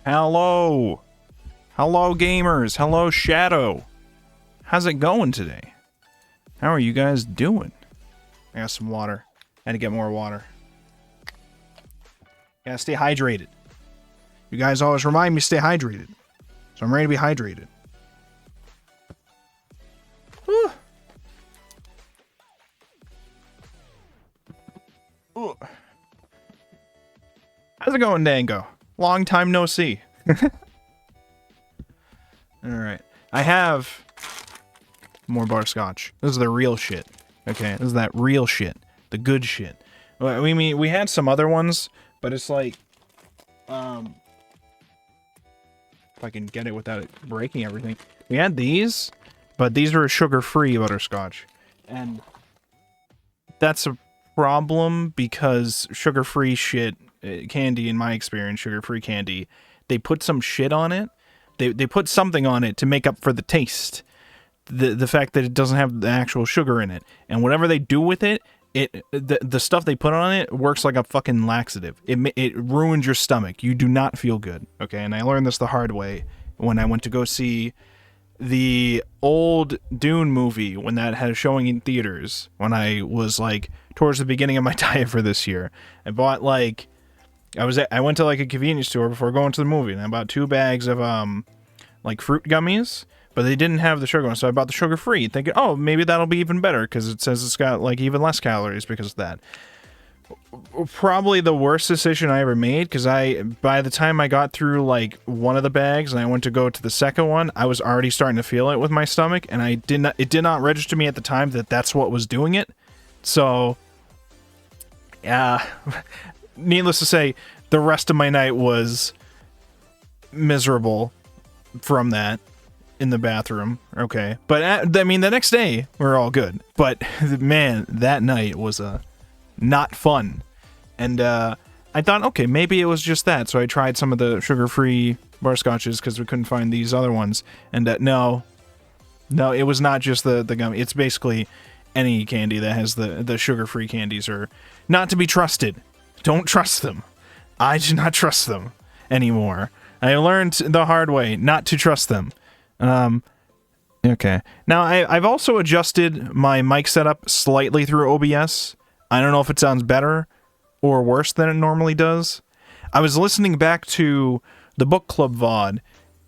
Hello. Hello, gamers. Hello, Shadow. How's it going today? How are you guys doing? I got some water. I had to get more water. Gotta stay hydrated. You guys always remind me to stay hydrated. So I'm ready to be hydrated. Whew. Ooh. How's it going, Dango? Long time no see. Alright. I have more butterscotch. This is the real shit. Okay, this is that real shit. The good shit. I mean, we had some other ones, but it's like... if I can get it without it breaking everything. We had these, but these were sugar-free butterscotch. And that's a problem because sugar-free shit, candy, in my experience, sugar-free candy, they put some shit on it. They put something on it to make up for the taste. The fact that it doesn't have the actual sugar in it. And whatever they do with it, the stuff they put on it works like a fucking laxative. It ruins your stomach. You do not feel good. Okay, and I learned this the hard way when I went to go see the old Dune movie when that had a showing in theaters. When I was like towards the beginning of my diet for this year, I bought like I went to like a convenience store before going to the movie, and I bought 2 bags of like fruit gummies. But they didn't have the sugar one, so I bought the sugar-free, thinking, oh, maybe that'll be even better, because it says it's got, like, even less calories because of that. Probably the worst decision I ever made, because by the time I got through, like, one of the bags, and I went to go to the second one, I was already starting to feel it with my stomach, and it did not register to me at the time that that's what was doing it. So, yeah, needless to say, the rest of my night was miserable from that. In the bathroom, okay, but I mean the next day we're all good, but man, that night was not fun. And I thought, okay, maybe it was just that, so I tried some of the sugar-free butterscotches because we couldn't find these other ones, and no, it was not just the gum. It's basically any candy that has the sugar-free candies are not to be trusted. Don't trust them. I do not trust them anymore. I learned the hard way not to trust them. Okay. Now, I've also adjusted my mic setup slightly through OBS. I don't know if it sounds better or worse than it normally does. I was listening back to the book club VOD,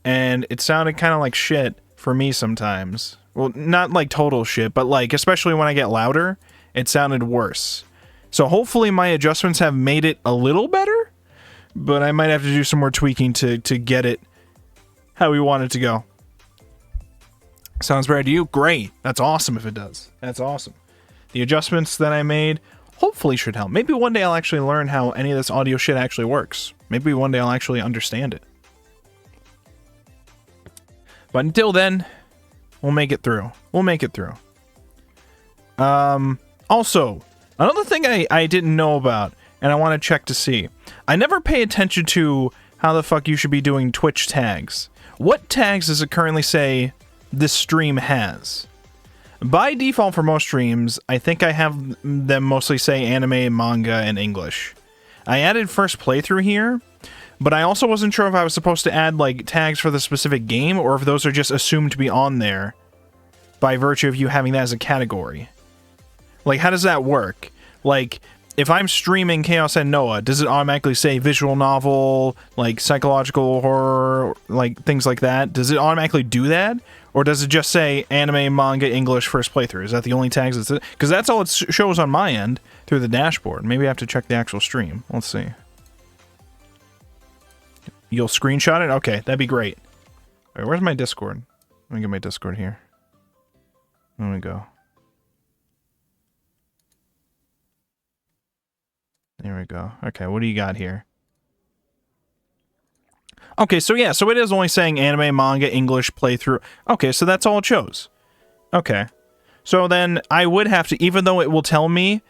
and it sounded kind of like shit for me sometimes. Well, not like total shit, but like, especially when I get louder, it sounded worse. So hopefully my adjustments have made it a little better, but I might have to do some more tweaking to get it how we want it to go. Sounds better to you? Great. That's awesome if it does. That's awesome. The adjustments that I made hopefully should help. Maybe one day I'll actually learn how any of this audio shit actually works. Maybe one day I'll actually understand it. But until then, we'll make it through. We'll make it through. Also, another thing I didn't know about, and I want to check to see. I never pay attention to how the fuck you should be doing Twitch tags. What tags does it currently say this stream has? By default for most streams, I think I have them mostly say anime, manga, and English. I added first playthrough here, but I also wasn't sure if I was supposed to add like tags for the specific game or if those are just assumed to be on there by virtue of you having that as a category. Like, how does that work? Like, if I'm streaming Chaos and Noah, does it automatically say visual novel, like psychological horror, like things like that? Does it automatically do that? Or does it just say anime, manga, English, first playthrough? Is that the only tags? Because that's all it shows on my end through the dashboard. Maybe I have to check the actual stream. Let's see. You'll screenshot it? Okay, that'd be great. All right, where's my Discord? Let me get my Discord here. There we go. There we go. Okay, what do you got here? Okay, so yeah, so it is only saying anime, manga, English, playthrough. Okay, so that's all it shows. Okay. So then I would have to, even though it will tell me,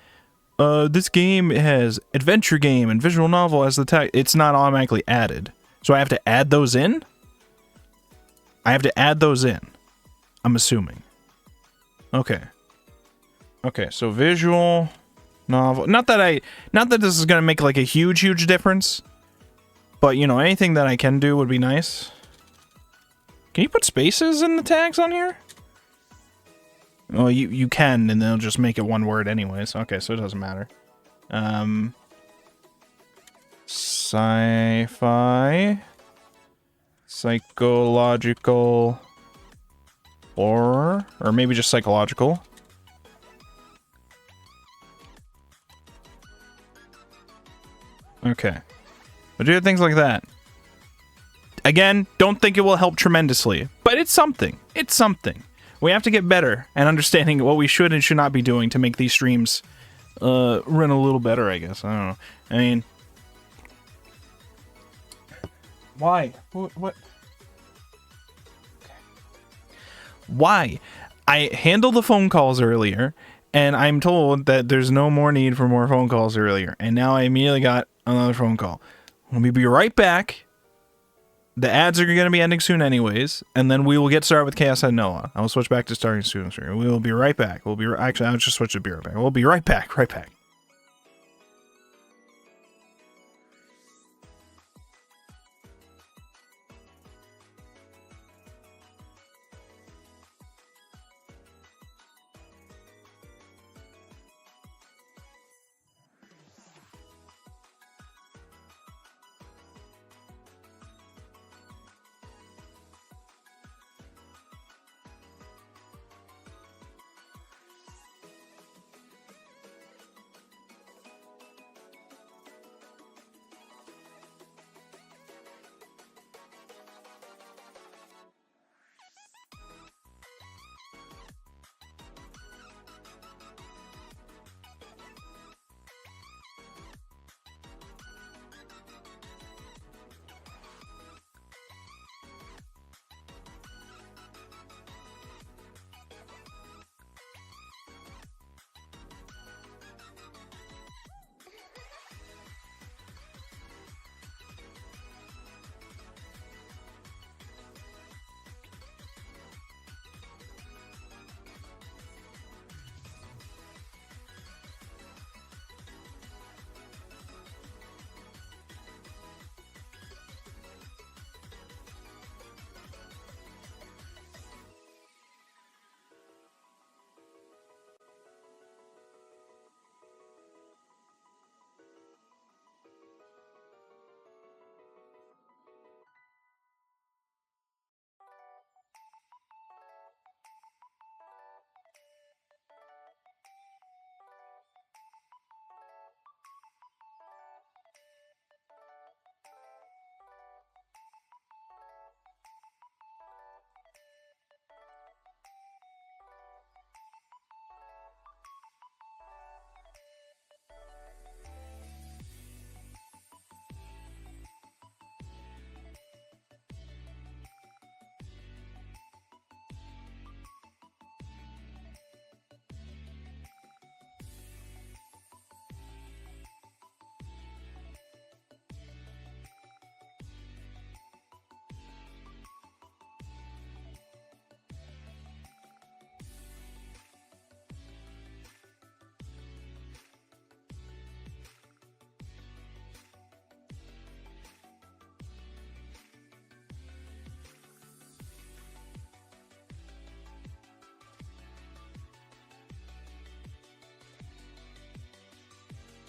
this game has adventure game and visual novel as the tag, it's not automatically added. So I have to add those in? I have to add those in. I'm assuming. Okay. Okay, so visual novel. Not that this is going to make like a huge difference. But, you know, anything that I can do would be nice. Can you put spaces in the tags on here? Well, you can, and they'll just make it one word anyways. Okay, so it doesn't matter. Sci-fi. Psychological. Horror. Or maybe just psychological. Okay. But do things like that. Again, don't think it will help tremendously, but it's something. It's something. We have to get better at understanding what we should and should not be doing to make these streams run a little better, I guess. I don't know. I mean... Why? What? Why? I handled the phone calls earlier, and I'm told that there's no more need for more phone calls earlier. And now I immediately got another phone call. Let me be right back. The ads are going to be ending soon anyways, and then we will get started with Chaos and Noah. I will switch back to starting soon. We will be right back. Actually, I'll just switch to be right back. We'll be right back. Right back.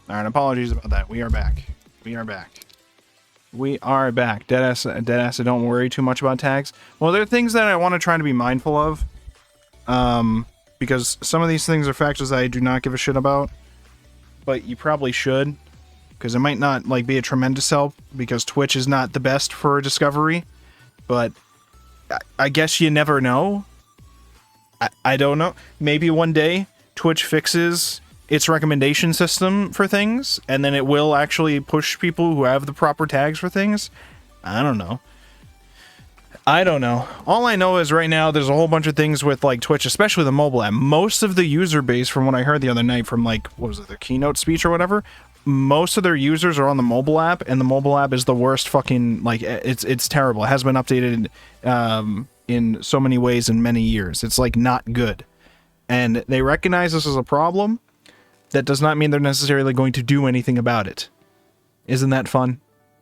Alright, apologies about that. We are back. We are back. We are back. Deadass, don't worry too much about tags. Well, there are things that I want to try to be mindful of. Because some of these things are factors that I do not give a shit about. But you probably should. Because it might not, like, be a tremendous help. Because Twitch is not the best for discovery. But I guess you never know. I don't know. Maybe one day Twitch fixes its recommendation system for things, and then it will actually push people who have the proper tags for things. I don't know. I don't know. All I know is right now there's a whole bunch of things with like Twitch, especially the mobile app. Most of the user base, from what I heard the other night from like, what was it, their keynote speech or whatever, most of their users are on the mobile app, and the mobile app is the worst fucking, like, it's terrible. It has been updated in so many ways in many years. It's like not good. And they recognize this as a problem. That does not mean they're necessarily going to do anything about it. Isn't that fun?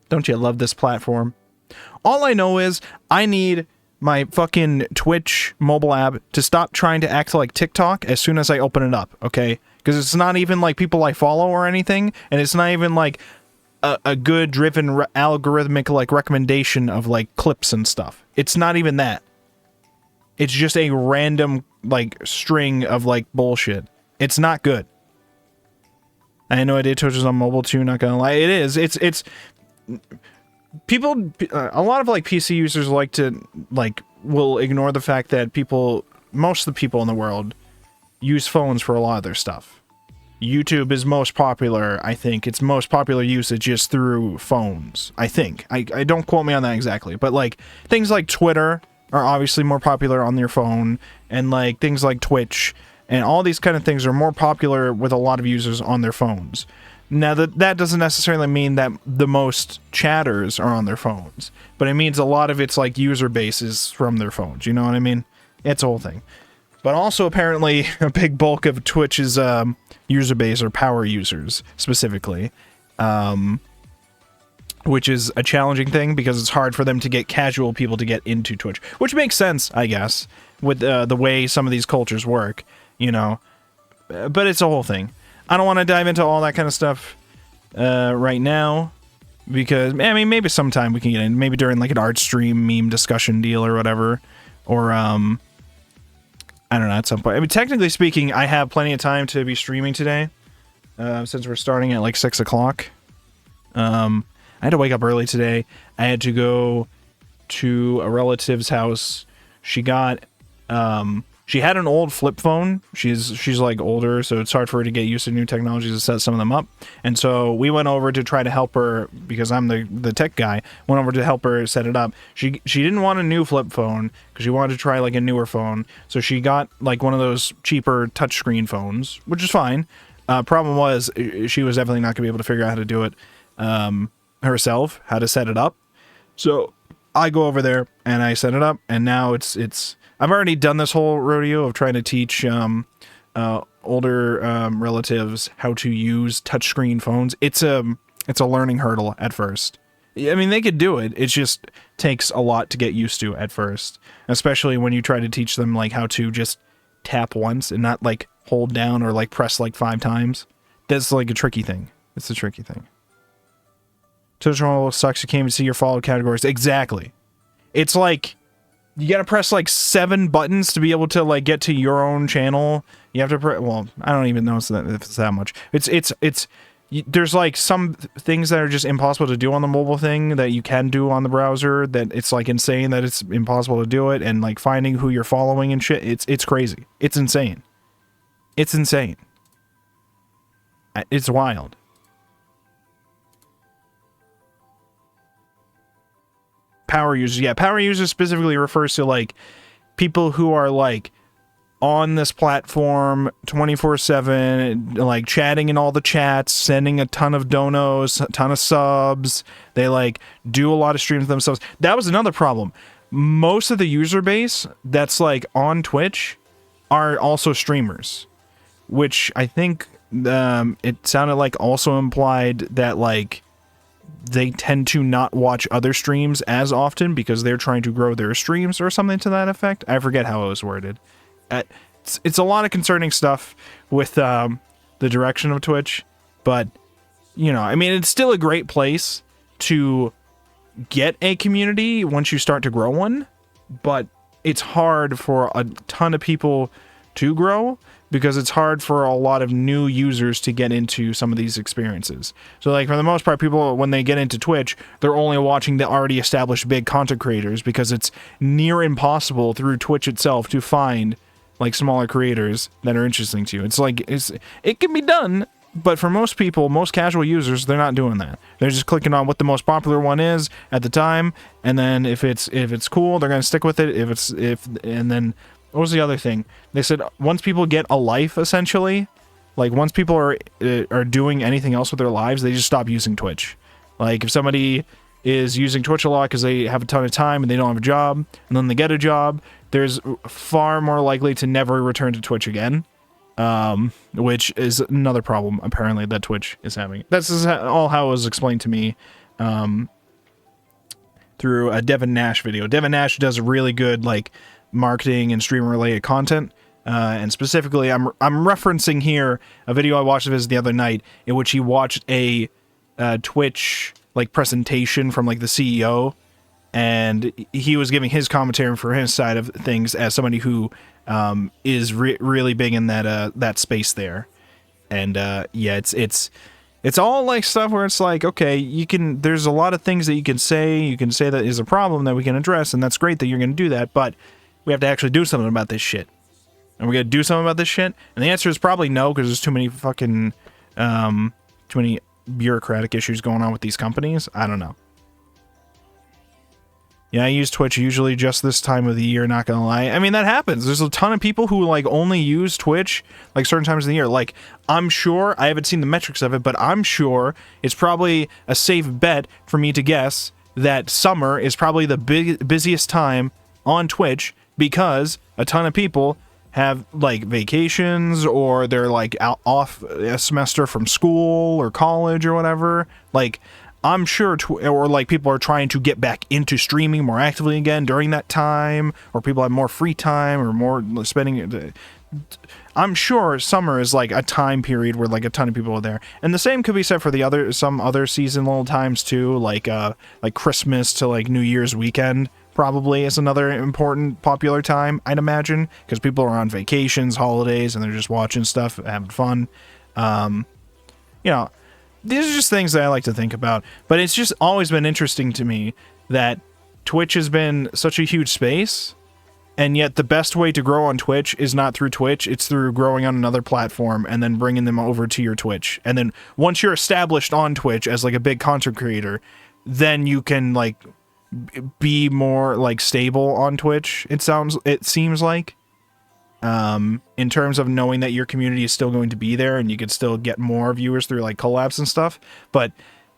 Don't you love this platform? All I know is I need my fucking Twitch mobile app to stop trying to act like TikTok as soon as I open it up, okay? Because it's not even like people I follow or anything, and it's not even like a good driven algorithmic like recommendation of like clips and stuff. It's not even that. It's just a random like string of like bullshit. It's not good. I know I did Twitch is on mobile too, not gonna lie. It is. It's people, a lot of like PC users like to like will ignore the fact that most of the people in the world use phones for a lot of their stuff. YouTube is most popular, I think. Its most popular usage is through phones, I think. I don't quote me on that exactly, but like things like Twitter are obviously more popular on your phone, and like things like Twitch and all these kind of things are more popular with a lot of users on their phones. Now, that doesn't necessarily mean that the most chatters are on their phones, but it means a lot of its like user base is from their phones. You know what I mean? It's a whole thing. But also, apparently, a big bulk of Twitch's user base are power users, specifically, which is a challenging thing because it's hard for them to get casual people to get into Twitch, which makes sense, I guess, with the way some of these cultures work, you know. But it's a whole thing. I don't want to dive into all that kind of stuff right now, because, I mean, maybe sometime we can get in, maybe during like an art stream meme discussion deal or whatever, or I don't know, at some point. I mean, technically speaking, I have plenty of time to be streaming today, since we're starting at like 6 o'clock. I had to wake up early today. I had to go to a relative's house. She got, she had an old flip phone. She's like older, so it's hard for her to get used to new technologies to set some of them up. And so we went over to try to help her, because I'm the tech guy, went over to help her set it up. She didn't want a new flip phone because she wanted to try like a newer phone. So she got like one of those cheaper touchscreen phones, which is fine. Problem was she was definitely not gonna be able to figure out how to do it herself, how to set it up. So I go over there and I set it up, and now it's I've already done this whole rodeo of trying to teach older relatives how to use touchscreen phones. It's a learning hurdle at first. I mean, they could do it. It just takes a lot to get used to at first, especially when you try to teach them like how to just tap once and not like hold down or like press like 5 times. That's like a tricky thing. It's a tricky thing. Twitch sucks. You can't even see your followed categories. Exactly. It's like you gotta press like 7 buttons to be able to like get to your own channel. You have to press. Well, I don't even know if it's that much. There's like some things that are just impossible to do on the mobile thing that you can do on the browser. That it's like insane that it's impossible to do it, and like finding who you're following and shit. It's crazy. It's insane. It's insane. It's wild. Power users, yeah, power users specifically refers to like people who are like on this platform 24/7, like chatting in all the chats, sending a ton of donos, a ton of subs. They like do a lot of streams themselves. That was another problem. Most of the user base that's like on Twitch are also streamers, which I think it sounded like also implied that like they tend to not watch other streams as often because they're trying to grow their streams or something to that effect. I forget how it was worded. It's a lot of concerning stuff with the direction of Twitch, but, you know, I mean, it's still a great place to get a community once you start to grow one, but it's hard for a ton of people to grow because it's hard for a lot of new users to get into some of these experiences. So like for the most part, people, when they get into Twitch, they're only watching the already established big content creators because it's near impossible through Twitch itself to find like smaller creators that are interesting to you. It's like, it can be done, but for most people, most casual users, they're not doing that. They're just clicking on what the most popular one is at the time, and then if it's cool, they're gonna stick with it. And then what was the other thing? They said once people get a life, essentially, like once people are doing anything else with their lives, they just stop using Twitch. Like if somebody is using Twitch a lot because they have a ton of time and they don't have a job, and then they get a job, there's far more likely to never return to Twitch again, which is another problem apparently that Twitch is having. That's all how it was explained to me. through a Devin Nash video. Devin Nash does really good like marketing and streamer related content. And specifically, I'm referencing here a video I watched of his the other night in which he watched a Twitch like presentation from like the CEO, and he was giving his commentary for his side of things as somebody who is really big in that space there. And yeah, it's all like stuff where it's like, okay, there's a lot of things that you can say that is a problem that we can address, and that's great that you're going to do that, but we have to actually do something about this shit. And we're going to do something about this shit? And the answer is probably no, because there's too many fucking, too many bureaucratic issues going on with these companies. I don't know. Yeah, I use Twitch usually just this time of the year, not gonna lie. I mean, that happens. There's a ton of people who, like, only use Twitch, like, certain times of the year. Like, I'm sure, I haven't seen the metrics of it, but I'm sure it's probably a safe bet for me to guess that summer is probably the busiest time on Twitch, because a ton of people have, like, vacations, or they're, like, off a semester from school or college or whatever. Like, I'm sure, or like people are trying to get back into streaming more actively again during that time, or people have more free time or more spending. I'm sure summer is like a time period where like a ton of people are there, and the same could be said for some other seasonal times too, like Christmas to like New Year's weekend. Probably is another important popular time, I'd imagine, because people are on vacations, holidays, and they're just watching stuff, having fun. You know. These are just things that I like to think about, but it's just always been interesting to me that Twitch has been such a huge space, and yet the best way to grow on Twitch is not through Twitch, it's through growing on another platform and then bringing them over to your Twitch. And then once you're established on Twitch as like a big content creator, then you can like be more like stable on Twitch, it seems like. In terms of knowing that your community is still going to be there and you could still get more viewers through like collabs and stuff. But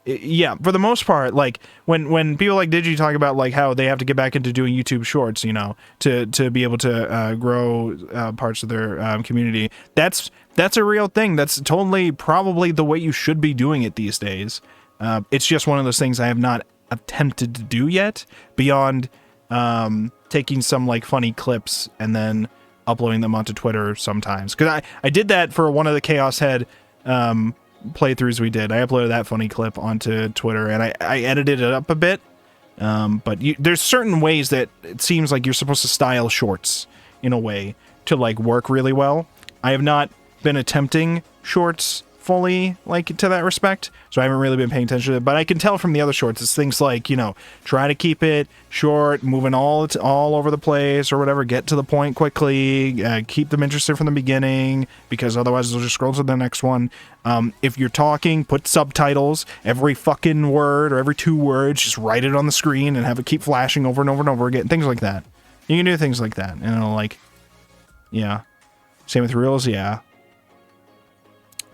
yeah, for the most part, like when people like Digi talk about like how they have to get back into doing YouTube shorts, you know, to be able to grow parts of their community, that's a real thing. That's totally probably the way you should be doing it these days. It's just one of those things I have not attempted to do yet, beyond taking some like funny clips and then uploading them onto Twitter sometimes, because I did that for one of the Chaos Head playthroughs we did. I uploaded that funny clip onto Twitter, and I edited it up a bit, but there's certain ways that it seems like you're supposed to style shorts in a way to like work really well. I have not been attempting shorts fully like to that respect, so I haven't really been paying attention to it, but I can tell from the other shorts it's things like, you know, try to keep it short, moving all over the place or whatever, get to the point quickly, keep them interested from the beginning, because otherwise they'll just scroll to the next one. If you're talking, put subtitles every fucking word or every 2 words, just write it on the screen and have it keep flashing over and over and over again, things like that. You can do things like that, and it'll like, yeah, same with Reels, yeah.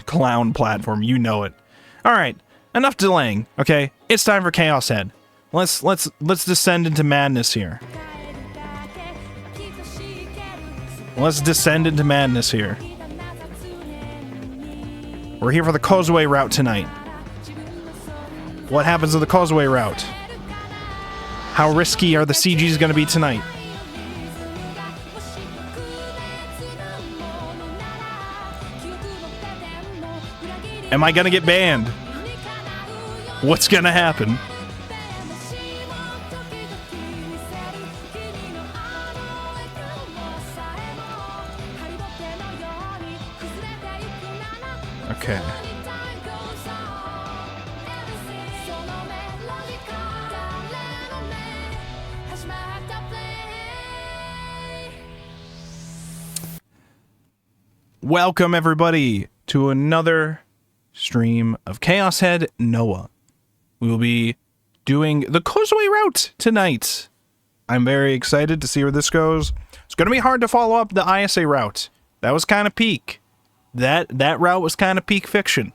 Clown platform, you know it. All right, enough delaying. Okay, it's time for Chaos Head. Let's descend into madness here. Let's descend into madness here. We're here for the Kozue route tonight. What happens to the Kozue route? How risky are the CGs going to be tonight? Am I gonna get banned? What's gonna happen? Okay. Welcome everybody to another stream of Chaos Head Noah. We will be doing the Kozue route tonight. I'm very excited to see where this goes. It's going to be hard to follow up the ISA route. That was kind of peak. That route was kind of peak fiction.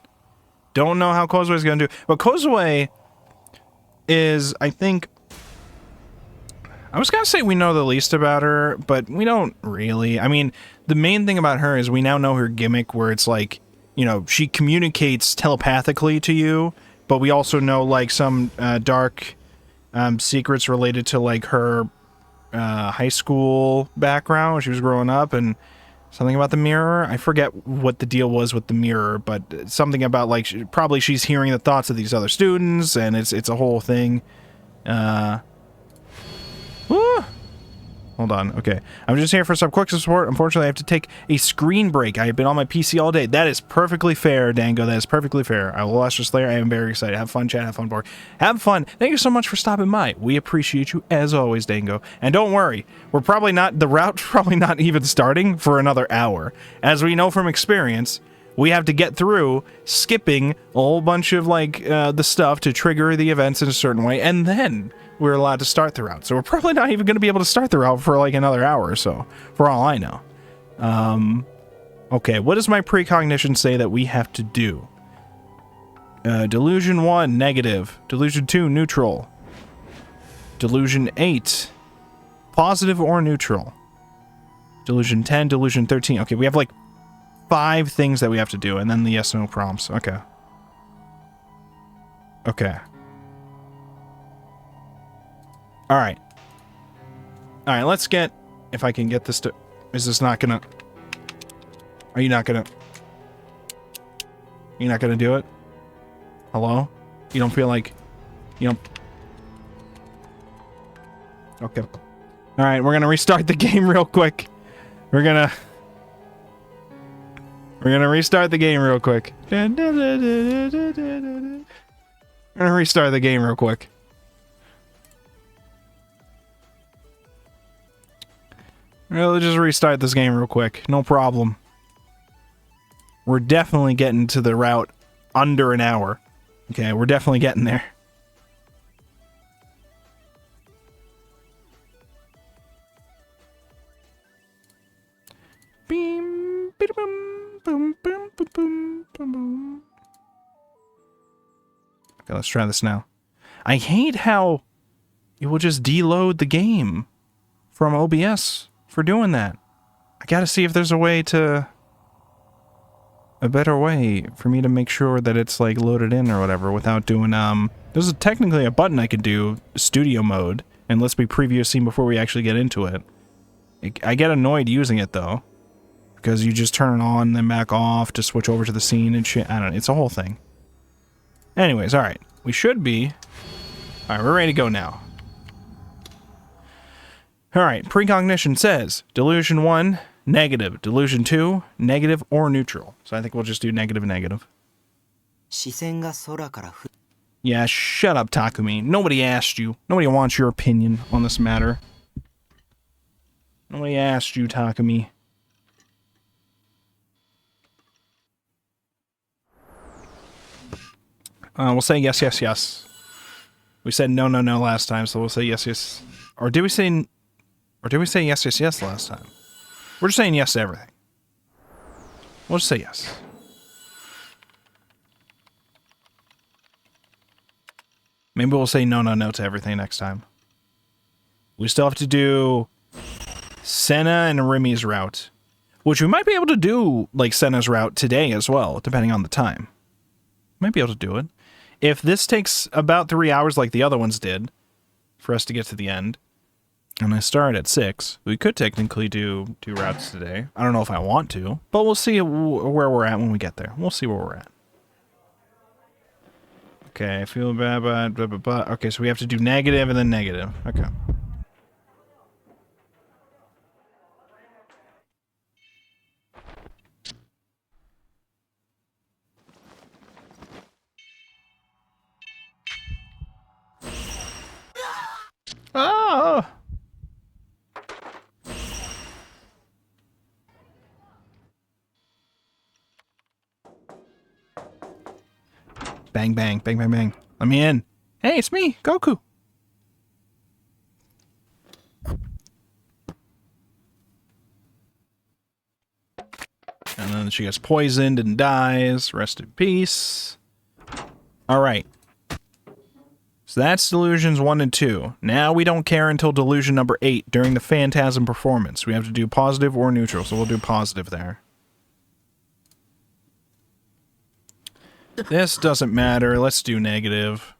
Don't know how Kozue is going to do. But Kozue is, I think, I was going to say we know the least about her, but we don't really. I mean, the main thing about her is we now know her gimmick where it's like, you know, she communicates telepathically to you, but we also know like some dark secrets related to like her high school background when she was growing up, and something about the mirror. I forget what the deal was with the mirror, but something about like probably she's hearing the thoughts of these other students, and it's a whole thing. Woo! Hold on. Okay. I'm just here for some quick support. Unfortunately, I have to take a screen break. I have been on my PC all day. That is perfectly fair, Dango. That is perfectly fair. I will watch this later. I am very excited. Have fun, chat. Have fun, Borg. Have fun. Thank you so much for stopping by. We appreciate you as always, Dango. And don't worry. We're probably not... The route's probably not even starting for another hour. As we know from experience, we have to get through skipping a whole bunch of, like, the stuff to trigger the events in a certain way, and then we're allowed to start the route. So we're probably not even going to be able to start the route for, like, another hour or so, for all I know. Okay, what does my precognition say that we have to do? Delusion 1, negative. Delusion 2, neutral. Delusion 8, positive or neutral. Delusion 10, delusion 13. Okay, we have, like, 5 things that we have to do, and then the yes/no prompts. Okay. Okay. Alright. Alright, let's get... If I can get this to... Is this not gonna... Are you not gonna... You're not gonna do it? Hello? You don't feel like... You don't... Okay. Alright, we're gonna restart the game real quick. We're gonna restart the game real quick. We're gonna restart the game real quick. We'll just restart this game real quick. No problem. We're definitely getting to the route under an hour. Okay, we're definitely getting there. Beam, boom, boom, boom, boom, boom. Okay, let's try this now. I hate how it will just deload the game from OBS for doing that. I gotta see if there's a way to... A better way for me to make sure that it's, like, loaded in or whatever without doing, There's technically a button I could do, studio mode, and let's be preview a scene before we actually get into it. I get annoyed using it, though. Because you just turn it on, then back off to switch over to the scene and shit. I don't know, it's a whole thing. Anyways, alright. We should be... Alright, we're ready to go now. Alright, precognition says, Delusion 1, negative. Delusion 2, negative or neutral. So I think we'll just do negative and negative. Yeah, shut up, Takumi. Nobody asked you. Nobody wants your opinion on this matter. Nobody asked you, Takumi. We'll say yes, yes, yes. We said no, no, no last time, so we'll say yes, yes. Or did we say yes, yes, yes last time? We're just saying yes to everything. We'll just say yes. Maybe we'll say no, no, no to everything next time. We still have to do Senna and Rimi's route. Which we might be able to do, like, Senna's route today as well, depending on the time. Might be able to do it. If this takes about 3 hours like the other ones did, for us to get to the end, and I start at 6, we could technically do 2 routes today. I don't know if I want to, but we'll see where we're at when we get there. We'll see where we're at. Okay, I feel bad, blah, blah, blah. Okay, so we have to do negative and then negative. Okay. Oh! Bang, bang, bang, bang, bang. Let me in. Hey, it's me, Goku. And then she gets poisoned and dies. Rest in peace. Alright. So that's delusions 1 and 2. Now we don't care until delusion number 8 during the Phantasm performance. We have to do positive or neutral, so we'll do positive there. This doesn't matter. Let's do negative.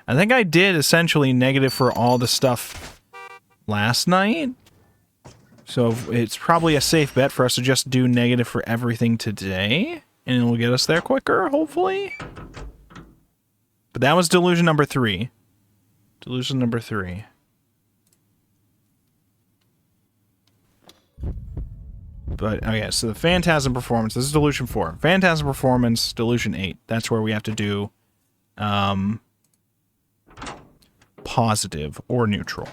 I think I did essentially negative for all the stuff last night. So it's probably a safe bet for us to just do negative for everything today. And it'll get us there quicker, hopefully. But that was delusion number 3. Delusion number 3. But, okay, so the Phantasm Performance, this is Delusion 4. Phantasm Performance, Delusion 8. That's where we have to do, positive or neutral.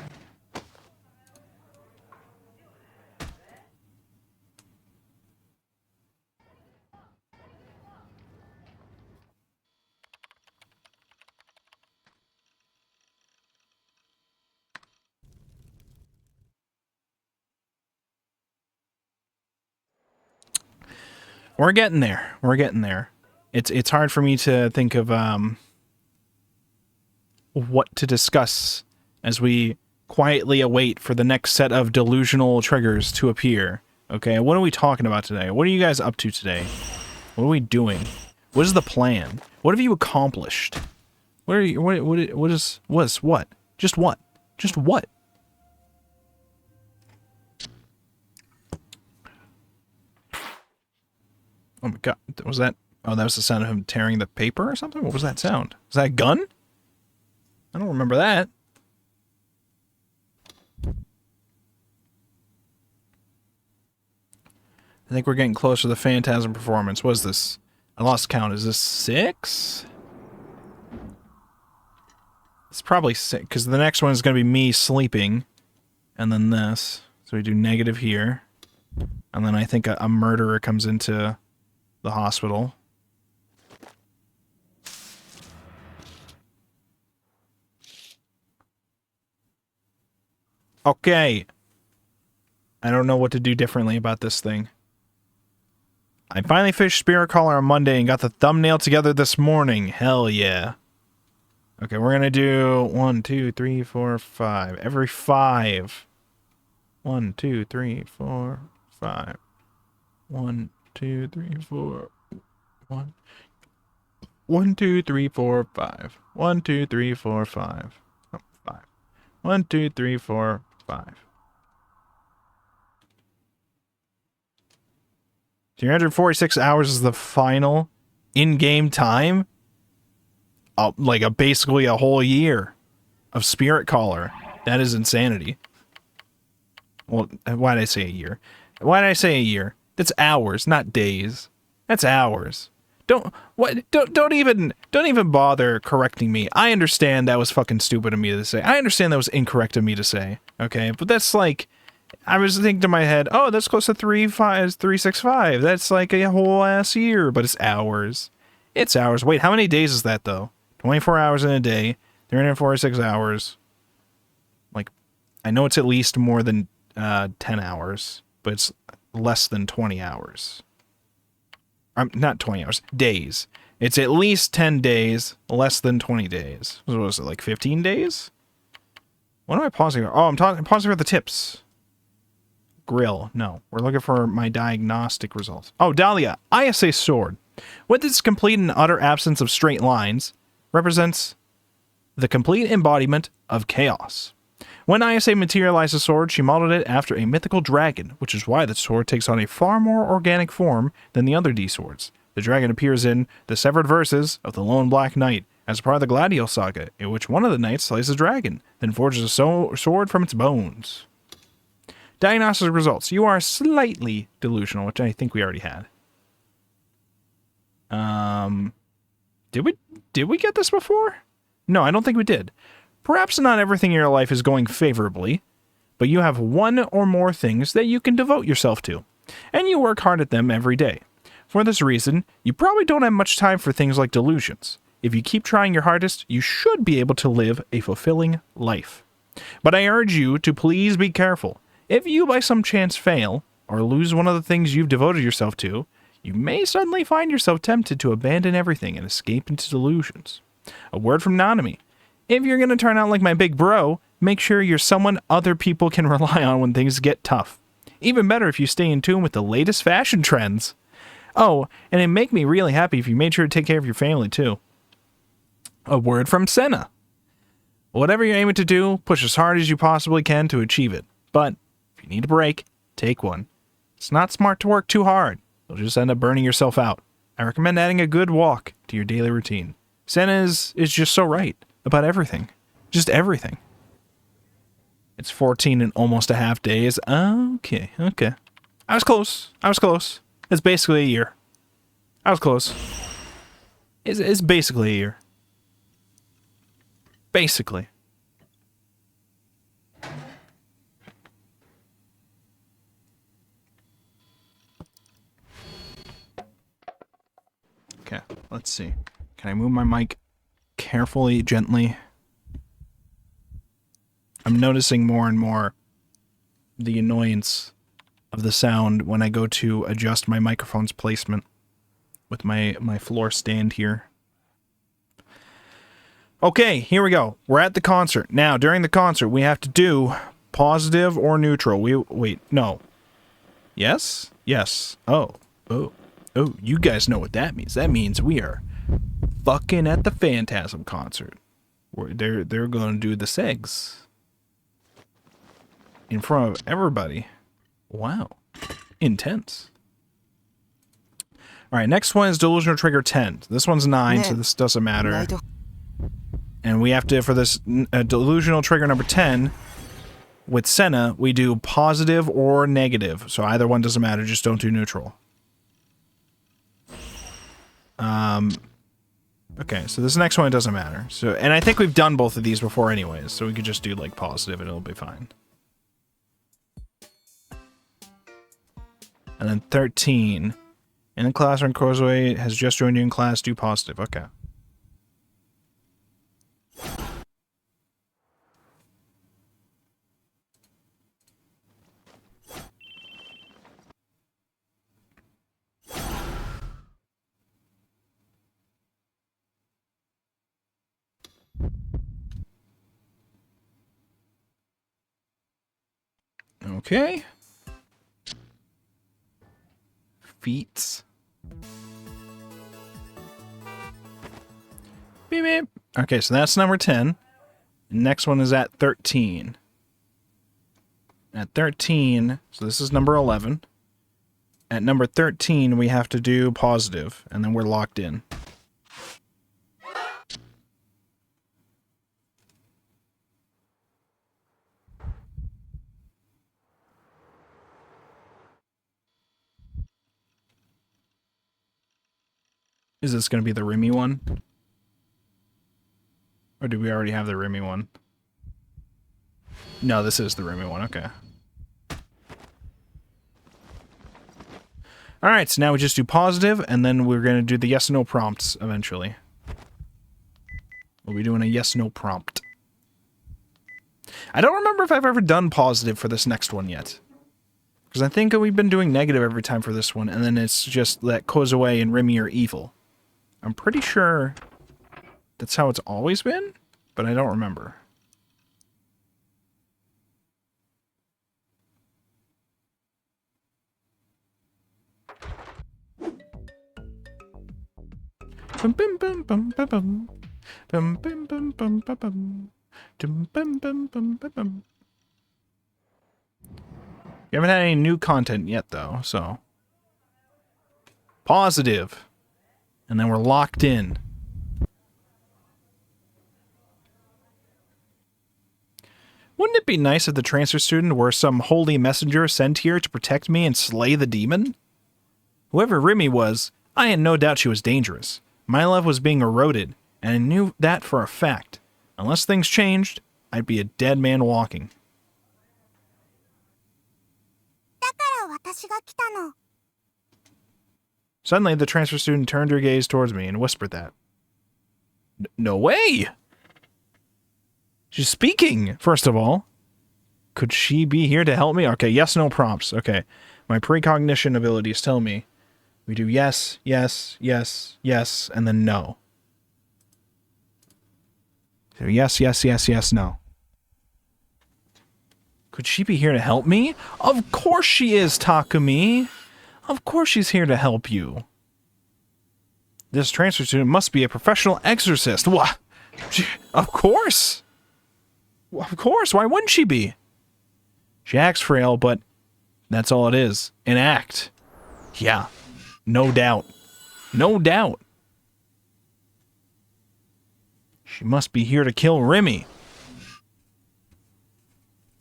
We're getting there. We're getting there. It's hard for me to think of what to discuss as we quietly await for the next set of delusional triggers to appear. Okay, what are we talking about today? What are you guys up to today? What are we doing? What is the plan? What have you accomplished? What are you? What is what? Just what? Just what? Oh my god, was that... Oh, that was the sound of him tearing the paper or something? What was that sound? Was that a gun? I don't remember that. I think we're getting close to the Phantasm Performance. What is this? I lost count. Is this 6? It's probably 6, because the next one is going to be me sleeping. And then this. So we do negative here. And then I think a murderer comes into the hospital. Okay. I don't know what to do differently about this thing. I finally finished Spirit Caller on Monday and got the thumbnail together this morning. Hell yeah. Okay, we're gonna do 1, 2, 3, 4, 5. Every 5. 1, 2, 3, 4, 5. 1, 2, 3, 4. 1. 1, 2, 3, 4, 5. 1, 2, 3, 4, 5. Oh, 5. 1, 2, 3, 4, 5. 346 hours is the final in-game time? Like basically a whole year of Spirit Caller. That is insanity. Well, why did I say a year? Why did I say a year? That's hours, not days. That's hours. Don't even bother correcting me. I understand that was fucking stupid of me to say. I understand that was incorrect of me to say. Okay, but that's like, I was thinking to my head, oh, that's close to 365. That's like a whole ass year, but it's hours. It's hours. Wait, how many days is that though? 24 hours in a day, 346 hours. Like, I know it's at least more than 10 hours, but it's less than 20 hours. Not 20 hours, days. It's at least 10 days, less than 20 days. What was it, like 15 days? What am I pausing for? Oh, I'm pausing for the tips. Grill. No, we're looking for my diagnostic results. Oh, Dahlia, ISA sword. With its complete and utter absence of straight lines, represents the complete embodiment of chaos. When ISA materialized the sword, she modeled it after a mythical dragon, which is why the sword takes on a far more organic form than the other D swords. The dragon appears in the severed verses of the Lone Black Knight as part of the Gladio saga, in which one of the knights slays a dragon, then forges a sword from its bones. Diagnostic results. You are slightly delusional, which I think we already had. Did we get this before? No, I don't think we did. Perhaps not everything in your life is going favorably, but you have one or more things that you can devote yourself to, and you work hard at them every day. For this reason, you probably don't have much time for things like delusions. If you keep trying your hardest, you should be able to live a fulfilling life. But I urge you to please be careful. If you by some chance fail, or lose one of the things you've devoted yourself to, you may suddenly find yourself tempted to abandon everything and escape into delusions. A word from Nanami. If you're going to turn out like my big bro, make sure you're someone other people can rely on when things get tough. Even better if you stay in tune with the latest fashion trends. Oh, and it'd make me really happy if you made sure to take care of your family too. A word from Senna. Whatever you're aiming to do, push as hard as you possibly can to achieve it. But if you need a break, take one. It's not smart to work too hard. You'll just end up burning yourself out. I recommend adding a good walk to your daily routine. Senna is just so right about everything. Just everything. It's 14 and almost a half days. Okay. I was close. It's basically a year. I was close. It's basically a year. Basically. Okay, let's see. Can I move my mic carefully, gently? I'm noticing more and more the annoyance of the sound when I go to adjust my microphone's placement with my floor stand here. Okay, here we go. We're at the concert. Now, during the concert, we have to do positive or neutral. Wait, no. Yes? Yes. Oh, you guys know what that means. That means we are fucking at the Phantasm concert. They're going to do the segs in front of everybody. Wow. Intense. Alright, next one is Delusional Trigger 10. This one's 9, so this doesn't matter. And we have to, for this Delusional Trigger number 10, with Senna, we do positive or negative. So either one doesn't matter, just don't do neutral. Okay, so this next one doesn't matter. So, and I think we've done both of these before anyways, so we could just do like positive and it'll be fine. And then 13. In the classroom, Kozue has just joined you in class, do positive. Okay. Okay. Feats. Beep, beep. Okay, so that's number 10. Next one is at 13. At 13, so this is number 11. At number 13, we have to do positive, and then we're locked in. Is this going to be the Remy one? Or do we already have the Remy one? No, this is the Remy one, okay. Alright, so now we just do positive, and then we're going to do the yes-no prompts eventually. We'll be doing a yes-no prompt. I don't remember if I've ever done positive for this next one yet. Because I think we've been doing negative every time for this one, and then it's just that Kozue and Remy are evil. I'm pretty sure that's how it's always been, but I don't remember. Bum bum bum bum bum bum. Bum bum bum bum bum bum. Dum bum bum bum bum bum. We haven't had any new content yet though, so positive. And then we're locked in. Wouldn't it be nice if the transfer student were some holy messenger sent here to protect me and slay the demon? Whoever Remy was, I had no doubt she was dangerous. My love was being eroded, and I knew that for a fact. Unless things changed, I'd be a dead man walking. Suddenly, the transfer student turned her gaze towards me and whispered that. No way! She's speaking, first of all. Could she be here to help me? Okay, yes, no prompts. Okay, my precognition abilities tell me we do yes, yes, yes, yes, and then no. So yes, yes, yes, yes, no. Could she be here to help me? Of course she is, Takumi. Of course she's here to help you. This transfer student must be a professional exorcist. What? Of course. Of course, why wouldn't she be? She acts frail, but that's all it is. An act. Yeah, no doubt. No doubt. She must be here to kill Remy.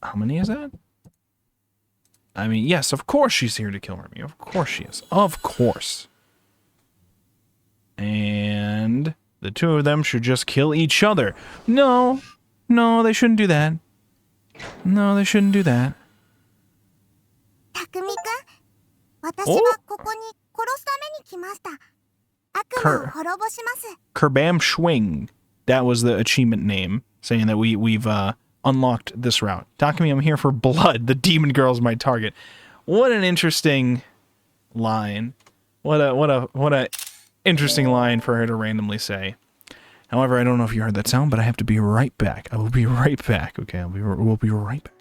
How many is that? I mean, yes, of course she's here to kill Remy. Of course she is. Of course. And the two of them should just kill each other. No. No, they shouldn't do that. No, they shouldn't do that. Kerbam Schwing. That was the achievement name, saying that we've unlocked this route. Takumi, I'm here for blood. The demon girl's my target. What an interesting line. What a interesting line for her to randomly say. However, I don't know if you heard that sound, but I have to be right back. I will be right back. Okay, we'll be right back.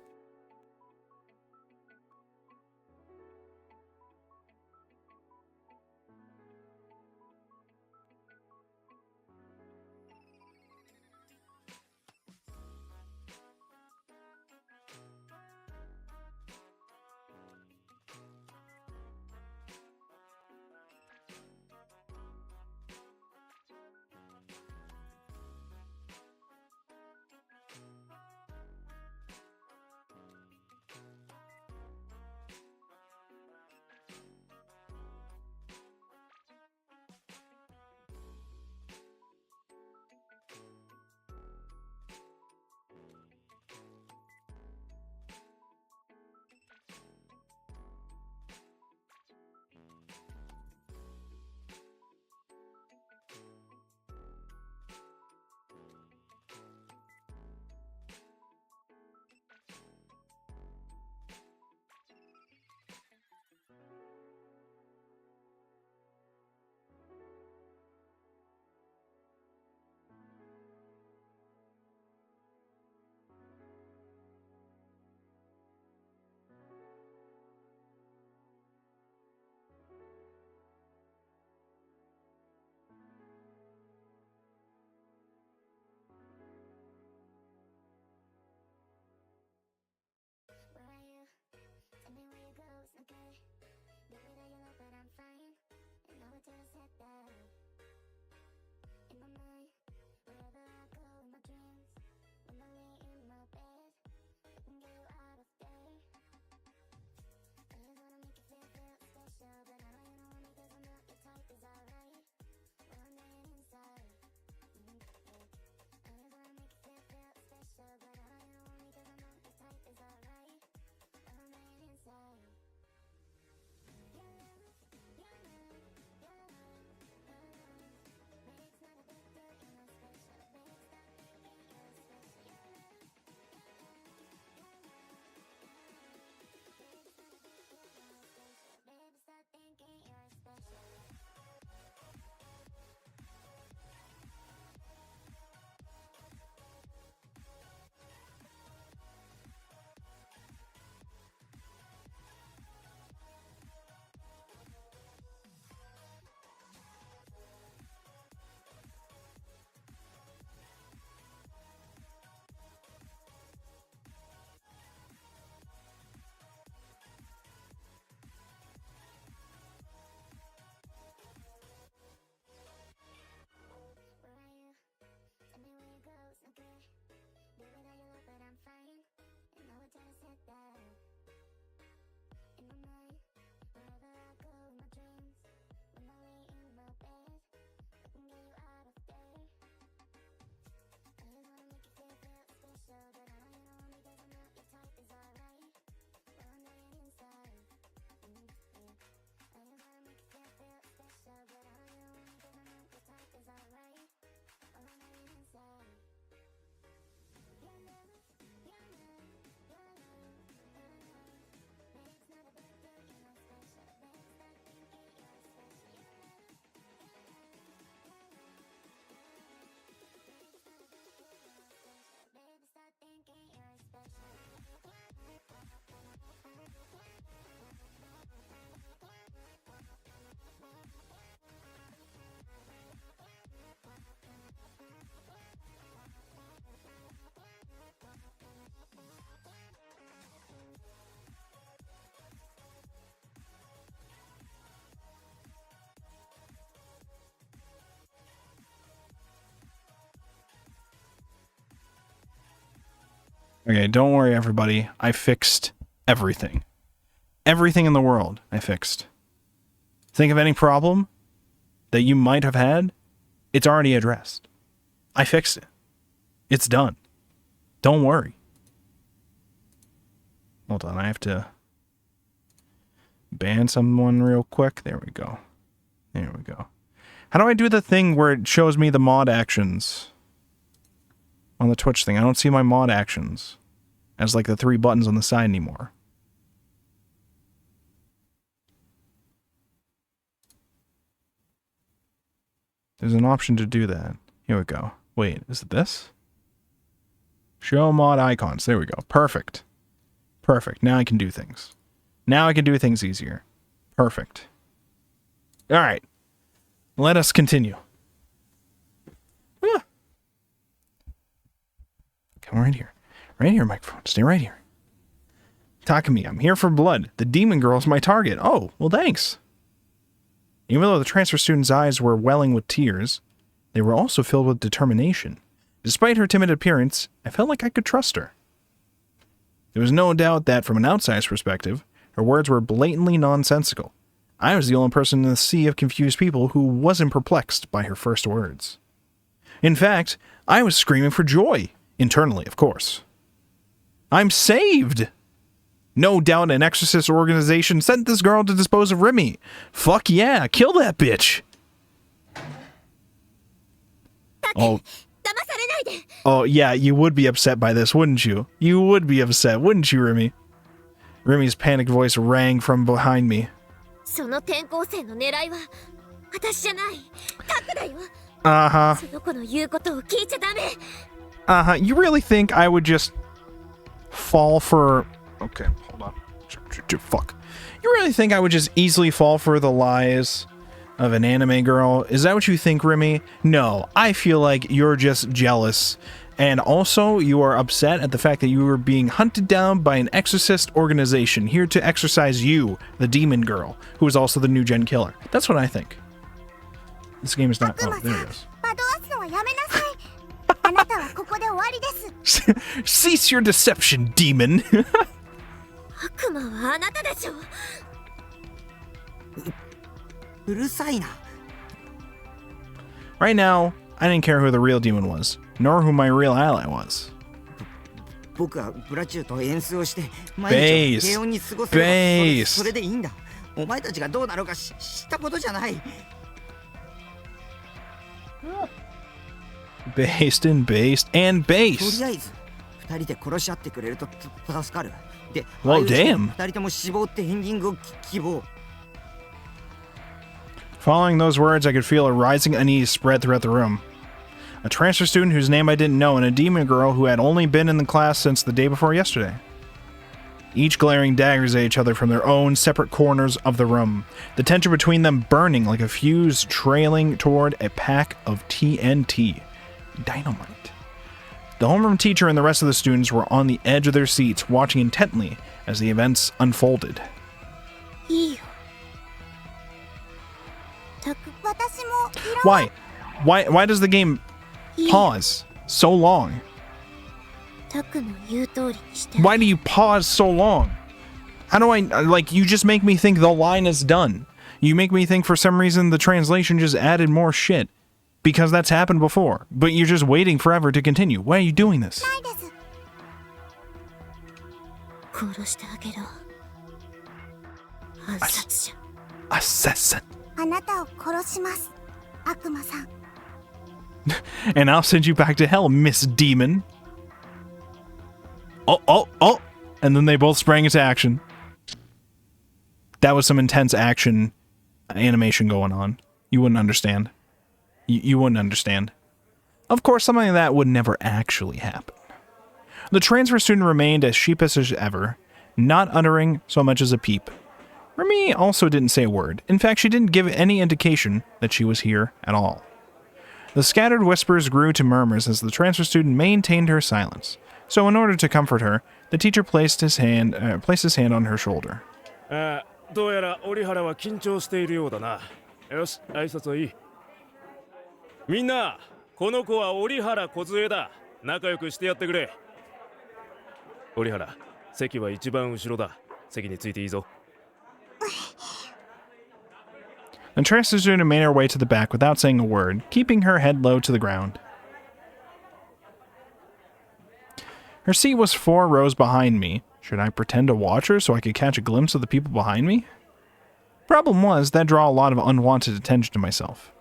Okay, don't worry, everybody. I fixed everything. Everything in the world, I fixed. Think of any problem that you might have had, it's already addressed. I fixed it. It's done. Don't worry. Hold on, I have to ban someone real quick. There we go. There we go. How do I do the thing where it shows me the mod actions on the Twitch thing? I don't see my mod actions as like the 3 buttons on the side anymore. There's an option to do that. Here we go. Wait, is it this? Show mod icons. There we go. Perfect. Perfect. Now I can do things. Now I can do things easier. Perfect. All right. Let us continue. Ah. Come right here. Right here, microphone. Stay right here. Takumi, I'm here for blood. The demon girl's my target. Oh, well, thanks. Even though the transfer student's eyes were welling with tears, they were also filled with determination. Despite her timid appearance, I felt like I could trust her. There was no doubt that, from an outsider's perspective, her words were blatantly nonsensical. I was the only person in the sea of confused people who wasn't perplexed by her first words. In fact, I was screaming for joy, internally, of course. I'm saved! No doubt an exorcist organization sent this girl to dispose of Remy. Fuck yeah, kill that bitch! Oh yeah, you would be upset by this, wouldn't you? You would be upset, wouldn't you, Remy? Remy's panicked voice rang from behind me. Uh-huh. Uh-huh. You really think I would just fall for... Okay, hold on. Fuck. You really think I would just easily fall for the lies of an anime girl? Is that what you think, Remy? No, I feel like you're just jealous. And also, you are upset at the fact that you were being hunted down by an exorcist organization here to exorcise you, the demon girl, who is also the new gen killer. That's what I think. This game is not... Oh, there it is. Cease your deception, demon! Right now, I didn't care who the real demon was, nor who my real ally was. Based and based and based. Well, damn. Following those words, I could feel a rising unease spread throughout the room. A transfer student whose name I didn't know, and a demon girl who had only been in the class since the day before yesterday. Each glaring daggers at each other from their own separate corners of the room, the tension between them burning like a fuse trailing toward a pack of TNT. Dynamite. The homeroom teacher and the rest of the students were on the edge of their seats, watching intently as the events unfolded. Why? Why does the game pause so long? Why do you pause so long? How do I, like, you just make me think the line is done. You make me think for some reason the translation just added more shit. Because that's happened before. But you're just waiting forever to continue. Why are you doing this? Assassin. And I'll send you back to hell, Miss Demon. Oh. And then they both sprang into action. That was some intense action animation going on. You wouldn't understand. You wouldn't understand. Of course, something like that would never actually happen. The transfer student remained as sheepish as ever, not uttering so much as a peep. Remy also didn't say a word. In fact, she didn't give any indication that she was here at all. The scattered whispers grew to murmurs as the transfer student maintained her silence. So in order to comfort her, the teacher placed his hand on her shoulder. どうやら折原は緊張しているようだな。よし、挨拶はいい。みんな、この子は折原梢だ。仲良くしてやってくれ。折原、席は一番後ろだ。席についていいぞ。The transfer student made her way to the back without saying a word, keeping her head low to the ground. Her seat was 4 rows behind me. Should I pretend to watch her so I could catch a glimpse of the people behind me? Problem was, that'd draw a lot of unwanted attention to myself.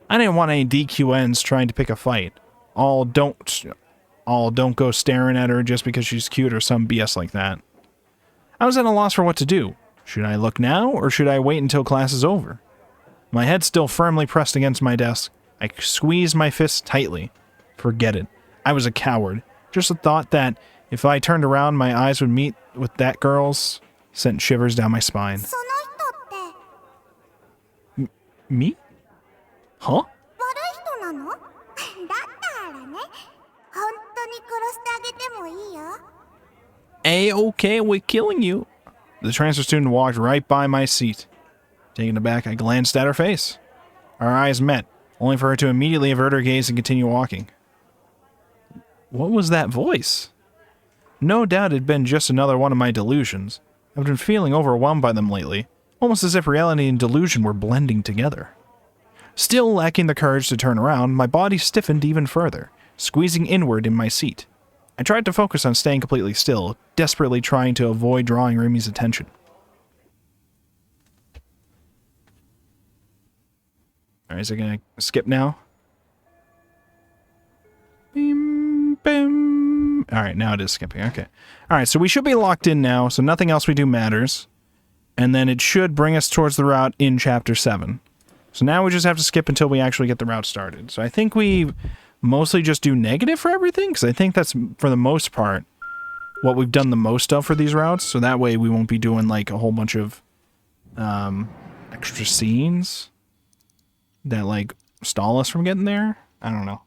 I didn't want any DQNs trying to pick a fight. All don't go staring at her just because she's cute or some BS like that. I was at a loss for what to do. Should I look now, or should I wait until class is over? My head still firmly pressed against my desk. I squeezed my fists tightly. Forget it. I was a coward. Just the thought that if I turned around, my eyes would meet with that girl's sent shivers down my spine. Me? Huh? A-okay, we're killing you. The transfer student walked right by my seat. Taken aback, I glanced at her face. Our eyes met, only for her to immediately avert her gaze and continue walking. What was that voice? No doubt it'd been just another one of my delusions. I've been feeling overwhelmed by them lately, almost as if reality and delusion were blending together. Still lacking the courage to turn around, my body stiffened even further, squeezing inward in my seat. I tried to focus on staying completely still, desperately trying to avoid drawing Rimi's attention. Alright, is it gonna skip now? Bim, bim. Alright, now it is skipping. Okay. Alright, so we should be locked in now, so nothing else we do matters. And then it should bring us towards the route in Chapter 7. So now we just have to skip until we actually get the route started. So I think we mostly just do negative for everything, because I think that's, for the most part, what we've done the most of for these routes. So that way we won't be doing, like, a whole bunch of extra scenes that, like, stall us from getting there. I don't know.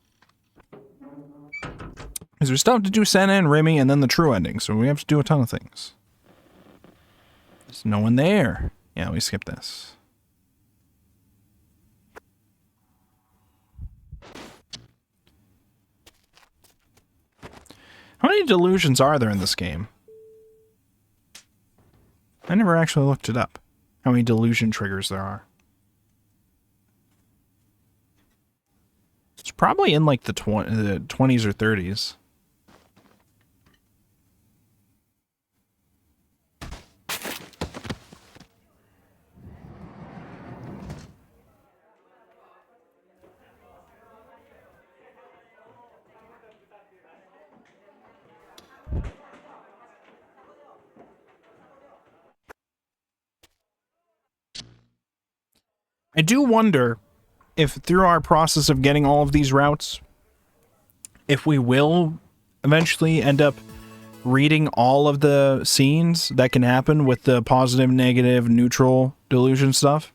Because we still have to do Senna and Rimi and then the true ending, so we have to do a ton of things. There's no one there. Yeah, we skipped this. How many delusions are there in this game? I never actually looked it up. How many delusion triggers there are. It's probably in like the 20s or 30s. I do wonder if through our process of getting all of these routes, if we will eventually end up reading all of the scenes that can happen with the positive, negative, neutral delusion stuff.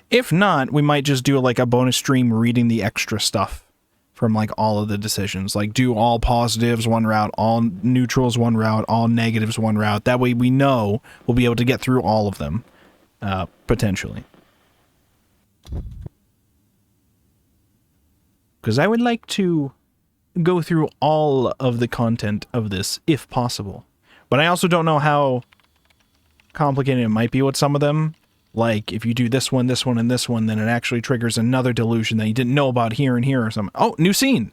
If not, we might just do like a bonus stream reading the extra stuff from like all of the decisions. Like do all positives one route, all neutrals one route, all negatives one route. That way we know we'll be able to get through all of them, potentially. Because I would like to go through all of the content of this, if possible. But I also don't know how complicated it might be with some of them. Like, if you do this one, and this one, then it actually triggers another delusion that you didn't know about here and here or something. Oh, new scene!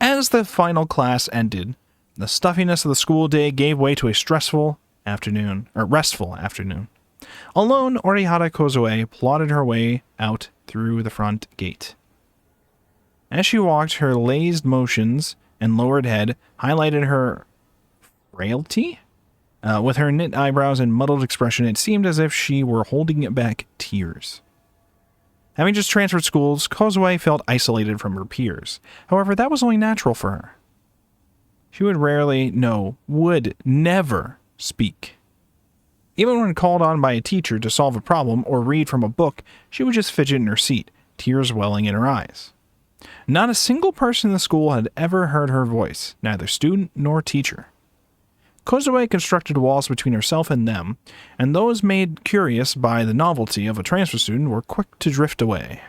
As the final class ended, the stuffiness of the school day gave way to a restful afternoon. Alone, Orihara Kozue plodded her way out through the front gate. As she walked, her lazed motions and lowered head highlighted her frailty. With her knit eyebrows and muddled expression, it seemed as if she were holding back tears. Having just transferred schools, Kozue felt isolated from her peers. However, that was only natural for her. She would never speak. Even when called on by a teacher to solve a problem or read from a book, she would just fidget in her seat, tears welling in her eyes. Not a single person in the school had ever heard her voice, neither student nor teacher. Kozue constructed walls between herself and them, and those made curious by the novelty of a transfer student were quick to drift away.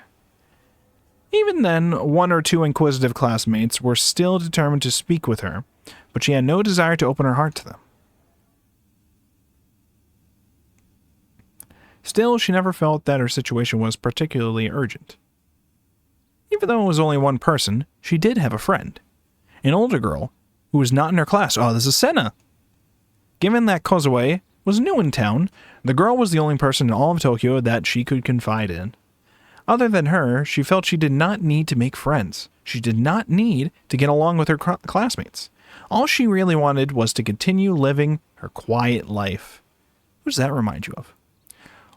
Even then, one or two inquisitive classmates were still determined to speak with her, but she had no desire to open her heart to them. Still, she never felt that her situation was particularly urgent. Even though it was only one person, she did have a friend. An older girl who was not in her class. Oh, this is Senna. Given that Kozue was new in town, the girl was the only person in all of Tokyo that she could confide in. Other than her, she felt she did not need to make friends. She did not need to get along with her classmates. All she really wanted was to continue living her quiet life. Who does that remind you of?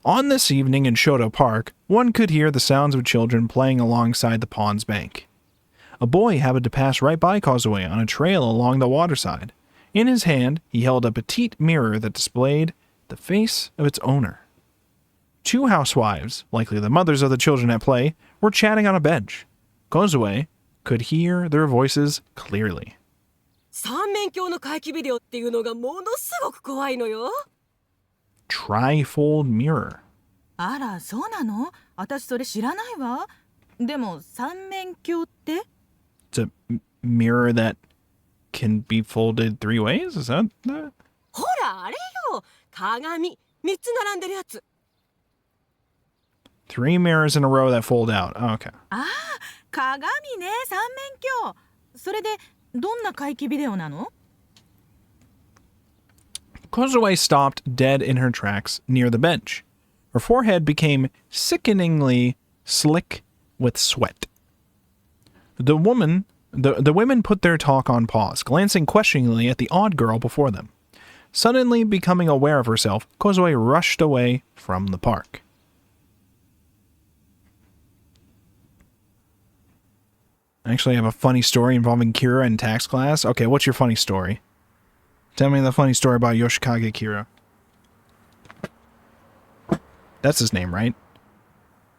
On this evening in Shoto Park, one could hear the sounds of children playing alongside the pond's bank. A boy happened to pass right by Kozue on a trail along the waterside. In his hand, he held a petite mirror that displayed the face of its owner. Two housewives, likely the mothers of the children at play, were chatting on a bench. Kozue could hear their voices clearly. 三面鏡の怪奇ビデオっていうのがものすごく怖いのよ。Trifold mirror. あら、そうなの？私それ知らないわ。でも三面鏡って？ It's a mirror that can be folded 3 ways? Is that? ほらあれよ、鏡3つ並んでるやつ。3 mirrors in a row that fold out. Oh, okay. ああ、鏡ね、三面鏡。それでどんな怪奇ビデオなの？ Kozue stopped dead in her tracks near the bench. Her forehead became sickeningly slick with sweat. The women put their talk on pause, glancing questioningly at the odd girl before them. Suddenly becoming aware of herself, Kozue rushed away from the park. Actually, I have a funny story involving Kira in tax class. Okay, what's your funny story? Tell me the funny story about Yoshikage Kira. That's his name, right?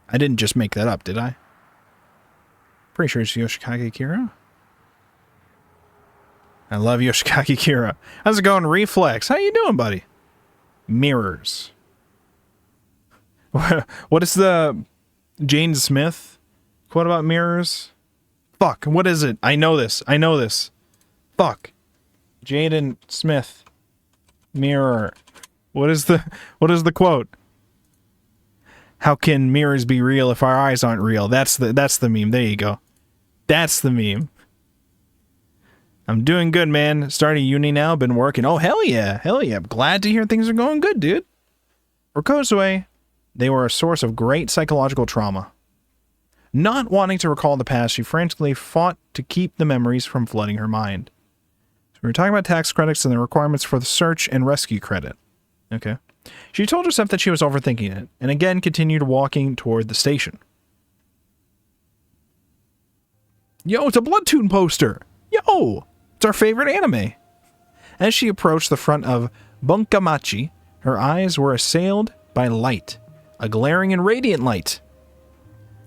I didn't just make that up, did I? Pretty sure it's Yoshikage Kira. I love Yoshikage Kira. How's it going, Reflex? How you doing, buddy? Mirrors. What is the Jane Smith quote about mirrors? Fuck, what is it? I know this. Fuck. Jaden Smith. Mirror. What is the quote? How can mirrors be real if our eyes aren't real? That's the meme. There you go. That's the meme. I'm doing good, man. Starting uni now, been working. Oh, hell yeah. I'm glad to hear things are going good, dude. For Kozue, they were a source of great psychological trauma. Not wanting to recall the past, she frantically fought to keep the memories from flooding her mind. So we were talking about tax credits and the requirements for the search and rescue credit. Okay. She told herself that she was overthinking it, and again continued walking toward the station. Yo, it's a Bloodtoon poster! Yo! It's our favorite anime! As she approached the front of Bunkamachi, her eyes were assailed by light. A glaring and radiant light.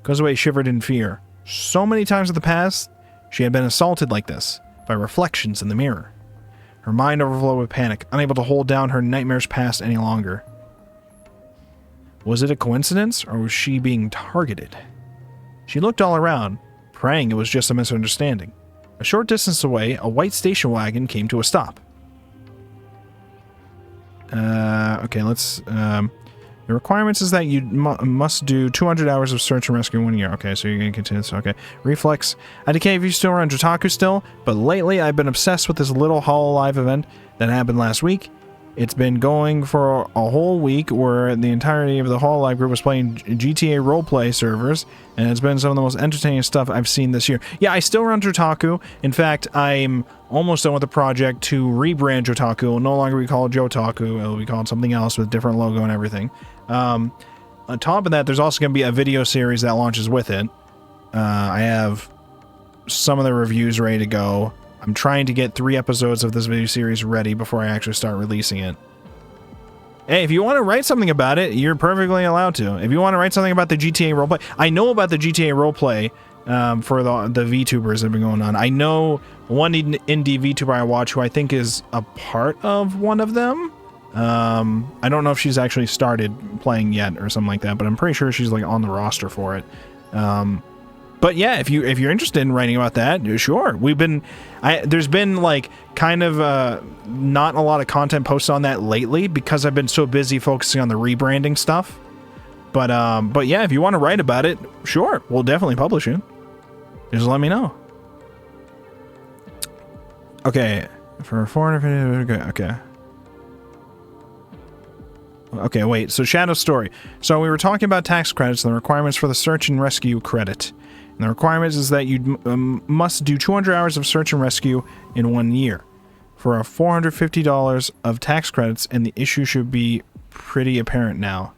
Kozue shivered in fear. So many times in the past, she had been assaulted like this, by reflections in the mirror. Her mind overflowed with panic, unable to hold down her nightmares past any longer. Was it a coincidence, or was she being targeted? She looked all around, praying it was just a misunderstanding. A short distance away, a white station wagon came to a stop. Okay, let's... the requirements is that you must do 200 hours of search and rescue in 1 year. Okay, so you're going to continue this. Okay. Reflex. I decay if you still run Jotaku still, but lately I've been obsessed with this little Hololive event that happened last week. It's been going for a whole week where the entirety of the Hololive group was playing GTA roleplay servers, and it's been some of the most entertaining stuff I've seen this year. Yeah, I still run Jotaku. In fact, I'm almost done with the project to rebrand Jotaku. It will no longer be called Jotaku. It will be called something else with a different logo and everything. On top of that, there's also going to be a video series that launches with it. I have some of the reviews ready to go. I'm trying to get 3 episodes of this video series ready before I actually start releasing it. Hey, if you want to write something about it, you're perfectly allowed to. If you want to write something about the GTA roleplay, I know about the GTA roleplay for the VTubers that have been going on. I know one indie VTuber I watch who I think is a part of one of them. I don't know if she's actually started playing yet or something like that, but I'm pretty sure she's like on the roster for it. But yeah, if you're interested in writing about that, sure. There's been like kind of not a lot of content posted on that lately because I've been so busy focusing on the rebranding stuff. But yeah, if you want to write about it, sure, we'll definitely publish it. Just let me know. Okay, for 450. Okay. Okay, wait. So Shadow Story. So we were talking about tax credits and the requirements for the search and rescue credit. And the requirements is that you must do 200 hours of search and rescue in 1 year for a $450 of tax credits, and the issue should be pretty apparent now.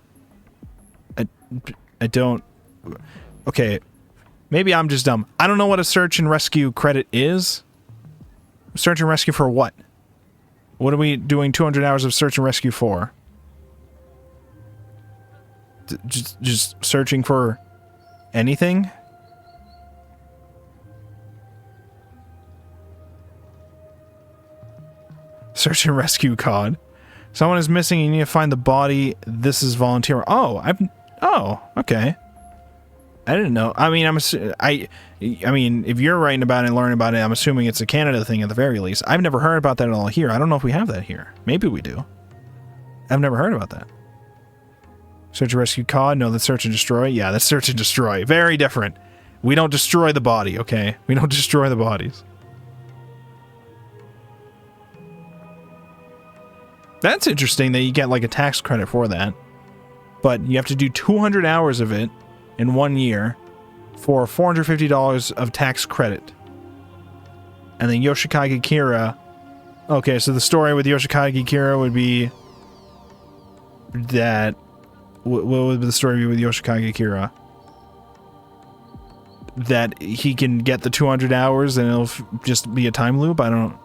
I don't... Okay, maybe I'm just dumb. I don't know what a search and rescue credit is. Search and rescue for what? What are we doing 200 hours of search and rescue for? Just searching for anything? Search and rescue code. Someone is missing and you need to find the body. This is volunteer. Oh, okay. I didn't know. I mean, I mean, if you're writing about it and learning about it, I'm assuming it's a Canada thing at the very least. I've never heard about that at all here. I don't know if we have that here. Maybe we do. I've never heard about that. Search and rescue cod? No, that's search and destroy. Yeah, that's search and destroy. Very different. We don't destroy the body, okay? We don't destroy the bodies. That's interesting that you get like a tax credit for that. But you have to do 200 hours of it in 1 year for $450 of tax credit. And then Yoshikage Kira... Okay, so the story with Yoshikage Kira would be that... What would the story be with Yoshikage Kira? That he can get the 200 hours and it'll just be a time loop? I don't...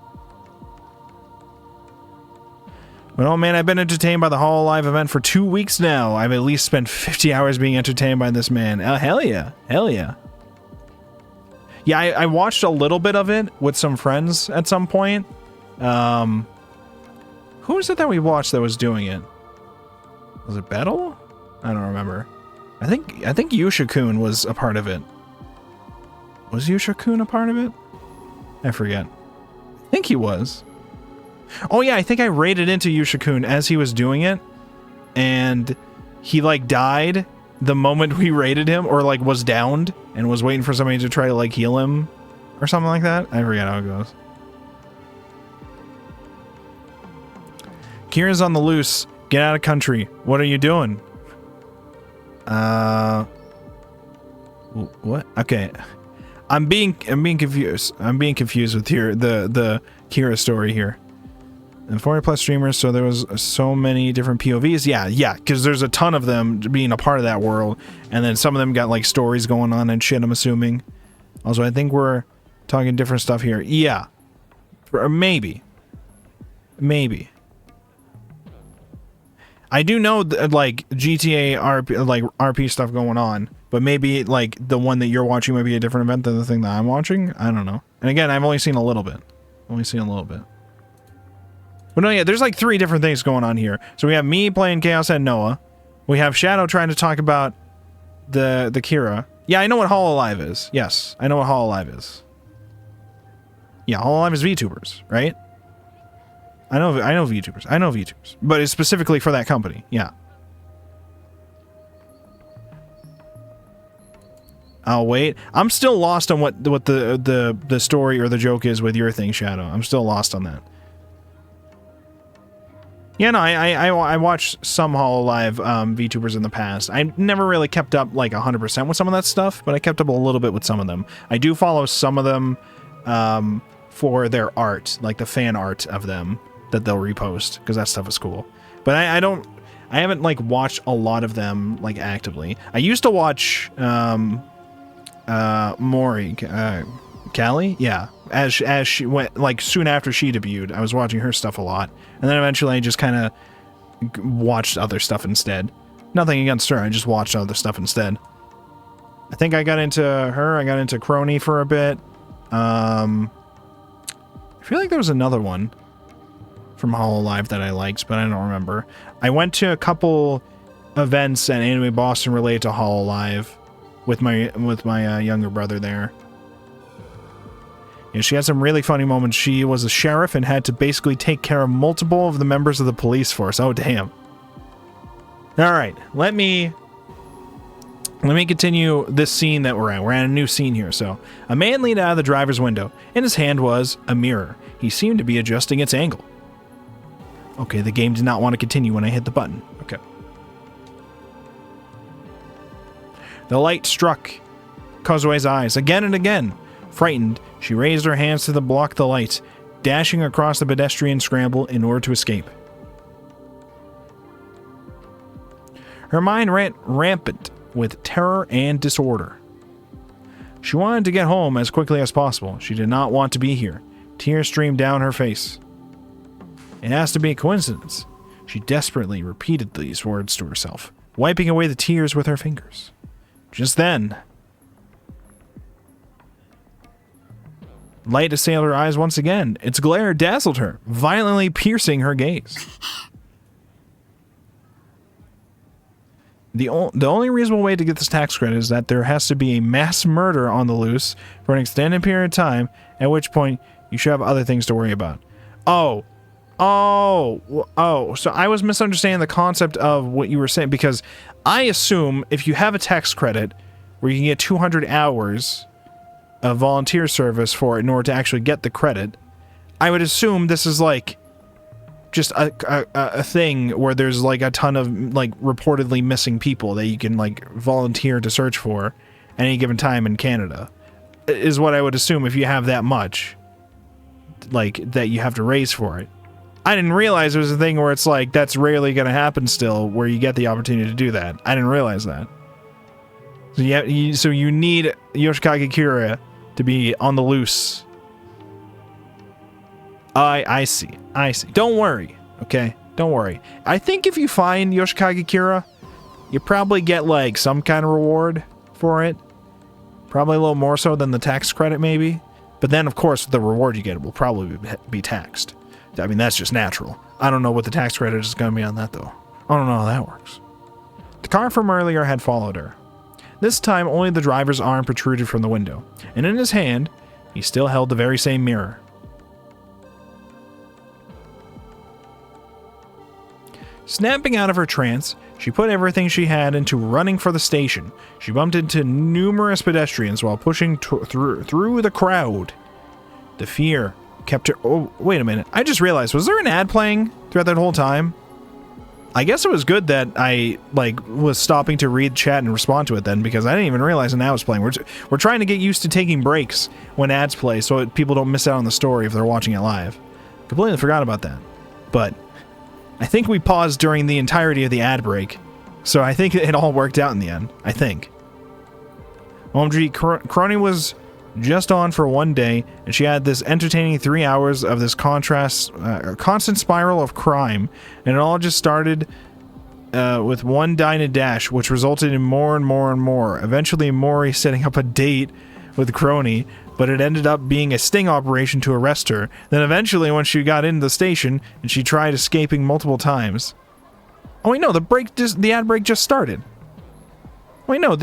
But oh man, I've been entertained by the Hololive event for 2 weeks now. I've at least spent 50 hours being entertained by this man. Oh, hell yeah. Hell yeah. Yeah, I watched a little bit of it with some friends at some point. Who was it that we watched that was doing it? Was it Battle? I don't remember. I think Yusha-kun was a part of it. Was Yusha-kun a part of it? I forget. I think he was. Oh yeah, I think I raided into Yusha-kun as he was doing it, and he like died the moment we raided him, or like was downed and was waiting for somebody to try to like heal him or something like that. I forget how it goes. Kira's on the loose. Get out of country. What are you doing? What? Okay. I'm being confused. I'm being confused with here the Kira story here. And 40 plus streamers, so there was so many different POVs. Yeah, because there's a ton of them being a part of that world, and then some of them got like stories going on and shit, I'm assuming. Also, I think we're talking different stuff here. Yeah. Maybe. I do know like GTA RP stuff going on, but maybe like the one that you're watching might be a different event than the thing that I'm watching. I don't know. And again, I've only seen a little bit. But no, yeah, there's like 3 different things going on here. So we have me playing Chaos and Noah. We have Shadow trying to talk about the Kira. Yeah, I know what Hololive is. Yes, I know what Hololive is. Yeah, Hololive is VTubers, right? I know VTubers. But it's specifically for that company. Yeah. I'll wait. I'm still lost on what the story or the joke is with your thing, Shadow. I'm still lost on that. Yeah, no, I watched some Hololive VTubers in the past. I never really kept up like 100% with some of that stuff, but I kept up a little bit with some of them. I do follow some of them for their art, like the fan art of them that they'll repost, because that stuff is cool. But I haven't like watched a lot of them like actively. I used to watch Mori, Callie? Yeah. As she went, like, soon after she debuted, I was watching her stuff a lot. And then eventually I just kind of watched other stuff instead. Nothing against her, I just watched other stuff instead. I think I got into her, I got into Crony for a bit. I feel like there was another one from Hololive that I liked, but I don't remember. I went to a couple events at Anime Boston related to Hololive. with my younger brother there. Yeah, she had some really funny moments. She was a sheriff and had to basically take care of multiple of the members of the police force. Oh, damn. All right, let me continue this scene that we're at. We're at a new scene here. So, a man leaned out of the driver's window. In his hand was a mirror. He seemed to be adjusting its angle. Okay, the game did not want to continue when I hit the button. Okay. The light struck Kozue's eyes again and again. Frightened, she raised her hands to block the light, dashing across the pedestrian scramble in order to escape. Her mind ran rampant with terror and disorder. She wanted to get home as quickly as possible. She did not want to be here. Tears streamed down her face. It has to be a coincidence. She desperately repeated these words to herself, wiping away the tears with her fingers. Just then, light assailed her eyes once again. Its glare dazzled her, violently piercing her gaze. The only reasonable way to get this tax credit is that there has to be a mass murder on the loose for an extended period of time, at which point you should have other things to worry about. So I was misunderstanding the concept of what you were saying, because I assume if you have a tax credit where you can get 200 hours of volunteer service for it in order to actually get the credit, I would assume this is like just a thing where there's like a ton of like reportedly missing people that you can like volunteer to search for at any given time in Canada, is what I would assume if you have that much like that you have to raise for it. I didn't realize it was a thing where it's like that's rarely going to happen still, where you get the opportunity to do that. I didn't realize that. So you need Yoshikage Kira to be on the loose. I see. Don't worry, okay? Don't worry. I think if you find Yoshikage Kira, you probably get like some kind of reward for it. Probably a little more so than the tax credit maybe. But then of course the reward you get will probably be taxed. I mean, that's just natural. I don't know what the tax credit is going to be on that though. I don't know how that works. The car from earlier had followed her. This time only the driver's arm protruded from the window, and in his hand he still held the very same mirror. Snapping out of her trance, she put everything she had into running for the station. She bumped into numerous pedestrians while pushing through the crowd. The fear kept her... Oh, wait a minute. I just realized, was there an ad playing throughout that whole time? I guess it was good that I, was stopping to read chat and respond to it then, because I didn't even realize an ad was playing. We're trying to get used to taking breaks when ads play so people don't miss out on the story if they're watching it live. Completely forgot about that. But I think we paused during the entirety of the ad break, so I think it all worked out in the end. I think. OMG, Crony was just on for one day, and she had this entertaining 3 hours of this constant spiral of crime, and it all just started with one dine and dash, which resulted in more and more and more. Eventually, Mori setting up a date with Crony, but it ended up being a sting operation to arrest her. Then eventually, when she got into the station, and she tried escaping multiple times. Oh wait, no, the ad break just started. Wait, no,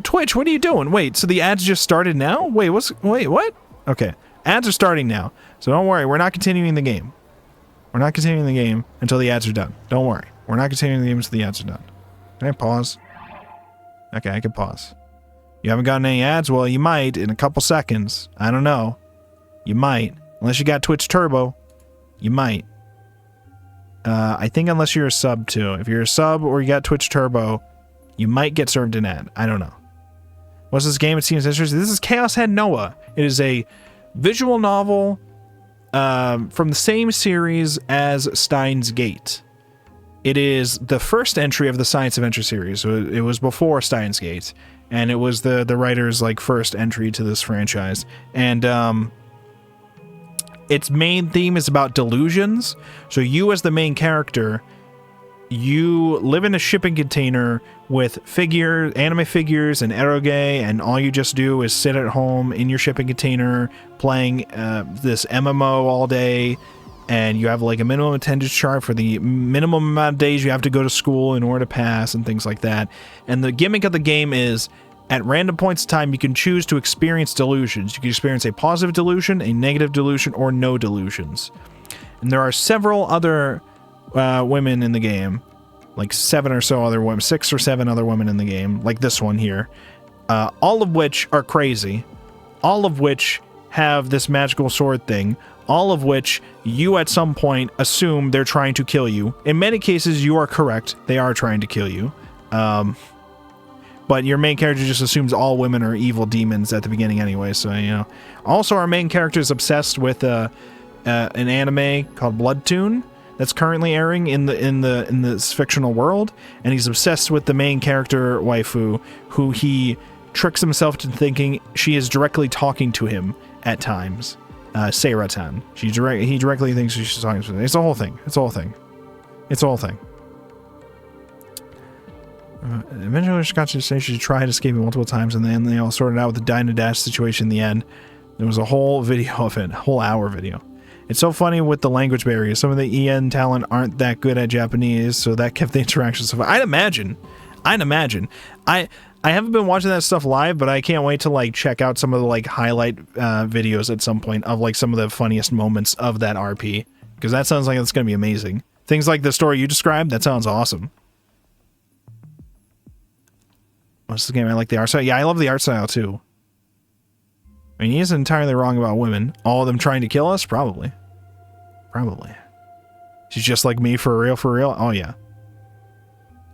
Twitch, what are you doing? Wait, so the ads just started now? Wait, what? Okay, ads are starting now, so don't worry, we're not continuing the game. We're not continuing the game until the ads are done. Don't worry, we're not continuing the game until the ads are done. Can I pause? Okay, I can pause. You haven't gotten any ads? Well, you might in a couple seconds. I don't know. You might. Unless you got Twitch Turbo, you might. I think unless you're a sub too. If you're a sub or you got Twitch Turbo, you might get served an ad. I don't know. What's this game? It seems interesting. This is Chaos Head Noah. It is a visual novel from the same series as Steins Gate. It is the first entry of the Science Adventure series. So it was before Steins Gate, and it was the writer's first entry to this franchise. And its main theme is about delusions. So you as the main character, you live in a shipping container with anime figures and eroge, and all you just do is sit at home in your shipping container playing this MMO all day, and you have a minimum attendance chart for the minimum amount of days you have to go to school in order to pass and things like that. And the gimmick of the game is At random points in time, you can choose to experience delusions. You can experience a positive delusion, a negative delusion, or no delusions. And there are several other women in the game, like 7 or so other women, 6 or 7 other women in the game, like this one here, all of which are crazy, all of which have this magical sword thing, all of which you at some point assume they're trying to kill you. In many cases, you are correct. They are trying to kill you. But your main character just assumes all women are evil demons at the beginning anyway, so, you know. Also, our main character is obsessed with an anime called Bloodtoon that's currently airing in this fictional world, and he's obsessed with the main character waifu, who he tricks himself to thinking she is directly talking to him at times. Seiratan. He directly thinks she's talking to him. It's a whole thing. It's a whole thing. It's a whole thing. Eventually, she got to say she tried escaping multiple times, and then they all sorted out with the Dynadash situation in the end. There was a whole video of it, a whole hour video. It's so funny with the language barriers. Some of the EN talent aren't that good at Japanese, so that kept the interaction so fun. I'd imagine. I haven't been watching that stuff live, but I can't wait to like check out some of the like highlight videos at some point of like some of the funniest moments of that RP, because that sounds like it's going to be amazing. Things like the story you described, that sounds awesome. What's the game? I like the art style. Yeah, I love the art style too. I mean, he isn't entirely wrong about women. All of them trying to kill us? Probably. Probably. She's just like me for real, for real? Oh, yeah.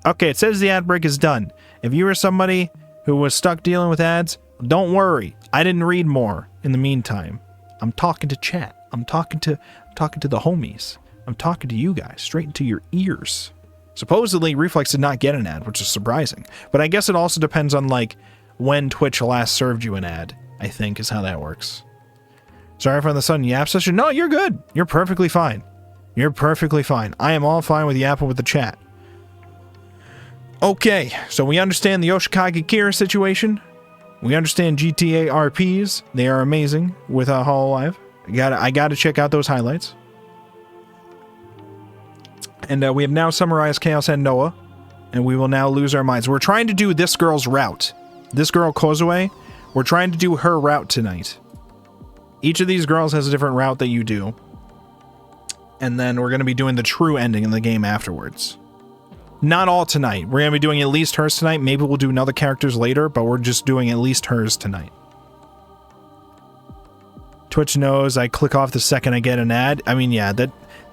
Okay, it says the ad break is done. If you were somebody who was stuck dealing with ads, don't worry. I didn't read more in the meantime. I'm talking to chat. I'm talking to the homies. I'm talking to you guys, straight into your ears. Supposedly, Reflex did not get an ad, which is surprising. But I guess it also depends on, like, when Twitch last served you an ad, I think, is how that works. Sorry for the sudden yap session. No, you're good. You're perfectly fine. You're perfectly fine. I am all fine with yapping with the chat. Okay, so we understand the Yoshikage Kira situation. We understand GTA RPs. They are amazing with Hololive. I gotta check out those highlights. And we have now summarized Chaos and Noah, and we will now lose our minds. We're trying to do this girl's route. This girl, Kozue, we're trying to do her route tonight. Each of these girls has a different route that you do. And then we're going to be doing the true ending in the game afterwards. Not all tonight. We're going to be doing at least hers tonight. Maybe we'll do another characters later, but we're just doing at least hers tonight. Twitch knows I click off the second I get an ad. I mean, yeah,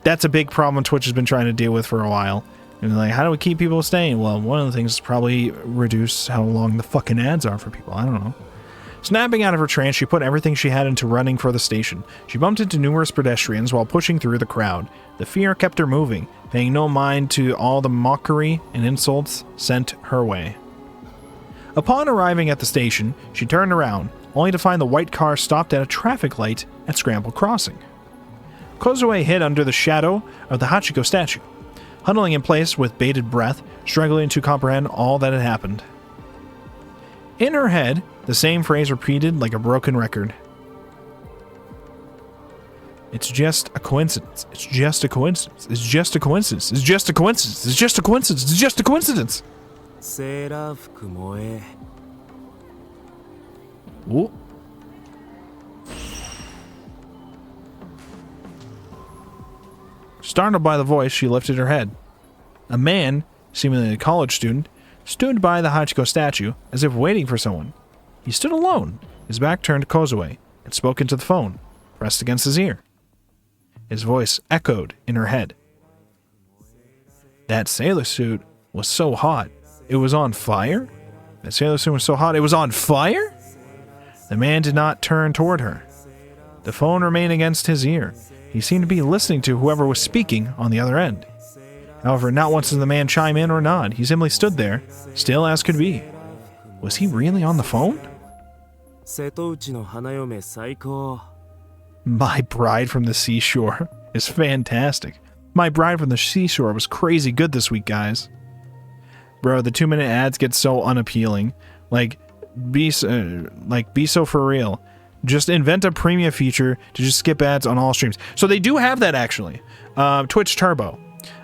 that's a big problem Twitch has been trying to deal with for a while. And like, how do we keep people staying? Well, one of the things is probably reduce how long the fucking ads are for people. I don't know. Snapping out of her trance, she put everything she had into running for the station. She bumped into numerous pedestrians while pushing through the crowd. The fear kept her moving, paying no mind to all the mockery and insults sent her way. Upon arriving at the station, she turned around, only to find the white car stopped at a traffic light at Scramble Crossing. Kozue hid under the shadow of the Hachiko statue, huddling in place with bated breath, struggling to comprehend all that had happened. In her head, the same phrase repeated like a broken record. It's just a coincidence. It's just a coincidence. It's just a coincidence. It's just a coincidence. It's just a coincidence. It's just a coincidence. Ooh. Startled by the voice, she lifted her head. A man, seemingly a college student, stood by the Hachiko statue as if waiting for someone. He stood alone, his back turned to Kozue, and spoke into the phone, pressed against his ear. His voice echoed in her head. That sailor suit was so hot, it was on fire? That sailor suit was so hot, it was on fire? The man did not turn toward her. The phone remained against his ear. He seemed to be listening to whoever was speaking on the other end. However, not once did the man chime in or nod. He simply stood there, still as could be. Was he really on the phone? My Bride from the Seashore is fantastic. My Bride from the Seashore was crazy good this week, guys. Bro, the 2-minute ads get so unappealing. Be so for real. Just invent a premium feature to just skip ads on all streams. So they do have that, actually. Twitch Turbo.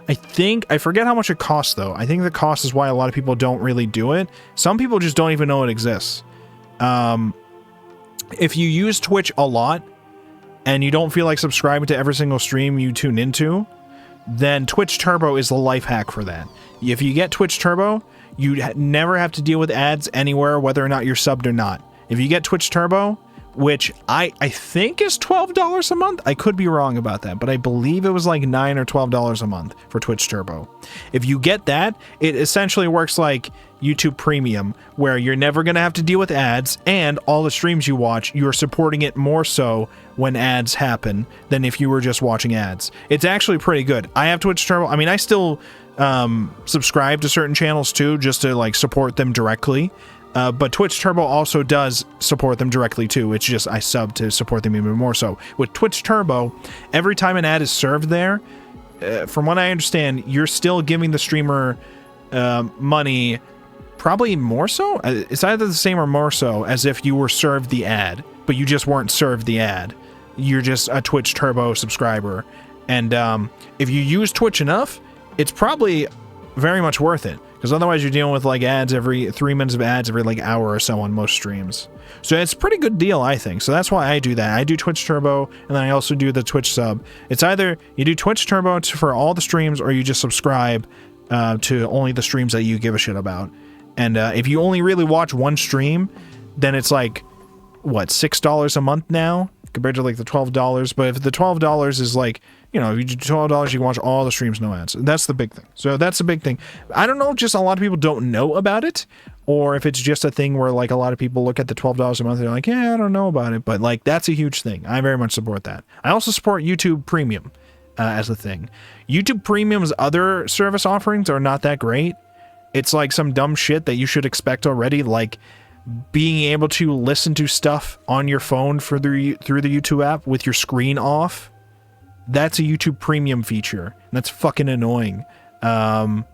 I forget how much it costs though. I think the cost is why a lot of people don't really do it. Some people just don't even know it exists. If you use Twitch a lot and you don't feel like subscribing to every single stream you tune into, then Twitch Turbo is the life hack for that. If you get Twitch Turbo, you never have to deal with ads anywhere, whether or not you're subbed or not. If you get Twitch Turbo, which I think is $12 a month. I could be wrong about that, but I believe it was like $9 or $12 a month for Twitch Turbo. If you get that, it essentially works like YouTube Premium, where you're never going to have to deal with ads, and all the streams you watch, you're supporting it more so when ads happen than if you were just watching ads. It's actually pretty good. I have Twitch Turbo. I mean, I still subscribe to certain channels too, just to like support them directly. But Twitch Turbo also does support them directly too. It's just I sub to support them even more so. With Twitch Turbo, every time an ad is served there, from what I understand, you're still giving the streamer money, probably more so. It's either the same or more so as if you were served the ad, but you just weren't served the ad. You're just a Twitch Turbo subscriber. And if you use Twitch enough, it's probably very much worth it. Because otherwise you're dealing with like ads every 3 minutes of ads every like hour or so on most streams. So it's a pretty good deal, I think. So that's why I do that. I do Twitch Turbo, and then I also do the Twitch sub. It's either you do Twitch Turbo for all the streams, or you just subscribe to only the streams that you give a shit about. And if you only really watch one stream, then it's like, what, $6 a month now? Compared to like the $12. But if the $12 is like, you know, if you do $12, you can watch all the streams, no ads. That's the big thing. So that's the big thing. I don't know, just a lot of people don't know about it, or if it's just a thing where like a lot of people look at the $12 a month and they're like, yeah, I don't know about it. But like, that's a huge thing. I very much support that. I also support YouTube Premium as a thing. YouTube Premium's other service offerings are not that great. It's like some dumb shit that you should expect already, like being able to listen to stuff on your phone through the YouTube app with your screen off. That's a YouTube Premium feature. That's fucking annoying. That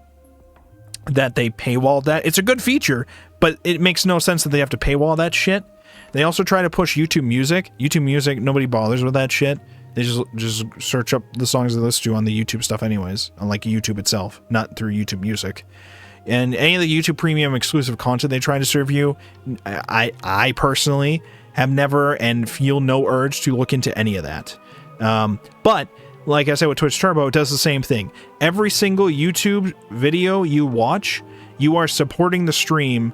they paywall that. It's a good feature, but it makes no sense that they have to paywall that shit. They also try to push YouTube Music. YouTube Music, nobody bothers with that shit. They just search up the songs they listen to on the YouTube stuff anyways, on like YouTube itself, not through YouTube Music. And any of the YouTube Premium exclusive content they try to serve you, I personally have never and feel no urge to look into any of that. But like I said with Twitch Turbo, it does the same thing. Every single YouTube video you watch, you are supporting the stream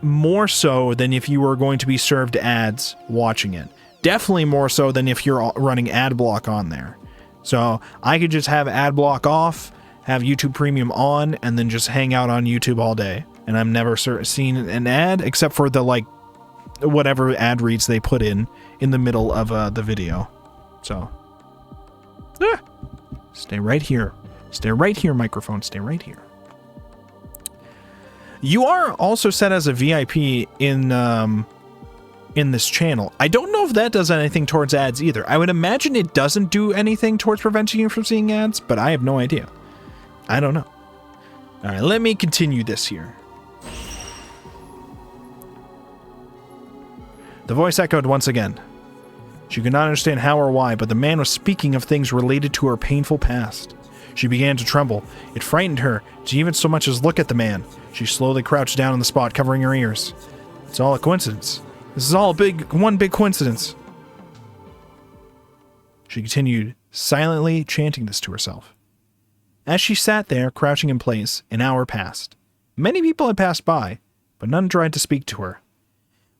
more so than if you were going to be served ads watching it. Definitely more so than if you're running ad block on there. So I could just have ad block off, have YouTube Premium on, and then just hang out on YouTube all day. And I've never seen an ad except for the like whatever ad reads they put in the middle of the video. So stay right here. Stay right here, microphone. Stay right here. You are also set as a VIP in this channel. I don't know if that does anything towards ads either. I would imagine it doesn't do anything towards preventing you from seeing ads, but I have no idea. I don't know. All right, let me continue this here. The voice echoed once again. She could not understand how or why, but the man was speaking of things related to her painful past. She began to tremble. It frightened her to even so much as look at the man. She slowly crouched down on the spot, covering her ears. It's all a coincidence. This is all one big coincidence. She continued, silently chanting this to herself. As she sat there, crouching in place, an hour passed. Many people had passed by, but none tried to speak to her.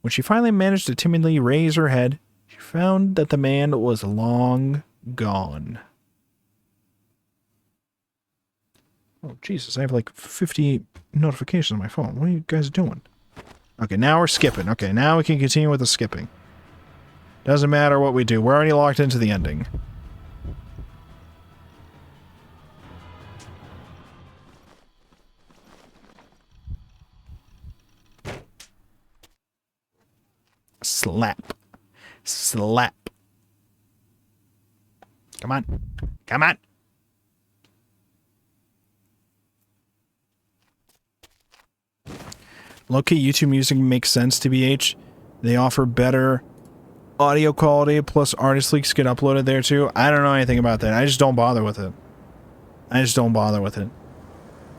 When she finally managed to timidly raise her head, she found that the man was long gone. Oh, Jesus, I have like 50 notifications on my phone. What are you guys doing? Okay, now we're skipping. Okay, now we can continue with the skipping. Doesn't matter what we do. We're already locked into the ending. Slap. Slap. Come on. Come on. Low-key YouTube Music makes sense, TBH. They offer better audio quality, plus artist leaks get uploaded there too. I don't know anything about that. I just don't bother with it. I just don't bother with it.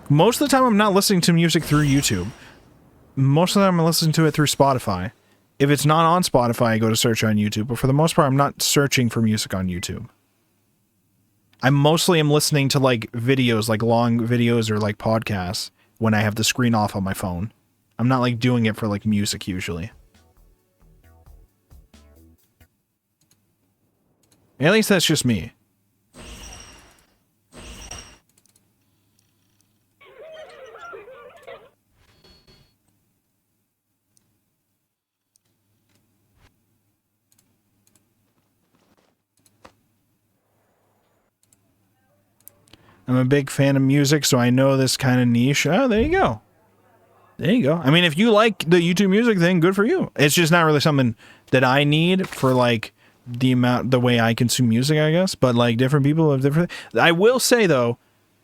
Most of the time I'm not listening to music through YouTube. Most of the time I'm listening to it through Spotify. If it's not on Spotify, I go to search on YouTube, but for the most part I'm not searching for music on YouTube. I mostly am listening to like videos, like long videos or like podcasts when I have the screen off on my phone. I'm not like doing it for like music usually. At least that's just me. I'm a big fan of music, so I know this kind of niche. Oh, there you go. There you go. I mean, if you like the YouTube music thing, good for you. It's just not really something that I need for like the way I consume music, I guess. But like different people have different. I will say though,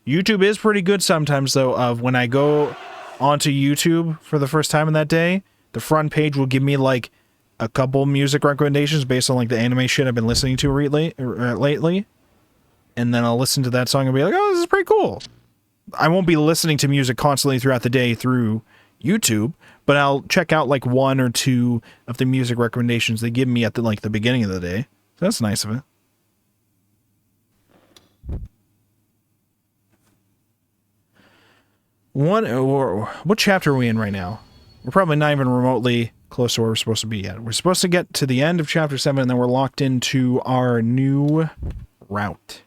YouTube is pretty good sometimes though. Of when I go onto YouTube for the first time in that day, the front page will give me like a couple music recommendations based on like the anime shit I've been listening to lately. And then I'll listen to that song and be like, oh, this is pretty cool. I won't be listening to music constantly throughout the day through YouTube, but I'll check out like one or two of the music recommendations they give me at the beginning of the day. So that's nice of it. What chapter are we in right now? We're probably not even remotely close to where we're supposed to be yet. We're supposed to get to the end of chapter 7 and then we're locked into our new route.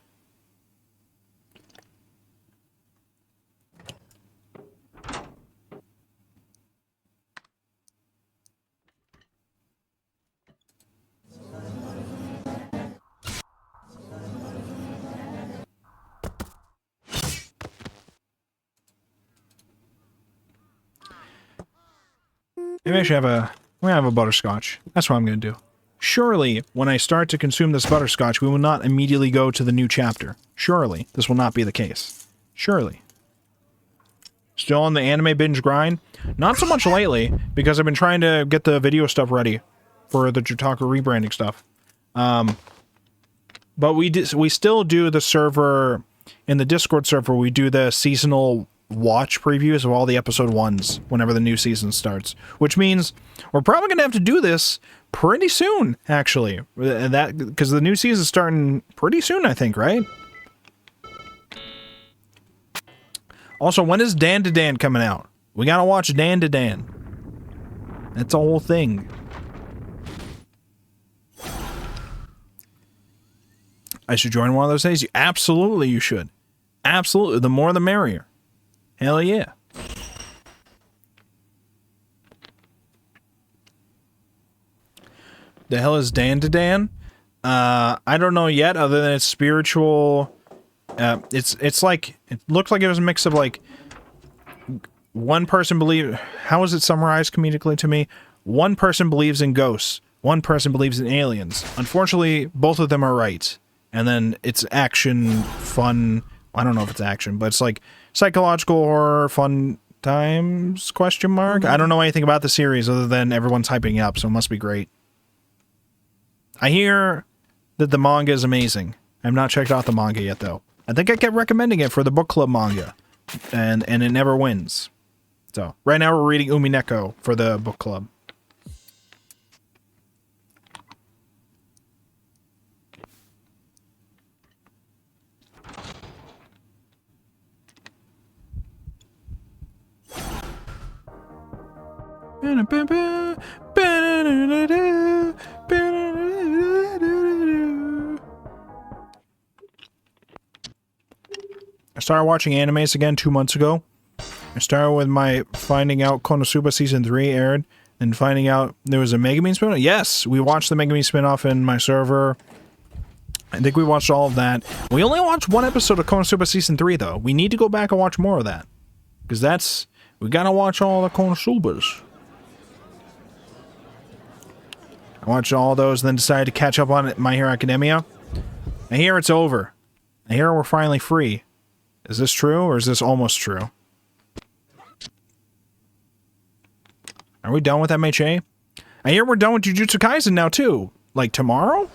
Maybe I should have I'm gonna have a butterscotch. That's what I'm gonna do. Surely, when I start to consume this butterscotch, we will not immediately go to the new chapter. Surely, this will not be the case. Surely. Still on the anime binge grind? Not so much lately, because I've been trying to get the video stuff ready for the Jutaku rebranding stuff. But we still do the server, in the Discord server, we do the seasonal watch previews of all the episode 1s whenever the new season starts, which means we're probably gonna have to do this pretty soon, actually, that because the new season's starting pretty soon, I think, right? Also, when is Dan to Dan coming out? We gotta watch Dan to Dan. That's a whole thing. I should join one of those days. Absolutely, you should. Absolutely, the more the merrier. Hell yeah. The hell is Dan to Dan? I don't know yet, other than it's spiritual. It's like, it looked like it was a mix of like, one person how is it summarized comedically to me? One person believes in ghosts. One person believes in aliens. Unfortunately, both of them are right. And then it's action, fun. I don't know if it's action, but it's like psychological horror, fun times, question mark? I don't know anything about the series other than everyone's hyping it up, so it must be great. I hear that the manga is amazing. I've not checked out the manga yet, though. I think I kept recommending it for the book club manga, and it never wins. So, right now we're reading Umineko for the book club. I started watching animes again 2 months ago. I started with my finding out Konosuba Season 3 aired, and finding out there was a Megumin spin-off. Yes, we watched the Megumin spin-off in my server. I think we watched all of that. We only watched one episode of Konosuba Season 3, though. We need to go back and watch more of that. Because we gotta watch all the Konosubas. I watched all those and then decided to catch up on My Hero Academia. I hear it's over. I hear we're finally free. Is this true, or is this almost true? Are we done with MHA? I hear we're done with Jujutsu Kaisen now, too. Like, tomorrow?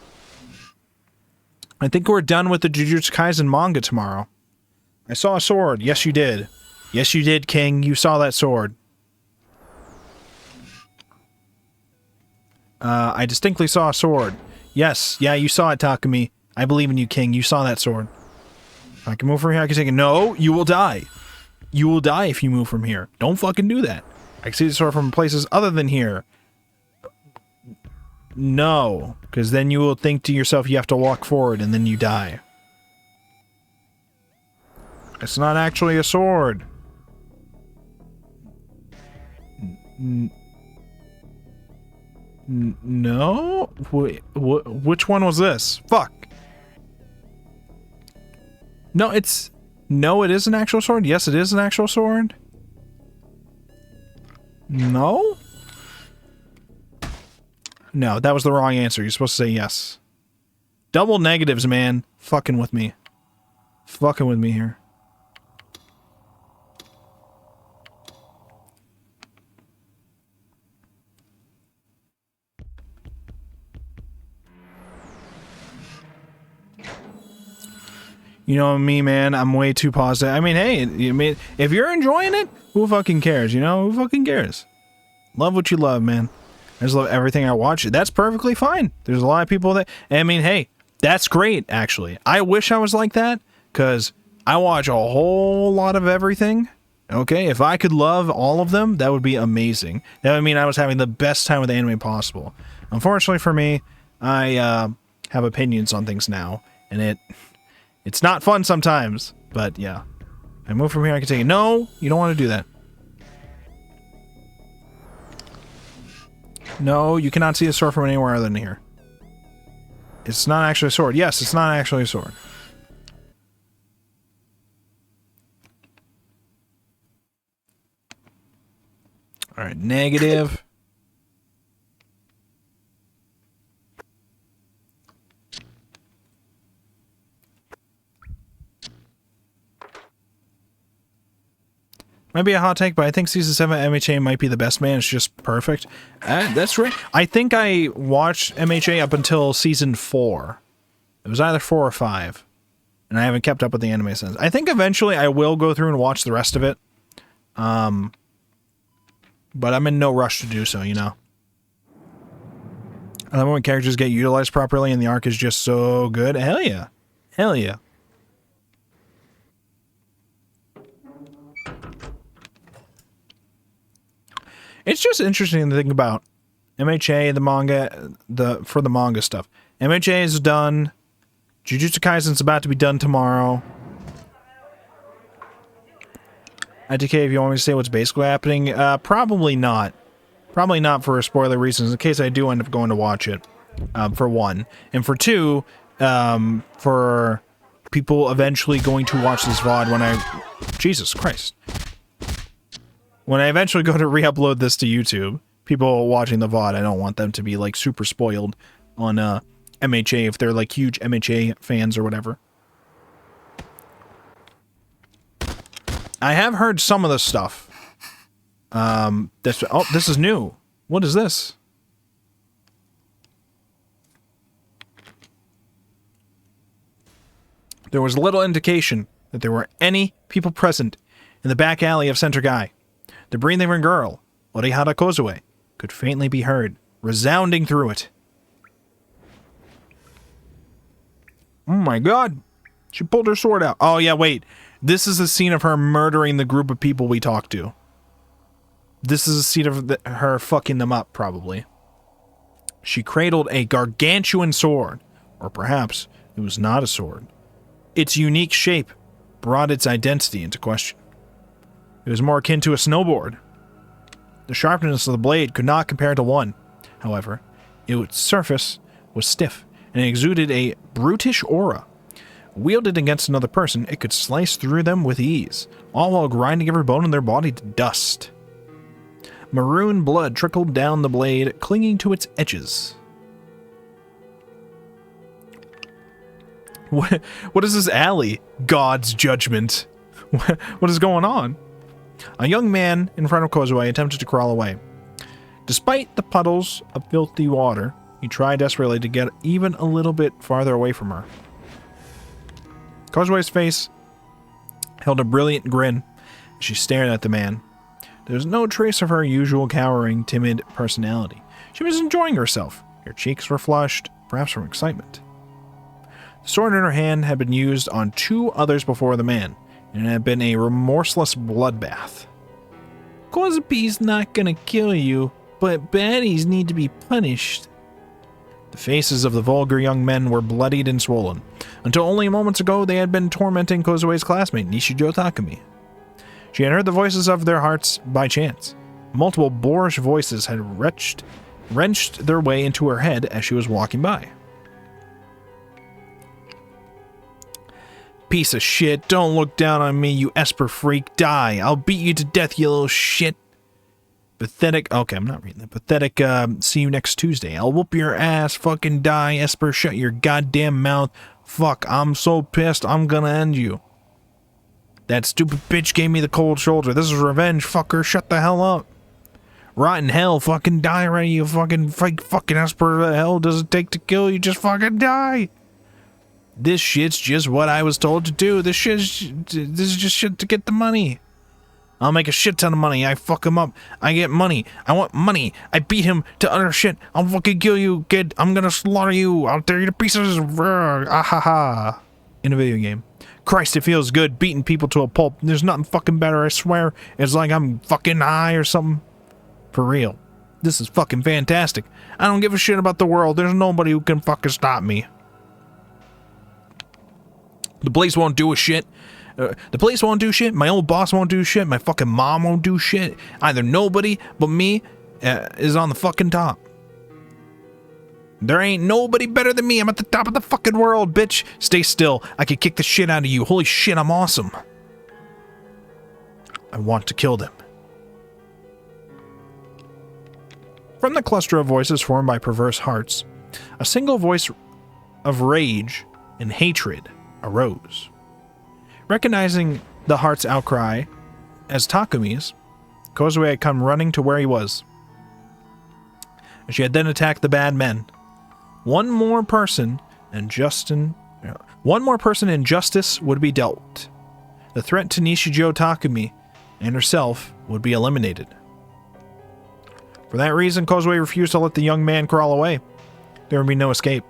I think we're done with the Jujutsu Kaisen manga tomorrow. I saw a sword. Yes, you did. Yes, you did, King. You saw that sword. I distinctly saw a sword. Yes, yeah, you saw it, Takumi. I believe in you, King. You saw that sword. If I can move from here, I can take it. No, you will die. You will die if you move from here. Don't fucking do that. I can see the sword from places other than here. No, because then you will think to yourself you have to walk forward and then you die. It's not actually a sword. No? Which one was this? Fuck. No, it's... No, it is an actual sword? Yes, it is an actual sword. No? No, that was the wrong answer. You're supposed to say yes. Double negatives, man. Fucking with me. Fucking with me here. You know me, man. I'm way too positive. I mean, hey, if you're enjoying it, who fucking cares? You know, who fucking cares? Love what you love, man. I just love everything I watch. That's perfectly fine. There's a lot of people that... I mean, hey, that's great, actually. I wish I was like that, because I watch a whole lot of everything. Okay? If I could love all of them, that would be amazing. That would mean I was having the best time with anime possible. Unfortunately for me, I have opinions on things now, and it's not fun sometimes, but yeah. I move from here, I can take it. No, you don't want to do that. No, you cannot see a sword from anywhere other than here. It's not actually a sword. Yes, it's not actually a sword. Alright, negative. Might be a hot take, but I think Season 7 MHA might be the best, man. It's just perfect. That's right. I think I watched MHA up until Season 4. It was either 4 or 5. And I haven't kept up with the anime since. I think eventually I will go through and watch the rest of it. But I'm in no rush to do so, you know. I love when characters get utilized properly and the arc is just so good. Hell yeah. Hell yeah. It's just interesting to think about MHA, the manga, for the manga stuff. MHA is done. Jujutsu Kaisen's about to be done tomorrow. ITK, if you want me to say what's basically happening, probably not. Probably not for spoiler reasons, in case I do end up going to watch it, for one. And for two, for people eventually going to watch this VOD when I... Jesus Christ. When I eventually go to re-upload this to YouTube, people watching the VOD, I don't want them to be, like, super spoiled on, MHA if they're, like, huge MHA fans or whatever. I have heard some of the stuff. Oh, this is new. What is this? There was little indication that there were any people present in the back alley of Center Guy. The breathing girl, Orihara Kozue, could faintly be heard, resounding through it. Oh my god. She pulled her sword out. Oh yeah, wait. This is a scene of her murdering the group of people we talked to. This is a scene of her fucking them up, probably. She cradled a gargantuan sword, or perhaps it was not a sword. Its unique shape brought its identity into question. It was more akin to a snowboard. The sharpness of the blade could not compare to one. However, its surface was stiff and exuded a brutish aura. Wielded against another person, it could slice through them with ease, all while grinding every bone in their body to dust. Maroon blood trickled down the blade, clinging to its edges. What is this alley? God's judgment. What is going on? A young man in front of Kozue attempted to crawl away. Despite the puddles of filthy water, he tried desperately to get even a little bit farther away from her. Kozue's face held a brilliant grin as she stared at the man. There was no trace of her usual cowering, timid personality. She was enjoying herself. Her cheeks were flushed, perhaps from excitement. The sword in her hand had been used on 2 others before the man, and it had been a remorseless bloodbath. Kozue's not gonna kill you, but baddies need to be punished. The faces of the vulgar young men were bloodied and swollen. Until only moments ago, they had been tormenting Kozue's classmate, Nishijo Takumi. She had heard the voices of their hearts by chance. Multiple boorish voices had wrenched their way into her head as she was walking by. Piece of shit, don't look down on me, you Esper freak. Die. I'll beat you to death, you little shit. Pathetic. Okay, I'm not reading that. Pathetic, see you next Tuesday. I'll whoop your ass. Fucking die, Esper. Shut your goddamn mouth. Fuck, I'm so pissed. I'm gonna end you. That stupid bitch gave me the cold shoulder. This is revenge, fucker. Shut the hell up. Rot in hell. Fucking die already, you fucking fake fucking Esper. The hell does it take to kill you? Just fucking die. This shit's just what I was told to do. This is just shit to get the money. I'll make a shit ton of money. I fuck him up. I get money. I want money. I beat him to utter shit. I'll fucking kill you, kid. I'm gonna slaughter you. I'll tear you to pieces. Ah ha ha. In a video game. Christ, it feels good beating people to a pulp. There's nothing fucking better, I swear. It's like I'm fucking high or something. For real. This is fucking fantastic. I don't give a shit about the world. There's nobody who can fucking stop me. The police won't do a shit. The police won't do shit. My old boss won't do shit. My fucking mom won't do shit. Either nobody but me is on the fucking top. There ain't nobody better than me. I'm at the top of the fucking world, bitch. Stay still. I could kick the shit out of you. Holy shit, I'm awesome. I want to kill them. From the cluster of voices formed by perverse hearts, a single voice of rage and hatred arose. Recognizing the heart's outcry as Takumi's, Kozue had come running to where he was. She had then attacked the bad men. One more person and justice would be dealt. The threat to Nishijo Takumi and herself would be eliminated. For that reason, Kozue refused to let the young man crawl away. There would be no escape.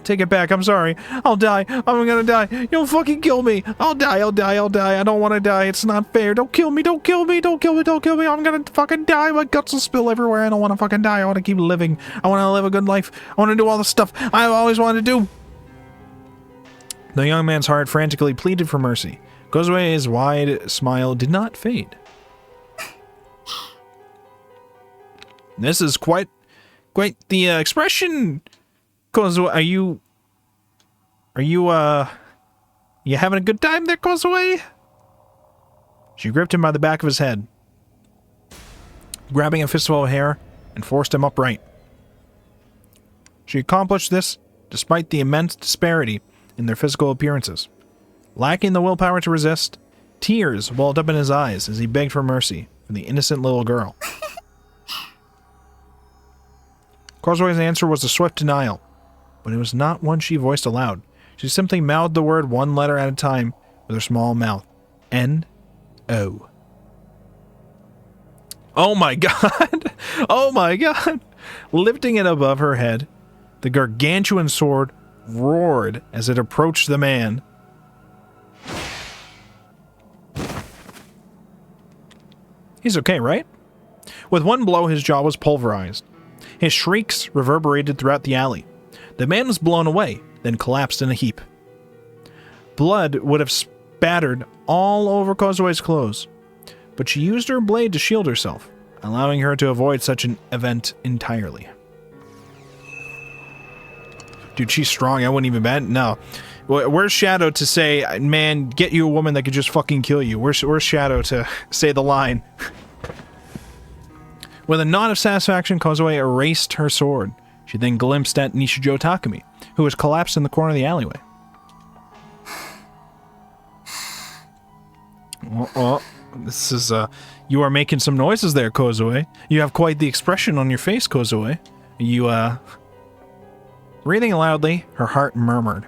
Take it back, I'm sorry. I'll die. I'm gonna die. You'll fucking kill me. I'll die. I don't want to die. It's not fair. Don't kill me. Don't kill me. I'm gonna fucking die. My guts will spill everywhere. I don't want to fucking die. I want to keep living. I want to live a good life. I want to do all the stuff I've always wanted to do. The young man's heart frantically pleaded for mercy. Kozue's wide smile did not fade. This is quite the expression. Kozue, are you having a good time there, Kozue? She gripped him by the back of his head, grabbing a fistful of hair and forced him upright. She accomplished this despite the immense disparity in their physical appearances. Lacking the willpower to resist, tears welled up in his eyes as he begged for mercy from the innocent little girl. Kozue's answer was a swift denial, but it was not one she voiced aloud. She simply mouthed the word one letter at a time with her small mouth. N-O. Oh my god! Oh my god! Lifting it above her head, the gargantuan sword roared as it approached the man. He's okay, right? With one blow, his jaw was pulverized. His shrieks reverberated throughout the alley. The man was blown away, then collapsed in a heap. Blood would have spattered all over Kozue's clothes, but she used her blade to shield herself, allowing her to avoid such an event entirely. Dude, she's strong. I wouldn't even bet. No. Where's Shadow to say, man, get you a woman that could just fucking kill you? Where's Shadow to say the line? With a nod of satisfaction, Kozue erased her sword. She then glimpsed at Nishijo Takumi, who was collapsed in the corner of the alleyway. This is, you are making some noises there, Kozue. You have quite the expression on your face, Kozue. You, Breathing loudly, her heart murmured.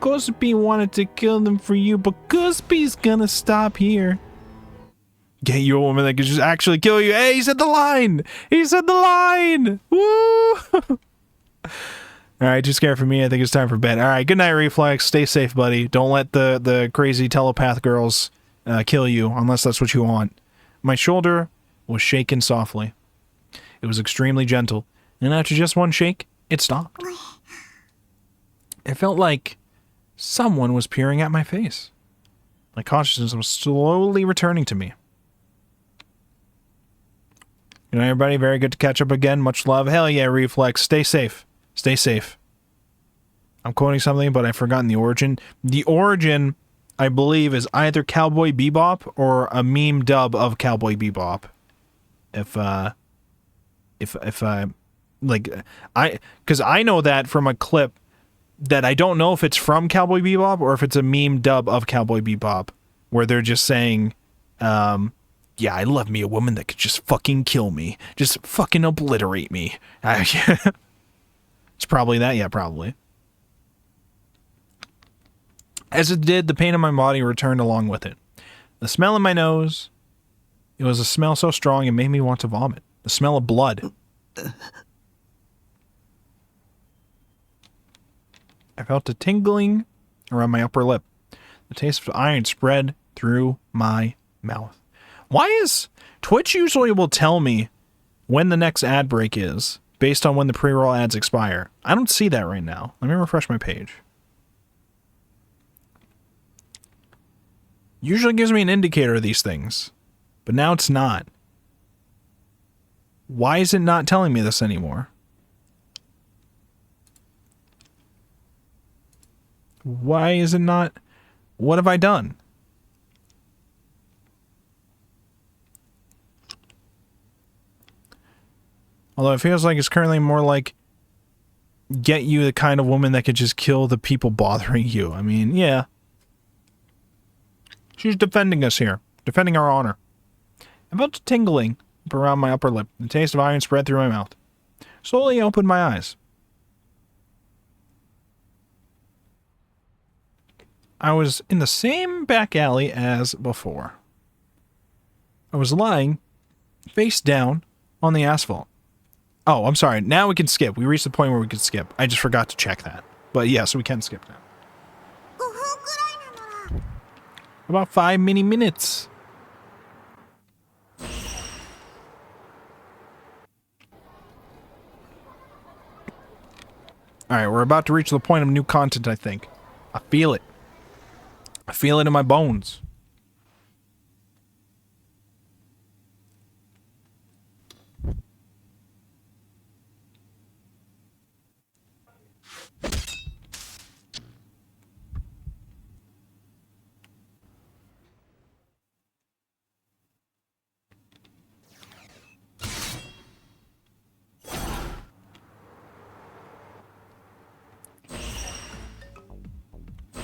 Kozue wanted to kill them for you, but Kozue's gonna stop here. Get you a woman that can just actually kill you. Hey, he said the line! He said the line! Woo! Alright, too scared for me. I think it's time for bed. Alright, good night, Reflex. Stay safe, buddy. Don't let the crazy telepath girls kill you, unless that's what you want. My shoulder was shaken softly. It was extremely gentle, and after just one shake, it stopped. It felt like someone was peering at my face. My consciousness was slowly returning to me. Good night, everybody. Very good to catch up again. Much love. Hell yeah, Reflex. Stay safe. Stay safe. I'm quoting something, but I've forgotten the origin. The origin, I believe, is either Cowboy Bebop or a meme dub of Cowboy Bebop. Because I know that from a clip that I don't know if it's from Cowboy Bebop or if it's a meme dub of Cowboy Bebop, where they're just saying, yeah, I love me a woman that could just fucking kill me. Just fucking obliterate me. It's probably that, yeah, probably. As it did, the pain in my body returned along with it. The smell in my nose, it was a smell so strong it made me want to vomit. The smell of blood. I felt a tingling around my upper lip. The taste of iron spread through my mouth. Why is... Twitch usually will tell me when the next ad break is, based on when the pre-roll ads expire. I don't see that right now. Let me refresh my page. Usually gives me an indicator of these things, but now it's not. Why is it not telling me this anymore? Why is it not? What have I done? Although it feels like it's currently more like get you the kind of woman that could just kill the people bothering you. I mean, yeah. She's defending us here. Defending our honor. I felt a tingling up around my upper lip. The taste of iron spread through my mouth. Slowly I opened my eyes. I was in the same back alley as before. I was lying face down on the asphalt. Oh, I'm sorry. Now we can skip. We reached the point where we could skip. I just forgot to check that. But yes, we can skip now. About 5 mini minutes. Alright, we're about to reach the point of new content, I think. I feel it. I feel it in my bones.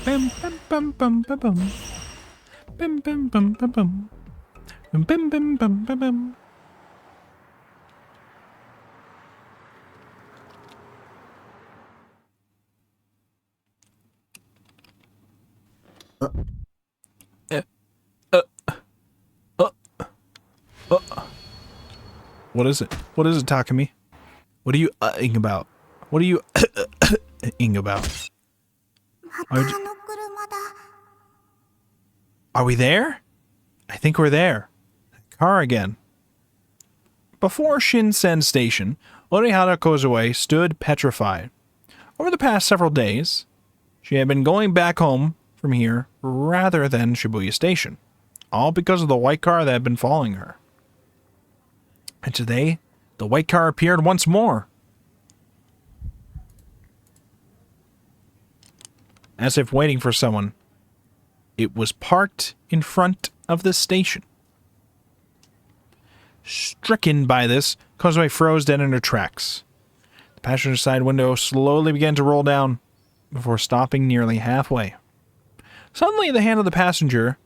Bum bum bum bum bum bum. Bum bum bum bum bum. Bum bum bum bum bum bum. What is it? What is it, Takumi? What are you ing about? What are you ing about? Are we there? I think we're there. Car again. Before Shinsen Station, Orihara Kozue stood petrified. Over the past several days, she had been going back home from here rather than Shibuya Station, all because of the white car that had been following her. And today, the white car appeared once more. As if waiting for someone. It was parked in front of the station. Stricken by this, Kozue froze dead in her tracks. The passenger side window slowly began to roll down, before stopping nearly halfway. Suddenly, the hand of the passenger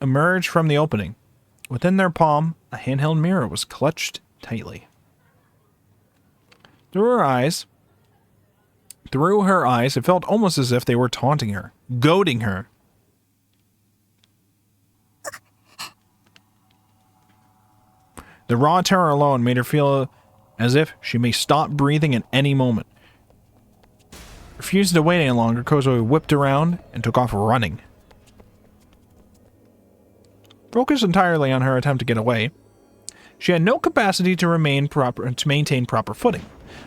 emerged from the opening. Within their palm, a handheld mirror was clutched tightly. Through her eyes, it felt almost as if they were taunting her. goading her. The raw terror alone made her feel as if she may stop breathing at any moment. Refusing to wait any longer, Kozue whipped around and took off running. Focused entirely on her attempt to get away, she had no capacity to maintain proper footing,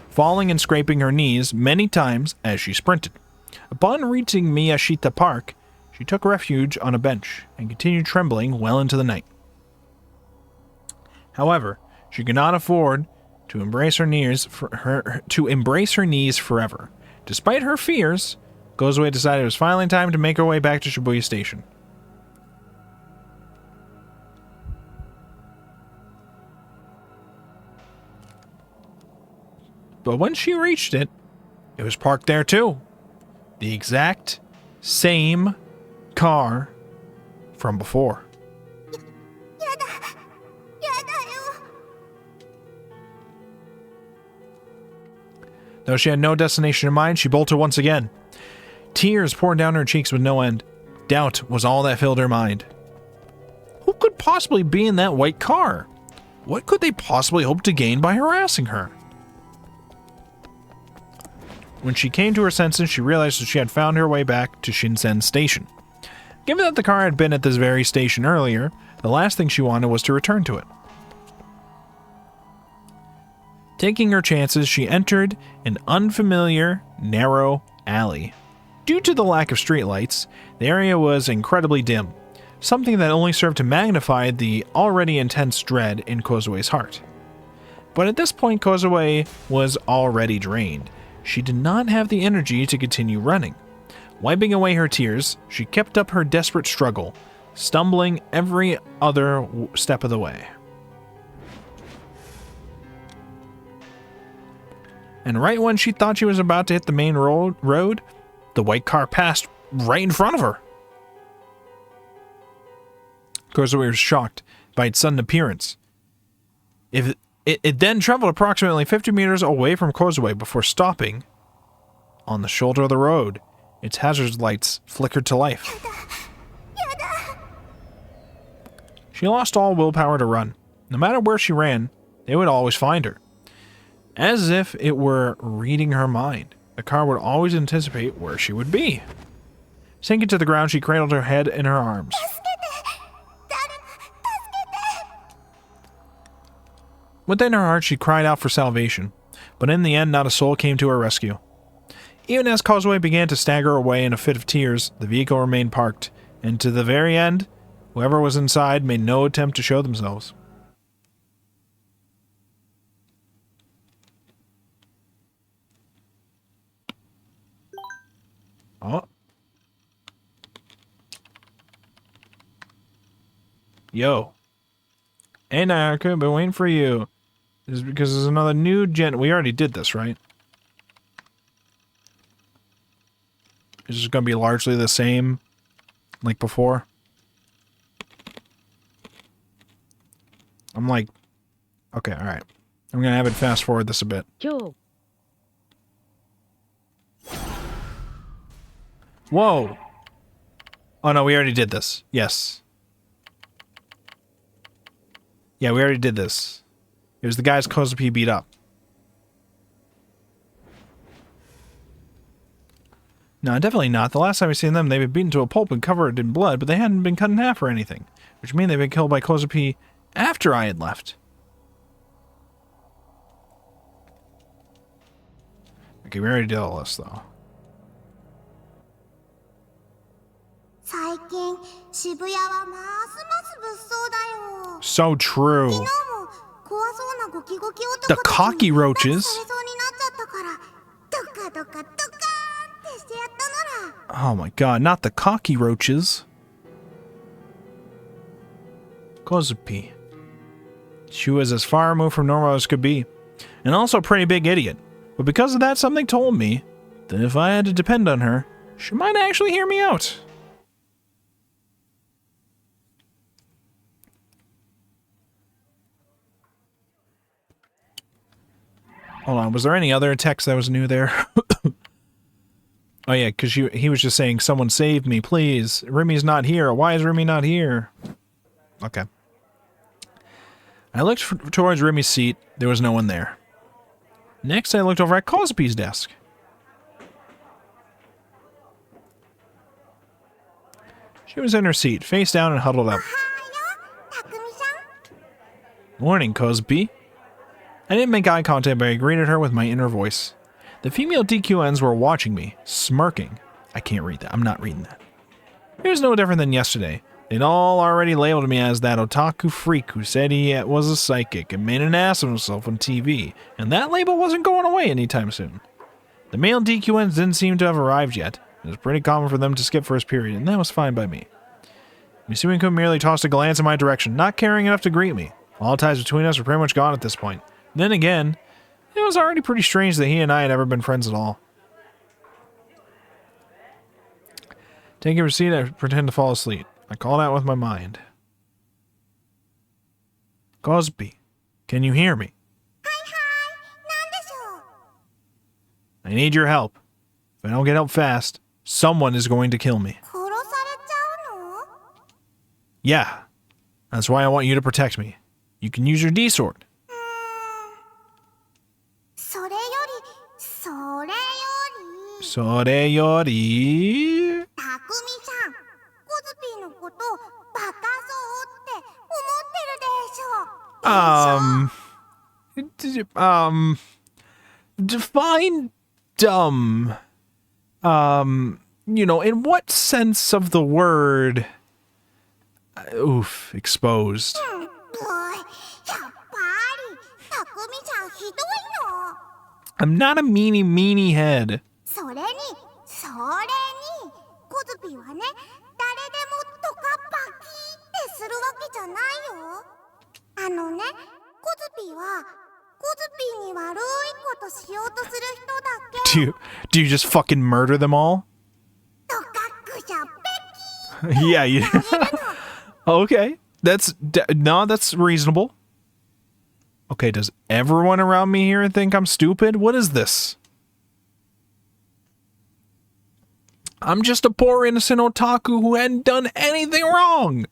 falling and scraping her knees many times as she sprinted. Upon reaching Miyashita Park, she took refuge on a bench and continued trembling well into the night. However, she could not afford to embrace her knees forever. Despite her fears, Kozue decided it was finally time to make her way back to Shibuya Station. But when she reached it, it was parked there too. The exact same car from before. Though she had no destination in mind, she bolted once again. Tears poured down her cheeks with no end. Doubt was all that filled her mind. Who could possibly be in that white car? What could they possibly hope to gain by harassing her? When she came to her senses, she realized that she had found her way back to Shinsen Station. Given that the car had been at this very station earlier, the last thing she wanted was to return to it. Taking her chances, she entered an unfamiliar, narrow alley. Due to the lack of streetlights, the area was incredibly dim, something that only served to magnify the already intense dread in Kozue's heart. But at this point, Kozue was already drained. She did not have the energy to continue running. Wiping away her tears, she kept up her desperate struggle, stumbling every other step of the way. And right when she thought she was about to hit the main road, the white car passed right in front of her. Kozue was shocked by its sudden appearance. It then traveled approximately 50 meters away from Kozue before stopping on the shoulder of the road. Its hazard lights flickered to life. She lost all willpower to run. No matter where she ran, they would always find her. As if it were reading her mind, the car would always anticipate where she would be. Sinking to the ground, she cradled her head in her arms. Within her heart, she cried out for salvation, but in the end, not a soul came to her rescue. Even as Kozue began to stagger away in a fit of tears, the vehicle remained parked, and to the very end, whoever was inside made no attempt to show themselves. Oh. Yo. Hey, Nayaka, been waiting for you. This is because there's another new gen. We already did this, right? Is this going to be largely the same like before? I'm like, okay, all right. I'm going to have it fast forward this a bit. Whoa. Oh, no, we already did this. Yes. Yeah, we already did this. It was the guys Kozue beat up. No, definitely not. The last time we seen them, they've been beaten to a pulp and covered in blood, but they hadn't been cut in half or anything. Which means they've been killed by Kozue after I had left. Okay, we already did all this, though. So true. The cockroaches. Oh my god, not the cockroaches. Kozue. She was as far removed from normal as could be. And also a pretty big idiot. But because of that, something told me that if I had to depend on her, she might actually hear me out. Hold on, was there any other text that was new there? Oh yeah, because he was just saying, someone save me, please. Remy's not here. Why is Remy not here? Okay. I looked towards Remy's seat. There was no one there. Next, I looked over at Kozupi's desk. She was in her seat, face down and huddled up. Morning, Kozupi. I didn't make eye contact, but I greeted her with my inner voice. The female DQNs were watching me, smirking. I can't read that. I'm not reading that. It was no different than yesterday. They'd all already labeled me as that otaku freak who said he was a psychic and made an ass of himself on TV, and that label wasn't going away anytime soon. The male DQNs didn't seem to have arrived yet. It was pretty common for them to skip first period, and that was fine by me. Misumi-kun merely tossed a glance in my direction, not caring enough to greet me. All ties between us were pretty much gone at this point. Then again, it was already pretty strange that he and I had ever been friends at all. Taking a seat, I pretend to fall asleep. I called out with my mind. Kozupi, can you hear me? I need your help. If I don't get help fast, someone is going to kill me. Yeah, that's why I want you to protect me. You can use your D-sword. Soreyori. Define dumb. You know, in what sense of the word? Oof, exposed. I'm not a meanie head. Do you just fucking murder them all? Yeah, you. Okay, that's reasonable. Okay, does everyone around me here think I'm stupid? What is this? I'm just a poor innocent otaku who hadn't done anything wrong.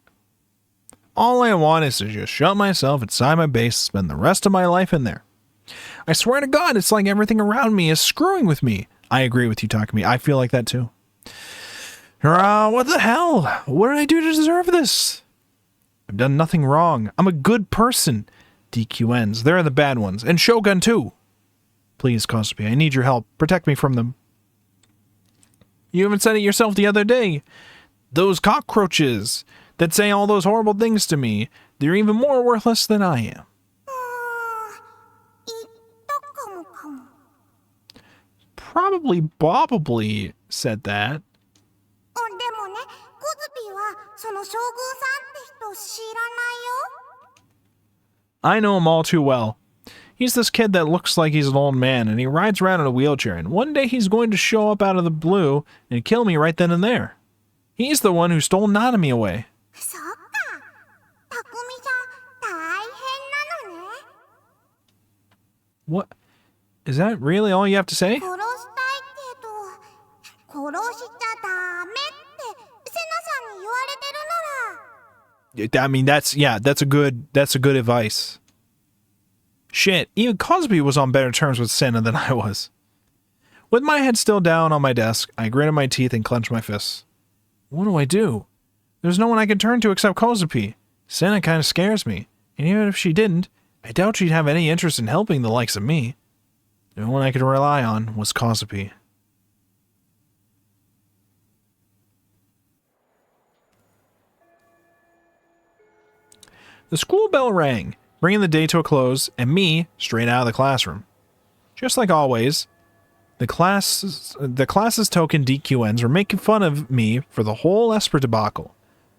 All I want is to just shut myself inside my base and spend the rest of my life in there. I swear to God, it's like everything around me is screwing with me. I agree with you, Takumi. I feel like that too. What the hell? What did I do to deserve this? I've done nothing wrong. I'm a good person. DQNs, they're the bad ones. And Shogun too. Please, Kozupi, I need your help. Protect me from them. You even said it yourself the other day. Those cockroaches that say all those horrible things to me, they're even more worthless than I am. Probably said that. I know him all too well. He's this kid that looks like he's an old man, and he rides around in a wheelchair, and one day he's going to show up out of the blue and kill me right then and there. He's the one who stole Nanami away. What? Is that really all you have to say? I mean, that's good advice. Shit, even Kozue was on better terms with Senna than I was. With my head still down on my desk, I gritted my teeth and clenched my fists. What do I do? There's no one I can turn to except Kozue. Senna kind of scares me, and even if she didn't, I doubt she'd have any interest in helping the likes of me. The only one I could rely on was Kozue. The school bell rang, bringing the day to a close, and me straight out of the classroom. Just like always, the class's token DQNs were making fun of me for the whole Esper debacle.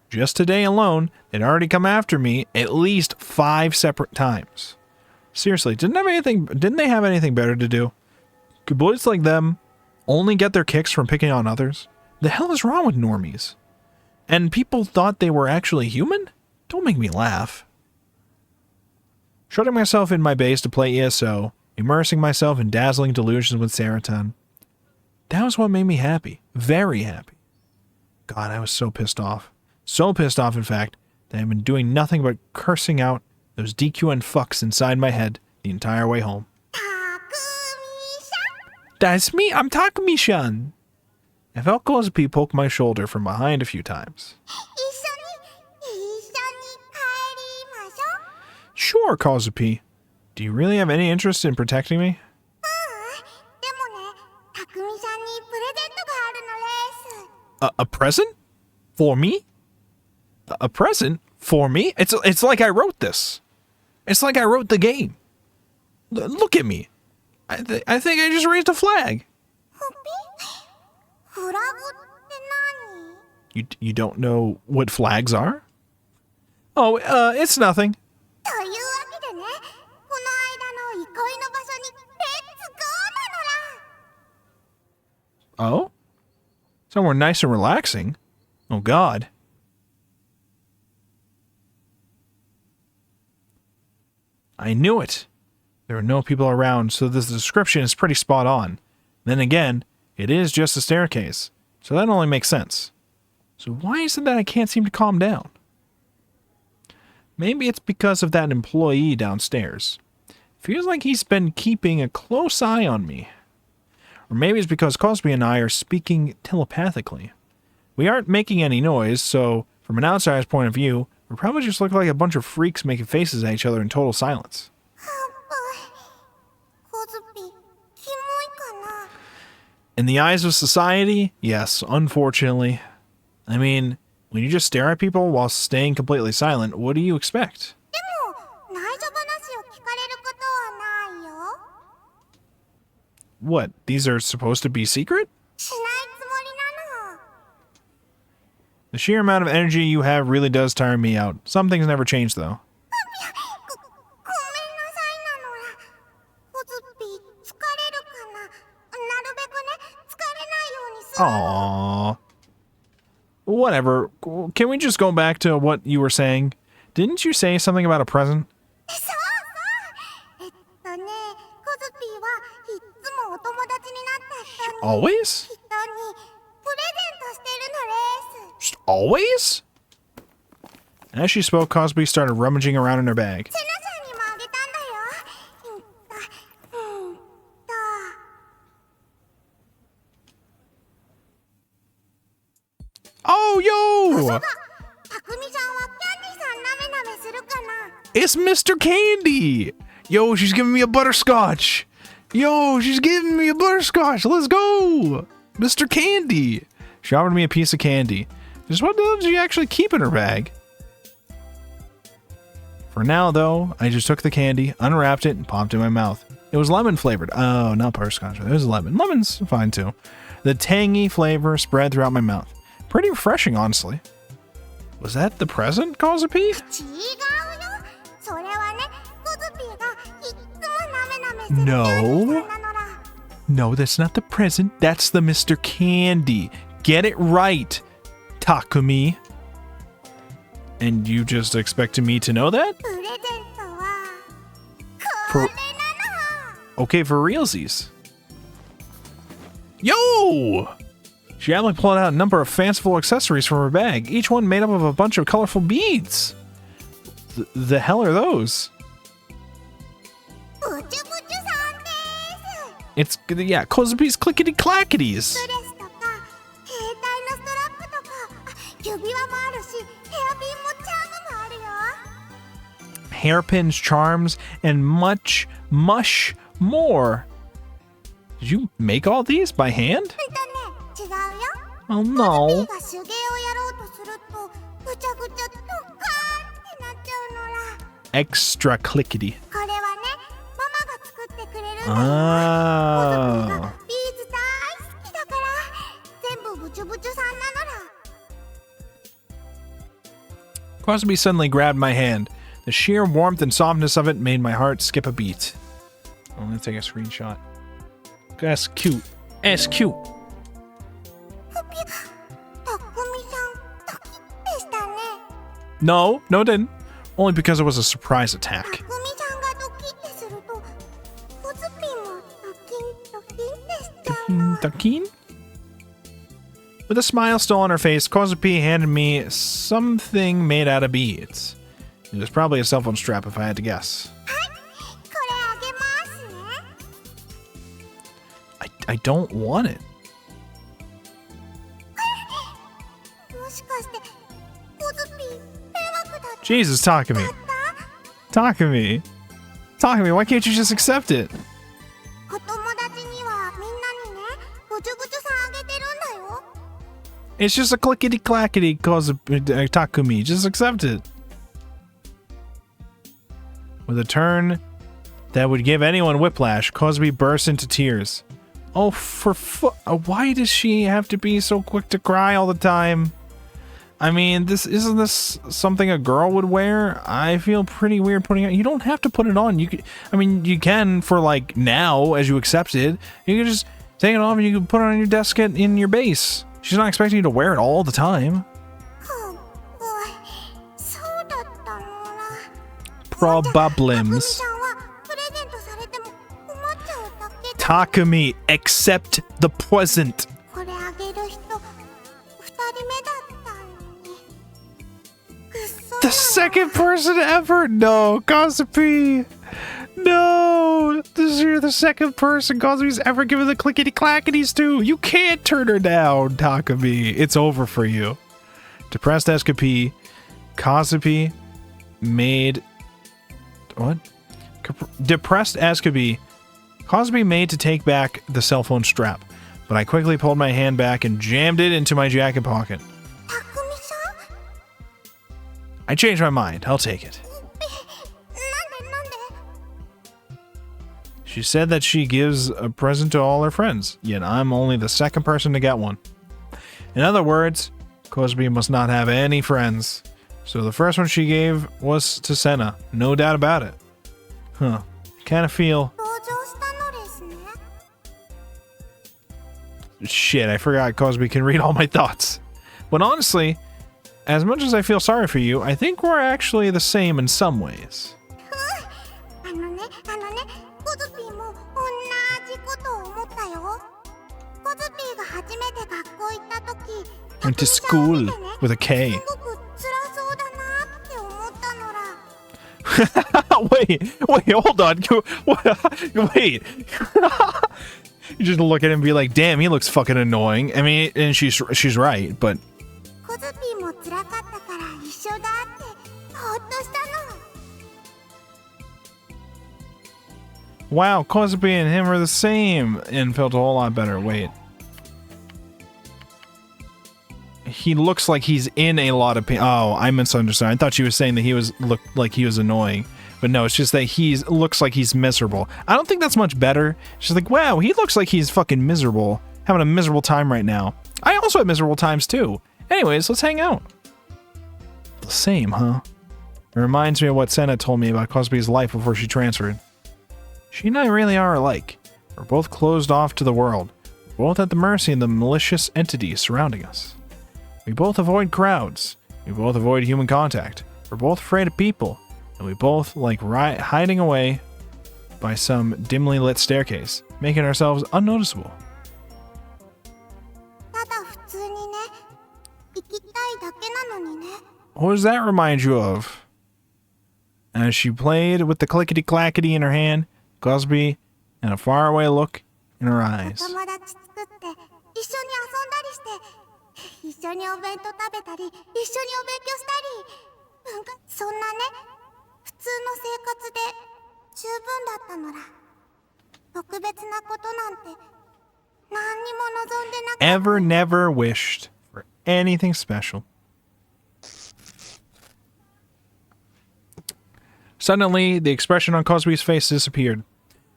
Just today alone, they'd already come after me at least 5 separate times. Seriously, didn't they have anything better to do? Could boys like them only get their kicks from picking on others? The hell is wrong with normies? And people thought they were actually human? Don't make me laugh. Shutting myself in my base to play ESO, immersing myself in dazzling delusions with Serotan. That was what made me happy. Very happy. God, I was so pissed off. So pissed off, in fact, that I've been doing nothing but cursing out those DQN fucks inside my head the entire way home. That's me, I'm Takumi-chan. I felt Kozue poke my shoulder from behind a few times. Sure, Kozue. Do you really have any interest in protecting me? A present? For me? A present? For me? It's like I wrote this. It's like I wrote the game. Look at me. I think I just raised a flag. You don't know what flags are? Oh, it's nothing. Oh? Somewhere nice and relaxing? Oh, God. I knew it. There were no people around, so this description is pretty spot on. Then again, it is just a staircase, so that only makes sense. So why is it that I can't seem to calm down? Maybe it's because of that employee downstairs. Feels like he's been keeping a close eye on me. Or maybe it's because Kozue and I are speaking telepathically. We aren't making any noise, so from an outsider's point of view, we probably just look like a bunch of freaks making faces at each other in total silence. In the eyes of society, yes, unfortunately. I mean, when you just stare at people while staying completely silent, what do you expect? What, these are supposed to be secret? The sheer amount of energy you have really does tire me out. Some things never change, though. Aww. Whatever. Can we just go back to what you were saying? Didn't you say something about a present? Always? Just always? As she spoke, Kozue started rummaging around in her bag. Oh, yo! It's Mr. Candy! Yo, she's giving me a butterscotch! Yo, she's giving me a butterscotch! Let's go! Mr. Candy! She offered me a piece of candy. Just what does she actually keep in her bag? For now, though, I just took the candy, unwrapped it, and popped it in my mouth. It was lemon flavored. Oh, not butterscotch. It was lemon. Lemon's fine, too. The tangy flavor spread throughout my mouth. Pretty refreshing, honestly. Was that the present, Kozue? No. No, that's not the present. That's the Mr. Candy. Get it right, Takumi. And you just expected me to know that? Okay, for realsies. Yo! She had pulled out a number of fanciful accessories from her bag, each one made up of a bunch of colorful beads. The hell are those? It's, yeah, Kozube's clickety-clackities. Hairpins, charms, and much more. Did you make all these by hand? Oh no. Extra clickety. Oh. Kozue suddenly grabbed my hand. The sheer warmth and softness of it made my heart skip a beat. I'm gonna take a screenshot. That's cute. That's cute. No, it didn't. Only because it was a surprise attack. Takin? With a smile still on her face, Kozue handed me something made out of beads. It was probably a cell phone strap if I had to guess. I don't want it. Jesus, Takumi. Takumi. Takumi, why can't you just accept it? It's just a clickety-clackety Takumi. Just accept it. With a turn that would give anyone whiplash, Kozue burst into tears. Oh, why does she have to be so quick to cry all the time? I mean, isn't this something a girl would wear? I feel pretty weird putting it. You don't have to put it on. You can for like now as you accept it. You can just take it off and you can put it on your desk in your base. She's not expecting you to wear it all the time. Problems. Takumi, accept the present. The second person ever? No, Kozue. No, you're the second person Kozue's ever given the clickety-clackities to. You can't turn her down, Takumi. It's over for you. Depressed Escapee, Kozue made... What? Depressed Escapee, Kozue made to take back the cell phone strap, but I quickly pulled my hand back and jammed it into my jacket pocket. I changed my mind. I'll take it. She said that she gives a present to all her friends, yet I'm only the second person to get one. In other words, Kozue must not have any friends. So the first one she gave was to Senna, no doubt about it. Huh. Kinda feel... Shit, I forgot Kozue can read all my thoughts. But honestly, as much as I feel sorry for you, I think we're actually the same in some ways. Went to school with a K. wait, hold on. Wait. You just look at him and be like, damn, he looks fucking annoying. I mean, and she's right, but... Wow, Kozue and him are the same, and felt a whole lot better. Wait. He looks like he's in a lot of pain. Oh, I misunderstood. I thought she was saying that he looked like he was annoying. But no, it's just that looks like he's miserable. I don't think that's much better. She's like, wow, he looks like he's fucking miserable. Having a miserable time right now. I also have miserable times too. Anyways, let's hang out. The same, huh? It reminds me of what Senna told me about Kozue's life before she transferred. She and I really are alike. We're both closed off to the world. We're both at the mercy of the malicious entities surrounding us. We both avoid crowds. We both avoid human contact. We're both afraid of people. And we both like hiding away by some dimly lit staircase, making ourselves unnoticeable. What does that remind you of? As she played with the clickety-clackety in her hand, Kozue and a faraway look in her eyes. Ever never wished for anything special. Suddenly, the expression on Kozue's face disappeared,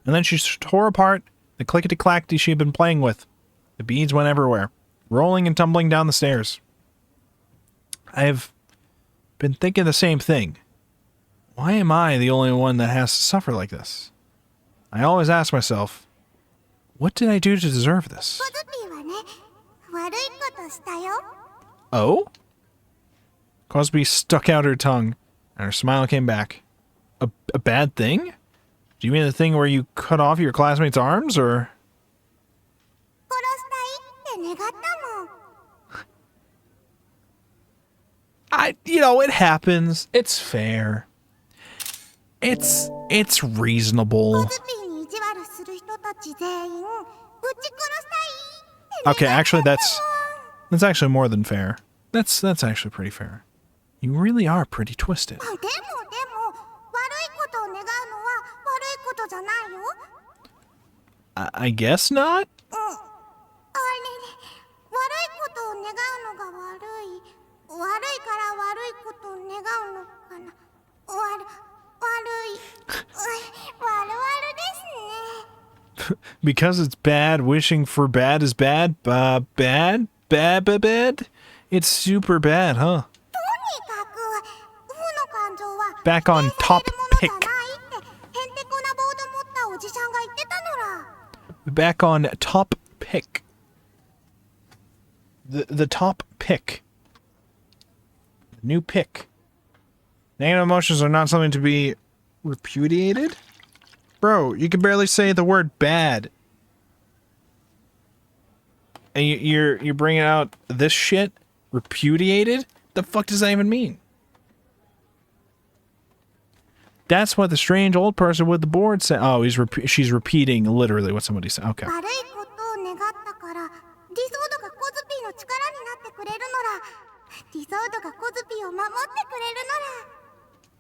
and then she tore apart the clickety-clackety she had been playing with. The beads went everywhere, rolling and tumbling down the stairs. I've been thinking the same thing. Why am I the only one that has to suffer like this? I always ask myself, what did I do to deserve this? Oh? Kozue stuck out her tongue, and her smile came back. A bad thing? Do you mean the thing where you cut off your classmate's arms, or...? It happens. It's fair. It's reasonable. コズピーに意地悪する人たち全員ぶち殺したい Okay, actually that's actually more than fair. That's actually pretty fair. You really are pretty twisted. でも悪いことを願うのは悪いことじゃないよ I guess not? あれね悪いことを願うのが悪いから悪いことを願うのかな悪いですね Because it's bad, wishing for bad is bad? Bad? It's super bad, huh? とにかく負の感情は Back on 否定さ top れるものじゃ pick. ないってへんてこなボード持ったおじさんが言ってたのら Back on top pick. The top pick. New pick. Negative emotions are not something to be repudiated? Bro, you can barely say the word bad. And you're bringing out this shit? Repudiated? The fuck does that even mean? That's what the strange old person with the board said. Oh, she's repeating literally what somebody said. Okay. 悪いことを願ったからディソードがコズピーの力になってくれるのらディソードがコズピーを守ってくれるのら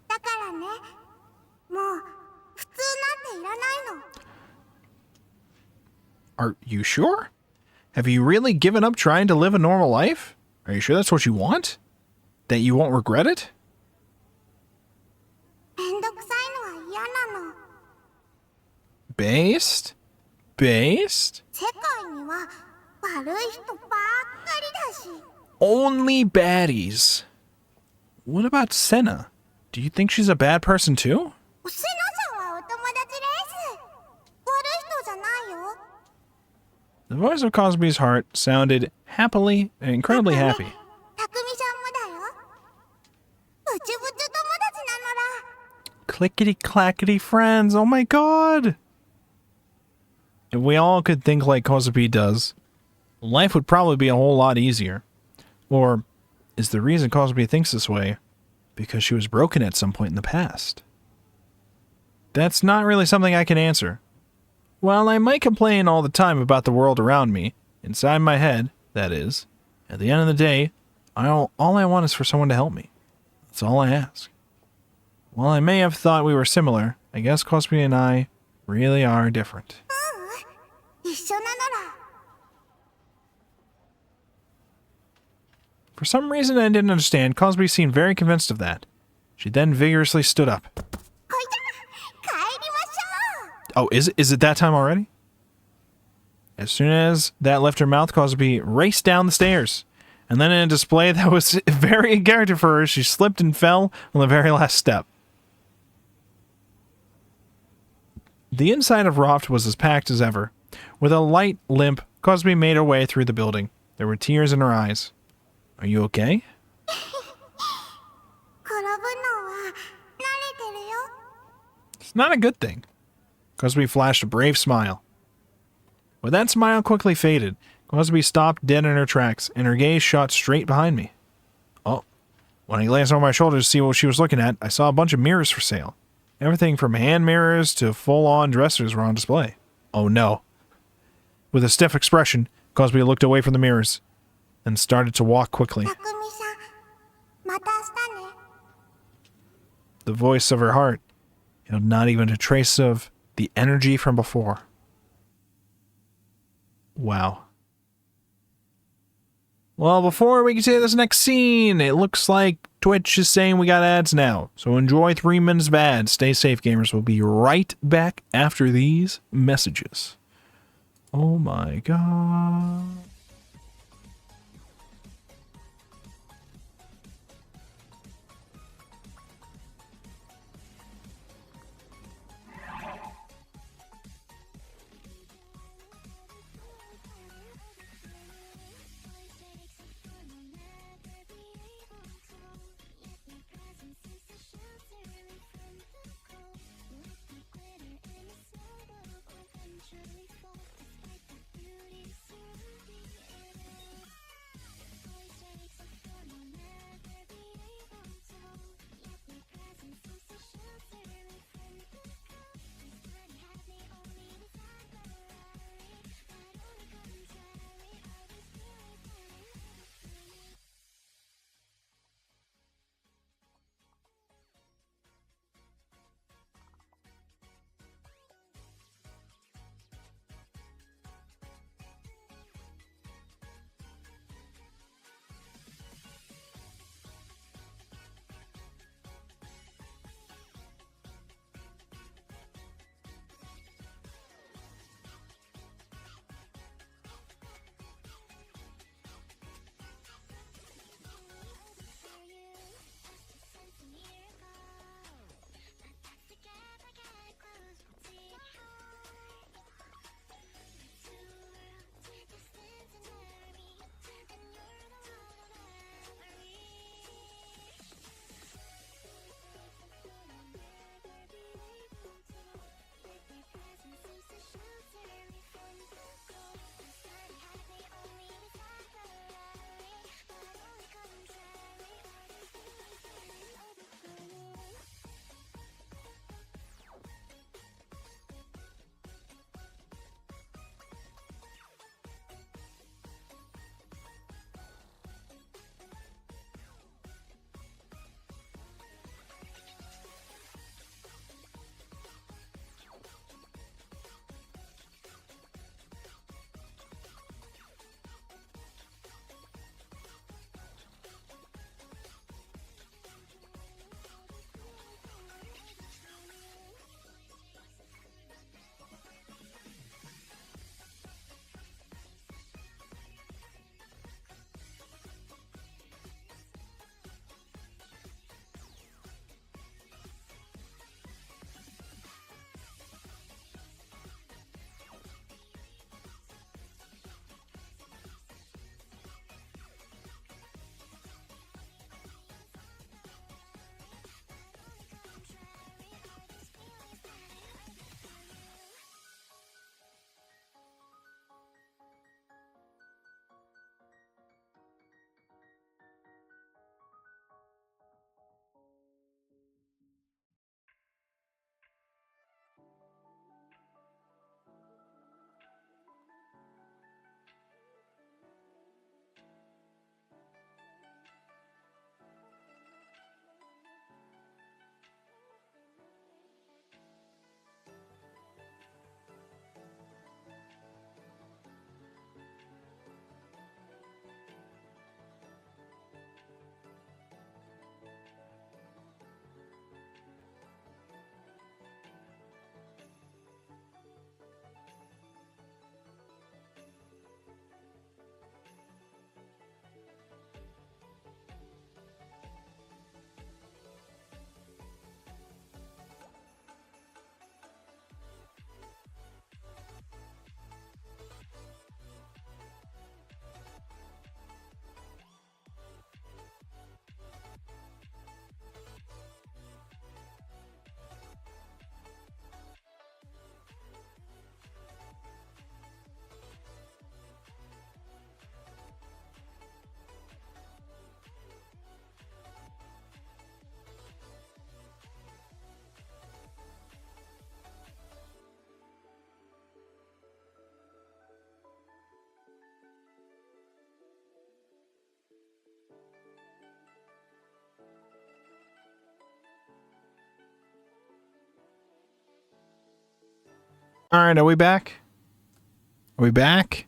だからねもう普通なんていらないの Are you sure? Have you really given up trying to live a normal life? Are you sure that's what you want? That you won't regret it? めんどくさいのは嫌なの Based? Based? 世界には悪い人ばっかりだし Only baddies. What about Senna? Do you think she's a bad person too? セナさんはお友達です悪い人じゃないよ The voice of Cosby's heart sounded happily and incredibly happy. たくみちゃんもだよブチブチ友達なのら Clickety clackety friends. Oh my god. If we all could think like Cosby does, life would probably be a whole lot easier. Or is the reason Cosby thinks this way because she was broken at some point in the past? That's not really something I can answer. While I might complain all the time about the world around me, inside my head, that is, at the end of the day, all I want is for someone to help me. That's all I ask. While I may have thought we were similar, I guess Cosby and I really are different. 一緒なのら For some reason I didn't understand, Cosby seemed very convinced of that. She then vigorously stood up. ほいじゃ帰りましょう Oh, is it that time already? As soon as that left her mouth, Cosby raced down the stairs. And then in a display that was very in character for her, she slipped and fell on the very last step. The inside of Roft was as packed as ever. With a light limp, Cosby made her way through the building. There were tears in her eyes. Are you okay? 転ぶのは慣れてるよ It's not a good thing. Cosby flashed a brave smile. But that smile quickly faded. Cosby stopped dead in her tracks, and her gaze shot straight behind me. Oh. When I glanced over my shoulder to see what she was looking at, I saw a bunch of mirrors for sale. Everything from hand mirrors to full-on dressers were on display. Oh no. With a stiff expression, Cosby looked away from the mirrors, and started to walk quickly. たくみさんまた明日ね The voice of her heart held not even a trace of the energy from before. Wow. Well, before we can see this next scene, it looks like Twitch is saying we got ads now. So enjoy 3 minutes of ads. Stay safe, gamers. We'll be right back after these messages. Oh my god. Alright, are we back? Are we back?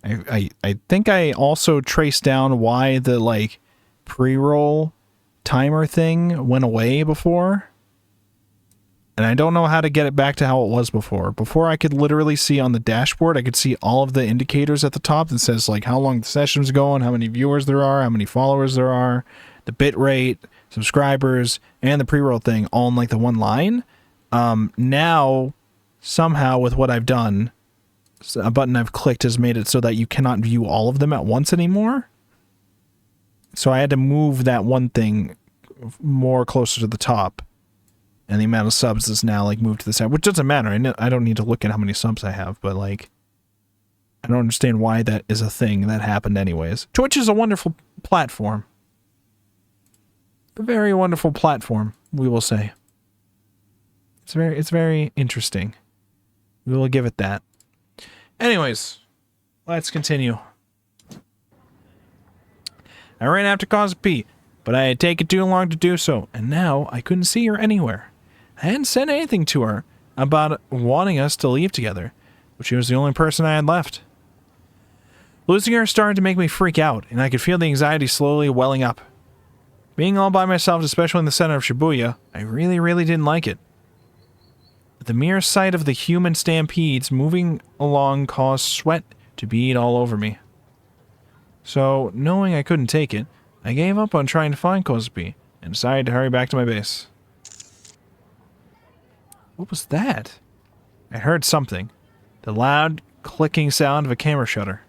I think I also traced down why the, like, pre-roll timer thing went away before. And I don't know how to get it back to how it was before. Before I could literally see on the dashboard, I could see all of the indicators at the top that says, like, how long the session's going, how many viewers there are, how many followers there are, the bit rate, subscribers, and the pre-roll thing all in, like, the one line. Now, somehow, with what I've done, a button I've clicked has made it so that you cannot view all of them at once anymore. So I had to move that one thing more closer to the top. And the amount of subs is now, like, moved to the side. Which doesn't matter. I don't need to look at how many subs I have. But, like, I don't understand why that is a thing that happened anyways. Twitch is a wonderful platform. A very wonderful platform, we will say. It's very interesting. We will give it that. Anyways, let's continue. I ran after Kozue, but I had taken too long to do so, and now I couldn't see her anywhere. I hadn't said anything to her about wanting us to leave together, but she was the only person I had left. Losing her started to make me freak out, and I could feel the anxiety slowly welling up. Being all by myself, especially in the center of Shibuya, I really didn't like it. The mere sight of the human stampedes moving along caused sweat to bead all over me. So, knowing I couldn't take it, I gave up on trying to find Kozue and decided to hurry back to my base. What was that? I heard something. The loud, clicking sound of a camera shutter.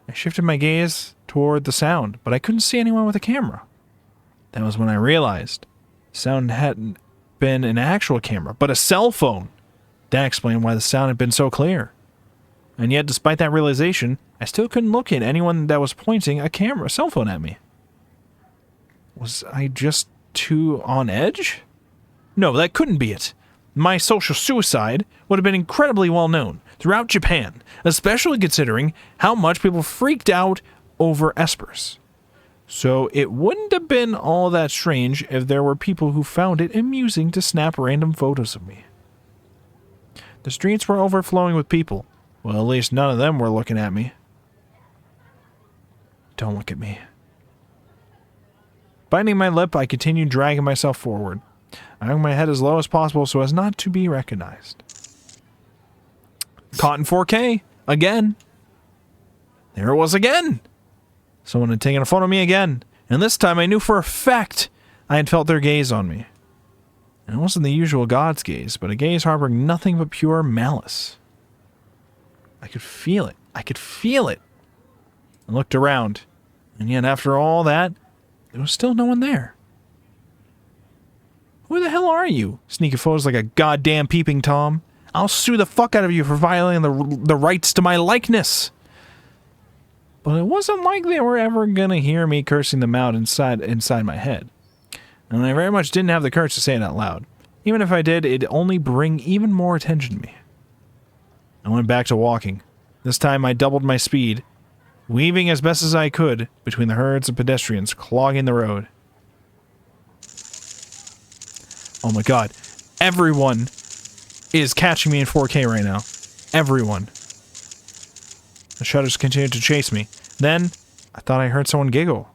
I shifted my gaze toward the sound, but I couldn't see anyone with a camera. That was when I realized the sound hadn't been an actual camera, but a cell phone. That explained why the sound had been so clear. And yet, despite that realization, I still couldn't look at anyone that was pointing a cell phone at me. Was I just too on edge? No, that couldn't be it. My social suicide would have been incredibly well known throughout Japan, especially considering how much people freaked out over espers. So it wouldn't have been all that strange if there were people who found it amusing to snap random photos of me. The streets were overflowing with people. Well, at least none of them were looking at me. Don't look at me. Biting my lip, I continued dragging myself forward. I hung my head as low as possible so as not to be recognized. Caught in 4K. Again. There it was again. Someone had taken a photo of me again. And this time I knew for a fact I had felt their gaze on me. And it wasn't the usual God's gaze, but a gaze harboring nothing but pure malice. I could feel it. I could feel it. I looked around. And yet after all that, there was still no one there. Who the hell are you? Sneaking photos like a goddamn peeping Tom. I'll sue the fuck out of you for violating the rights to my likeness. But it wasn't like they were ever gonna hear me cursing them out inside my head. And I very much didn't have the courage to say it out loud. Even if I did, it'd only bring even more attention to me. I went back to walking. This time I doubled my speed, weaving as best as I could between the herds of pedestrians clogging the road. Oh my god. Everyone is catching me in 4K right now. Everyone. The shutters continued to chase me. Then, I thought I heard someone giggle.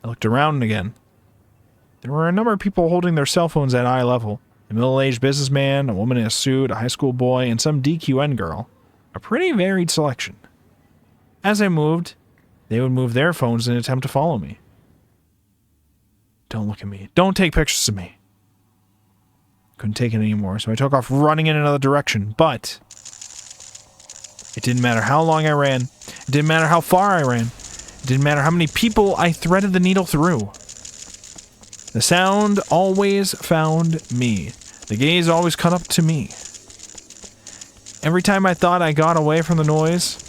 I looked around again. There were a number of people holding their cell phones at eye level. A middle-aged businessman, a woman in a suit, a high school boy, and some DQN girl. A pretty varied selection. As I moved, they would move their phones in an attempt to follow me. Don't look at me. Don't take pictures of me. Couldn't take it anymore, so I took off running in another direction, but it didn't matter how long I ran. It didn't matter how far I ran. It didn't matter how many people I threaded the needle through. The sound always found me. The gaze always caught up to me. Every time I thought I got away from the noise,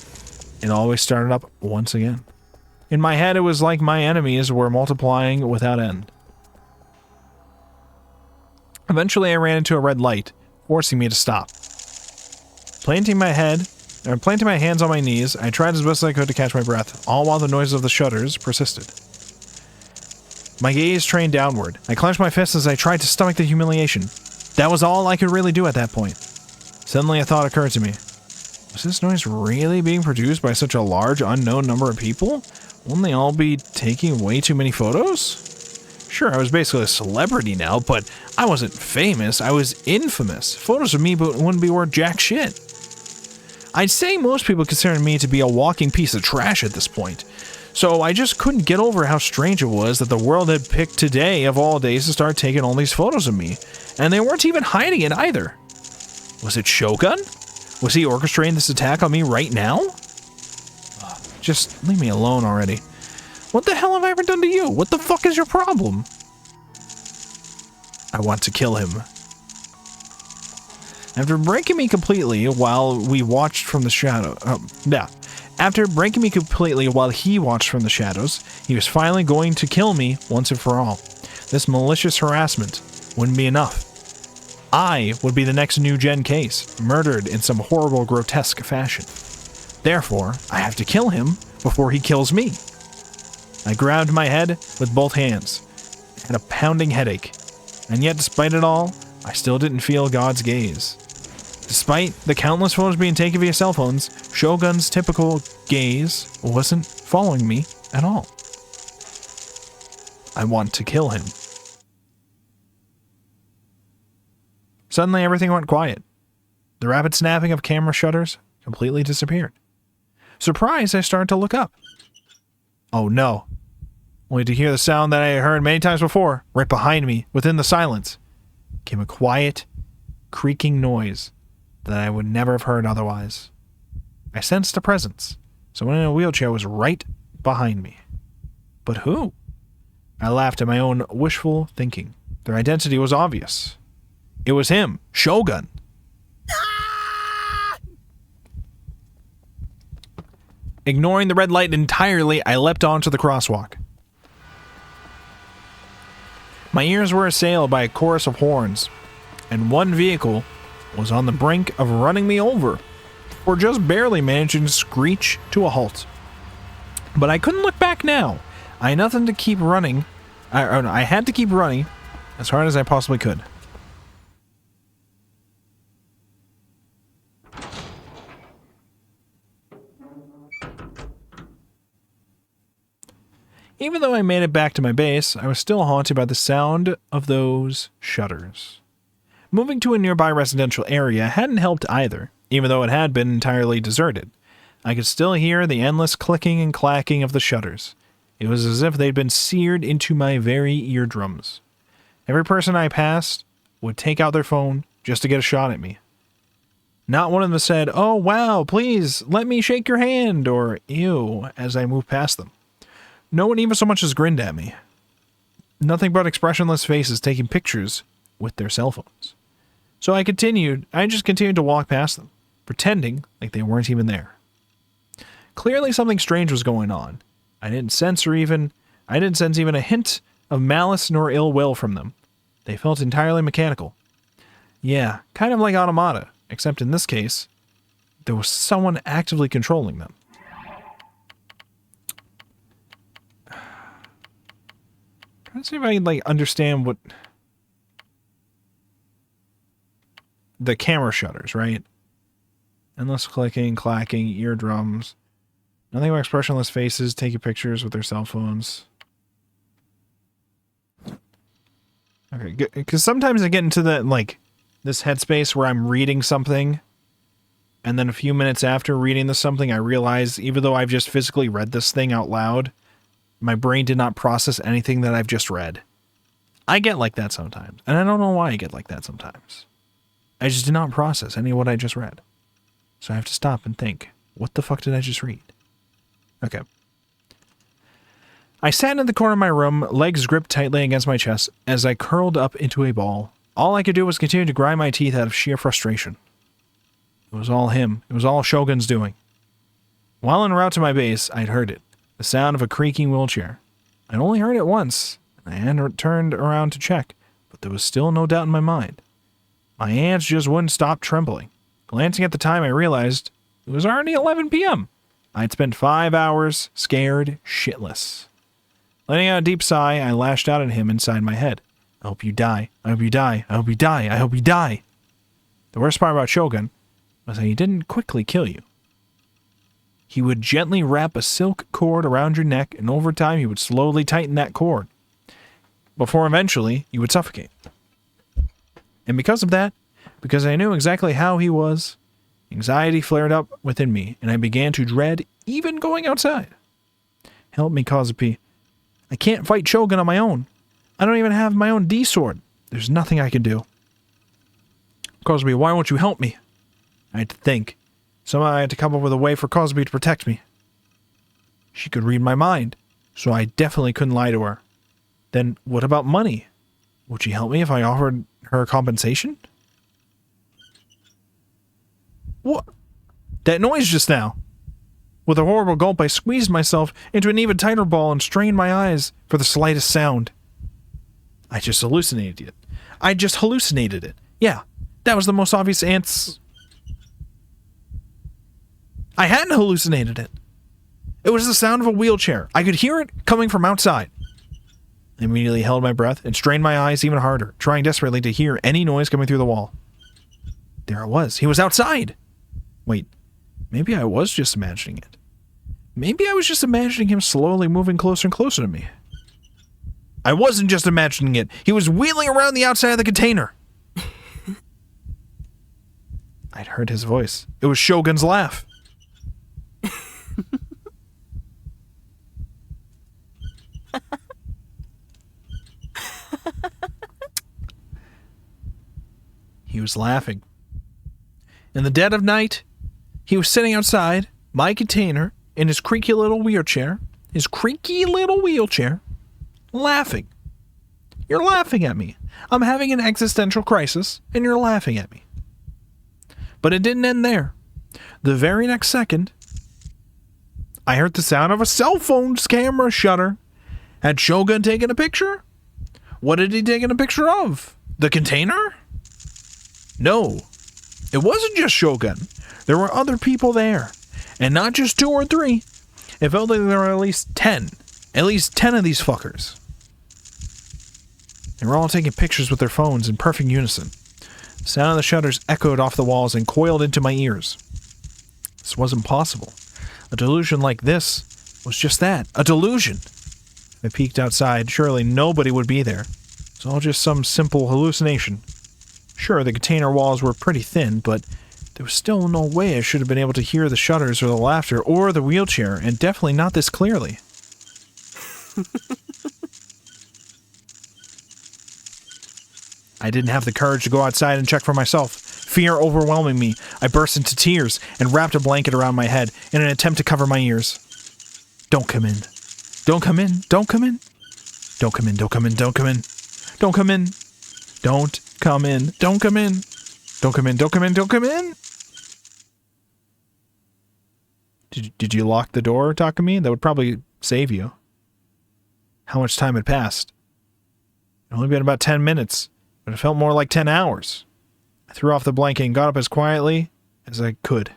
it always started up once again. In my head, it was like my enemies were multiplying without end. Eventually, I ran into a red light, forcing me to stop. Planting my hands on my knees, I tried as best as I could to catch my breath, all while the noise of the shutters persisted. My gaze trained downward. I clenched my fists as I tried to stomach the humiliation. That was all I could really do at that point. Suddenly a thought occurred to me. Was this noise really being produced by such a large, unknown number of people? Wouldn't they all be taking way too many photos? Sure, I was basically a celebrity now, but I wasn't famous. I was infamous. Photos of me wouldn't be worth jack shit. I'd say most people consider me to be a walking piece of trash at this point. So I just couldn't get over how strange it was that the world had picked today of all days to start taking all these photos of me. And they weren't even hiding it either. Was it Shogun? Was he orchestrating this attack on me right now? Just leave me alone already. What the hell have I ever done to you? What the fuck is your problem? I want to kill him. After breaking me completely while we watched from the shadow... After breaking me completely while he watched from the shadows, he was finally going to kill me once and for all. This malicious harassment wouldn't be enough. I would be the next new-gen case, murdered in some horrible, grotesque fashion. Therefore, I have to kill him before he kills me. I grabbed my head with both hands. I had a pounding headache. And yet, despite it all, I still didn't feel God's gaze. Despite the countless photos being taken via cell phones, Shogun's typical gaze wasn't following me at all. I want to kill him. Suddenly, everything went quiet. The rapid snapping of camera shutters completely disappeared. Surprised, I started to look up. Oh no. Only to hear the sound that I had heard many times before, right behind me, within the silence, came a quiet, creaking noise that I would never have heard otherwise. I sensed a presence. Someone in a wheelchair was right behind me. But who? I laughed at my own wishful thinking. Their identity was obvious. It was him, Shogun. Ignoring the red light entirely, I leapt onto the crosswalk. My ears were assailed by a chorus of horns, and one vehicle was on the brink of running me over, or just barely managing to screech to a halt. But I couldn't look back now. I had nothing to keep running. I had to keep running as hard as I possibly could. Even though I made it back to my base, I was still haunted by the sound of those shutters. Moving to a nearby residential area hadn't helped either, even though it had been entirely deserted. I could still hear the endless clicking and clacking of the shutters. It was as if they'd been seared into my very eardrums. Every person I passed would take out their phone just to get a shot at me. Not one of them said, "Oh wow, please, let me shake your hand," or "ew," as I moved past them. No one even so much as grinned at me. Nothing but expressionless faces taking pictures with their cell phones. So I just continued to walk past them, pretending like they weren't even there. Clearly something strange was going on. I didn't sense even a hint of malice nor ill will from them. They felt entirely mechanical. Yeah, kind of like automata, except in this case, there was someone actively controlling them. Trying to see if I can, understand what... The camera shutters, right? Endless clicking, clacking, eardrums. Nothing but expressionless faces taking pictures with their cell phones. Okay, good. Because sometimes I get into this headspace where I'm reading something, and then a few minutes after reading this something, I realize, even though I've just physically read this thing out loud, my brain did not process anything that I've just read. I get like that sometimes, and I don't know why I get like that sometimes. I just did not process any of what I just read. So I have to stop and think, what the fuck did I just read? Okay. I sat in the corner of my room, legs gripped tightly against my chest, as I curled up into a ball. All I could do was continue to grind my teeth out of sheer frustration. It was all him. It was all Shogun's doing. While en route to my base, I'd heard it. The sound of a creaking wheelchair. I'd only heard it once, and I hadn't turned around to check, but there was still no doubt in my mind. My hands just wouldn't stop trembling. Glancing at the time, I realized it was already 11 p.m. I'd spent 5 hours scared shitless. Letting out a deep sigh, I lashed out at him inside my head. I hope you die. I hope you die. I hope you die. I hope you die. The worst part about Shogun was that he didn't quickly kill you. He would gently wrap a silk cord around your neck, and over time he would slowly tighten that cord, before eventually you would suffocate. And because of that, because I knew exactly how he was, anxiety flared up within me, and I began to dread even going outside. Help me, Kozue. I can't fight Shogun on my own. I don't even have my own D-sword. There's nothing I can do. Kozue, why won't you help me? I had to think. Somehow I had to come up with a way for Kozue to protect me. She could read my mind, so I definitely couldn't lie to her. Then what about money? Would she help me if I offered her compensation? What? That noise just now. With a horrible gulp, I squeezed myself into an even tighter ball and strained my eyes for the slightest sound. I just hallucinated it. Yeah, that was the most obvious I hadn't hallucinated it. It was the sound of a wheelchair. I could hear it coming from outside. I immediately held my breath and strained my eyes even harder, trying desperately to hear any noise coming through the wall. There it was. He was outside. Wait, maybe I was just imagining it. Maybe I was just imagining him slowly moving closer and closer to me. I wasn't just imagining it. He was wheeling around the outside of the container. I'd heard his voice. It was Shogun's laugh. He was laughing. In the dead of night, he was sitting outside my container in his creaky little wheelchair, laughing. You're laughing at me. I'm having an existential crisis, and you're laughing at me. But it didn't end there. The very next second, I heard the sound of a cell phone's camera shutter. Had Shogun taken a picture? What had he taken a picture of? The container? No. It wasn't just Shogun. There were other people there. And not just 2 or 3. It felt like there were at least 10. At least 10 of these fuckers. They were all taking pictures with their phones in perfect unison. The sound of the shutters echoed off the walls and coiled into my ears. This wasn't possible. A delusion like this was just that, a delusion. I peeked outside. Surely nobody would be there. It's all just some simple hallucination. Sure, the container walls were pretty thin, but there was still no way I should have been able to hear the shutters or the laughter or the wheelchair, and definitely not this clearly. I didn't have the courage to go outside and check for myself. Fear overwhelming me, I burst into tears and wrapped a blanket around my head in an attempt to cover my ears. Don't come in. Don't come in. Don't come in. Don't come in. Don't come in. Don't come in. Don't come in. Don't come in. Don't come in. Don't come in. Don't come in. Don't come in. Did you lock the door, Takumi? That would probably save you. How much time had passed? It only been about 10 minutes, but it felt more like 10 hours. I threw off the blanket and got up as quietly as I could.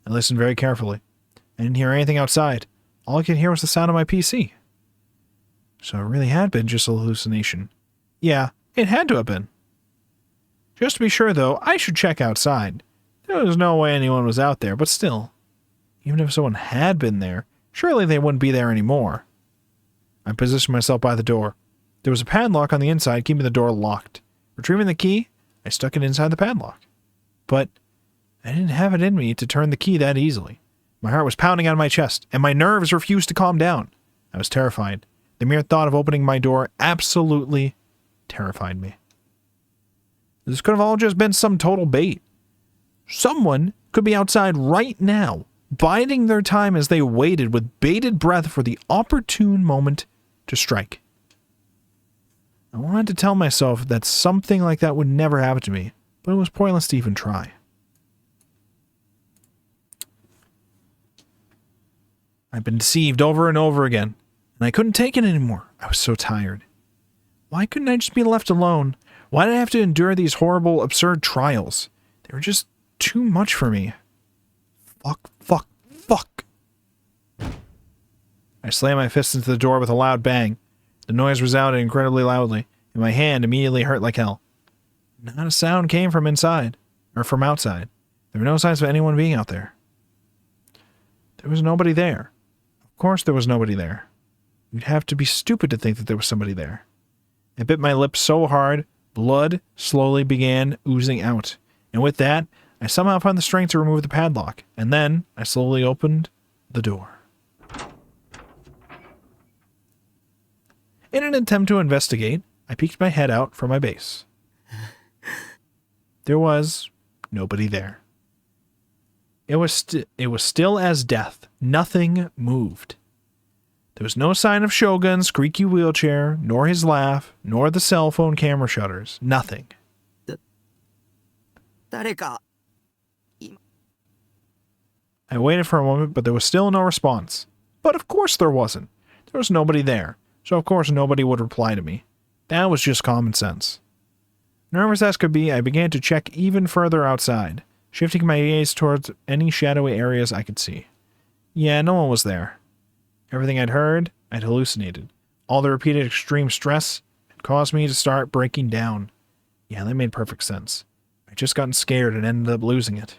I listened very carefully. I didn't hear anything outside. All I could hear was the sound of my PC. So it really had been just a hallucination. Yeah, it had to have been. Just to be sure, though, I should check outside. There was no way anyone was out there, but still. Even if someone had been there, surely they wouldn't be there anymore. I positioned myself by the door. There was a padlock on the inside, keeping the door locked. Retrieving the key, I stuck it inside the padlock. But I didn't have it in me to turn the key that easily. My heart was pounding out of my chest, and my nerves refused to calm down. I was terrified. The mere thought of opening my door absolutely terrified me. This could have all just been some total bait. Someone could be outside right now, biding their time as they waited with bated breath for the opportune moment to strike. I wanted to tell myself that something like that would never happen to me, but it was pointless to even try. I've been deceived over and over again, and I couldn't take it anymore. I was so tired. Why couldn't I just be left alone? Why did I have to endure these horrible, absurd trials? They were just too much for me. Fuck. I slammed my fist into the door with a loud bang. The noise resounded incredibly loudly, and my hand immediately hurt like hell. Not a sound came from inside, or from outside. There were no signs of anyone being out there. There was nobody there. Of course there was nobody there. You'd have to be stupid to think that there was somebody there. I bit my lip so hard, blood slowly began oozing out. And with that, I somehow found the strength to remove the padlock, and then I slowly opened the door. In an attempt to investigate, I peeked my head out from my base. There was nobody there. It was still as death. Nothing moved. There was no sign of Shogun's creaky wheelchair, nor his laugh, nor the cell phone camera shutters. Nothing. 誰か I waited for a moment, but there was still no response. But of course there wasn't. There was nobody there, so of course nobody would reply to me. That was just common sense. Nervous as could be, I began to check even further outside, shifting my gaze towards any shadowy areas I could see. Yeah, no one was there. Everything I'd heard, I'd hallucinated. All the repeated extreme stress had caused me to start breaking down. Yeah, that made perfect sense. I'd just gotten scared and ended up losing it.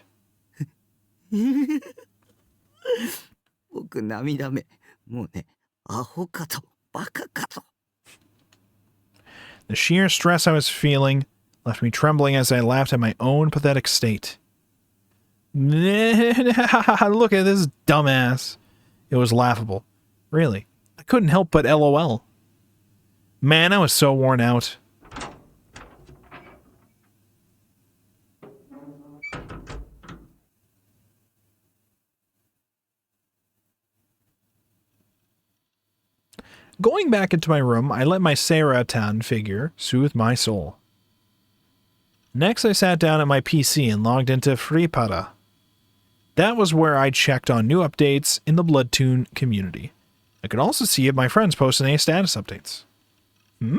僕涙目もうねアホかとバカかと The sheer stress I was feeling left me trembling as I laughed at my own pathetic state. Look at this dumbass. It was laughable. Really. I couldn't help but LOL. Man, I was so worn out. Going back into my room, I let my Seiratan figure soothe my soul. Next, I sat down at my PC and logged into Freepada. That was where I checked on new updates in the Bloodtoon community. I could also see if my friends posted any status updates. A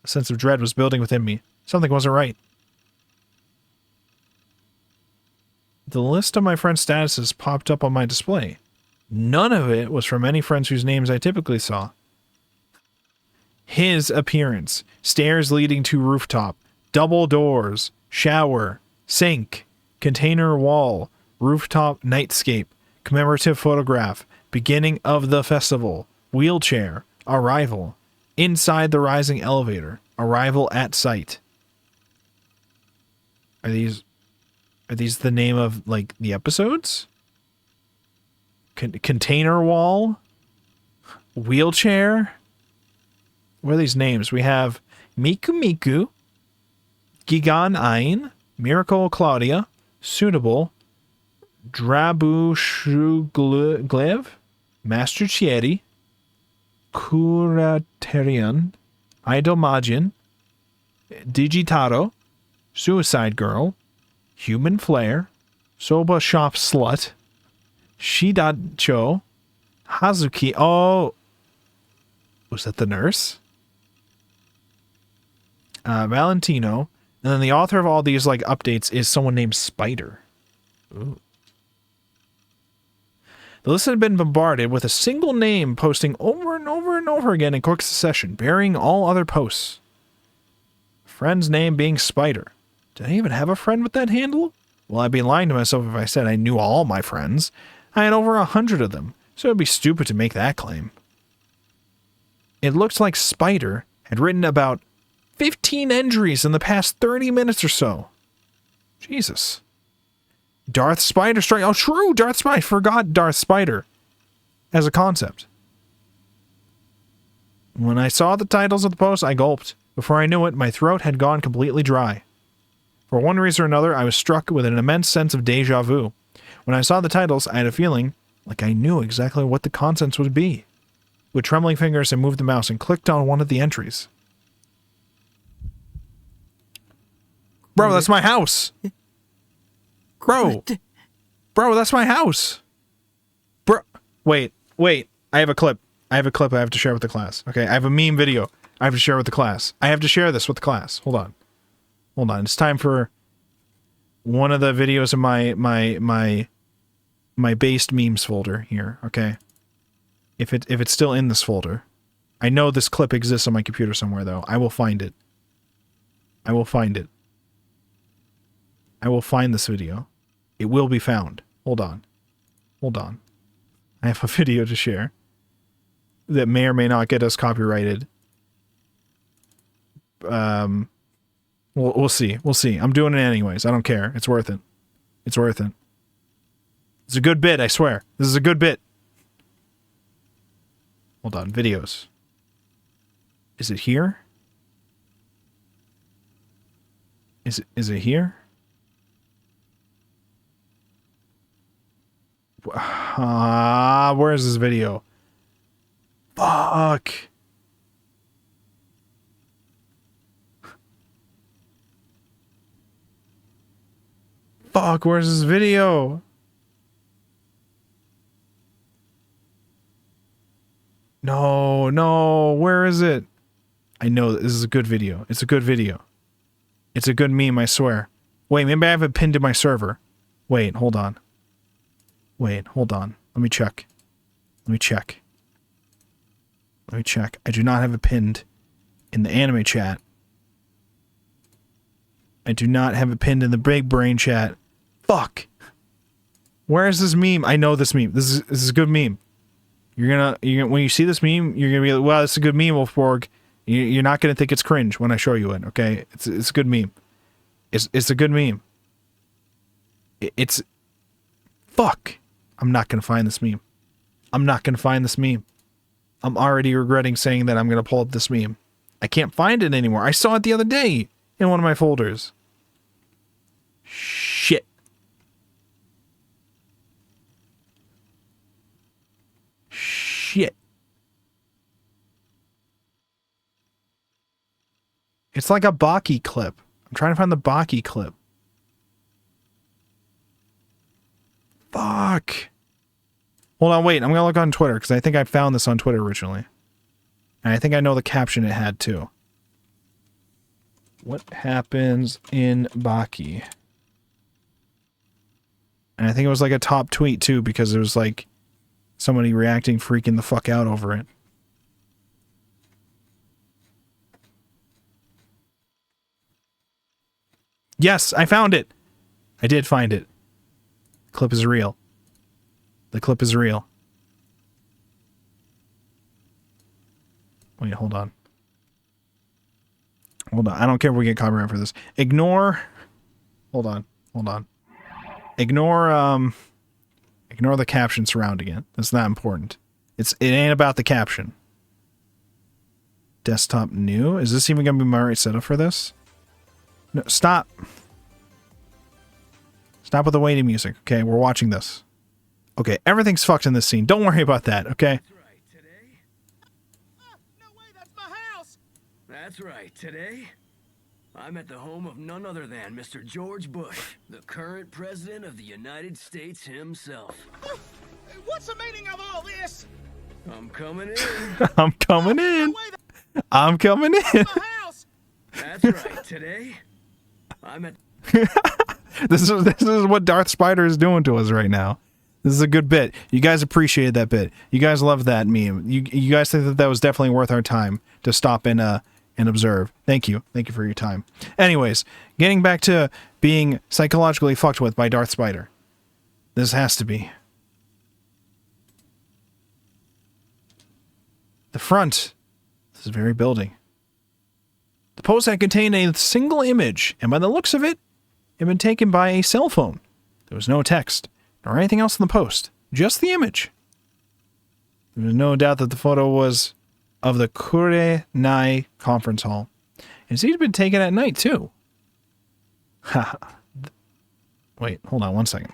sense of dread was building within me. Something wasn't right. The list of my friends' statuses popped up on my display. None of it was from any friends whose names I typically saw. His appearance, stairs leading to rooftop, double doors, shower, sink, container wall, rooftop nightscape, commemorative photograph, beginning of the festival, wheelchair, arrival, inside the rising elevator, arrival at site. Are these the name of, like, the episodes? Container wall? Wheelchair? What are these names? We have Miku Miku, Gigan Ein, Miracle Claudia, Suitable, Drabu Shuglev, Master Chieri, Kuraterian, Idomajin, Digitaro, Suicide Girl, Human Flare, Soba Shop Slut, Shidacho, Hazuki. Oh, was that the nurse? Valentino. And then the author of all these, like, updates is someone named Spider. Ooh. The list had been bombarded with a single name posting over and over and over again in quick succession, burying all other posts. Friend's name being Spider. Did I even have a friend with that handle? Well, I'd be lying to myself if I said I knew all my friends. I had over 100 of them, so it'd be stupid to make that claim. It looked like Spider had written about 15 entries in the past 30 minutes or so. Jesus. Darth Spider Strike. Oh, true, Darth Spider. I forgot Darth Spider as a concept. When I saw the titles of the post, I gulped. Before I knew it, my throat had gone completely dry. For one reason or another, I was struck with an immense sense of deja vu. When I saw the titles, I had a feeling like I knew exactly what the contents would be. With trembling fingers, I moved the mouse and clicked on one of the entries. Bro, that's my house! Bro! Bro, that's my house! Bro! Wait. I have a clip. I have to share with the class. Okay, I have a meme video I have to share with the class. I have to share this with the class. Hold on. It's time for one of the videos in my based memes folder here, okay? if it's still in this folder. I know this clip exists on my computer somewhere, though. I will find it. I will find it. I will find this video. It will be found. Hold on. Hold on. I have a video to share that may or may not get us copyrighted. We'll see. We'll see. I'm doing it anyways. I don't care. It's worth it. It's worth it. It's a good bit, I swear. This is a good bit. Hold on. Videos. Is it here? Is it here? Where is this video? Fuck. Fuck, where's this video? No, where is it? I know this is a good video. It's a good video. It's a good meme, I swear. Wait, maybe I have it pinned to my server. Wait, hold on. Wait, hold on. Let me check. Let me check. Let me check. I do not have it pinned in the anime chat. I do not have it pinned in the big brain chat. Fuck. Where is this meme? I know this meme. This is a good meme. You're gonna when you see this meme, you're gonna be like, "Wow, it's a good meme, Wolfborg." You're not gonna think it's cringe when I show you it. Okay, it's a good meme. It's a good meme. It's fuck. I'm not gonna find this meme. I'm not gonna find this meme. I'm already regretting saying that I'm gonna pull up this meme. I can't find it anymore. I saw it the other day in one of my folders. Shit. Shit. It's like a Baki clip. I'm trying to find the Baki clip. Fuck. Hold on, wait. I'm gonna look on Twitter, because I think I found this on Twitter originally. And I think I know the caption it had, too. What happens in Baki? And I think it was like a top tweet, too, because it was like somebody reacting, freaking the fuck out over it. Yes, I found it! I did find it. The clip is real. The clip is real. Wait, hold on. Hold on. I don't care if we get copyright for this. Ignore... Hold on. Hold on. Ignore the caption surrounding it. That's not important. It ain't about the caption. Desktop new? Is this even going to be my right setup for this? No, stop. Stop with the waiting music, okay? We're watching this. Okay, everything's fucked in this scene. Don't worry about that, okay? That's right, today. No way, that's my house. That's right, today. I'm at the home of none other than Mr. George Bush, the current president of the United States himself. What's the meaning of all this? I'm coming in. I'm coming in. I'm coming in. That's right, today. I'm at... This is what Darth Spider is doing to us right now. This is a good bit. You guys appreciated that bit. You guys loved that meme. You guys think that was definitely worth our time to stop and observe. Thank you. Thank you for your time. Anyways, getting back to being psychologically fucked with by Darth Spider. This has to be. The front. This very building. The post had contained a single image, and by the looks of it, it had been taken by a cell phone. There was no text, nor anything else in the post, just the image. There was no doubt that the photo was of the Kure-nai conference hall. And it's been taken at night, too. Ha. Wait, hold on one second.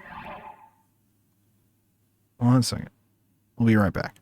One second. We'll be right back.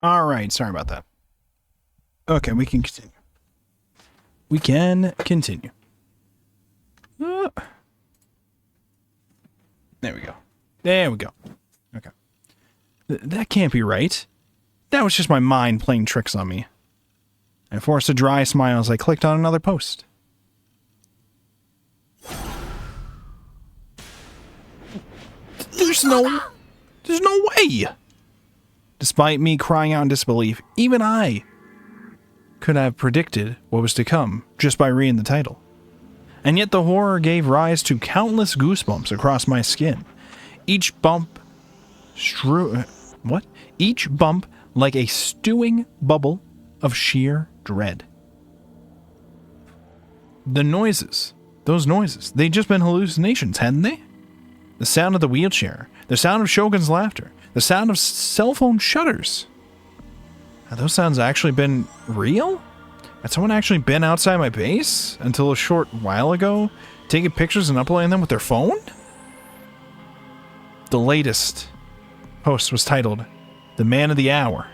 All right, sorry about that. Okay, we can continue. We can continue. There we go. There we go. Okay. That can't be right. That was just my mind playing tricks on me. I forced a dry smile as I clicked on another post. There's no way! Despite me crying out in disbelief, even I could have predicted what was to come just by reading the title. And yet the horror gave rise to countless goosebumps across my skin. Each bump Each bump like a stewing bubble of sheer dread. The noises, those noises, they'd just been hallucinations, hadn't they? The sound of the wheelchair, the sound of Shogun's laughter, the sound of cell phone shutters. Have those sounds actually been real? Had someone actually been outside my base until a short while ago, taking pictures and uploading them with their phone? The latest post was titled, "The Man of the Hour."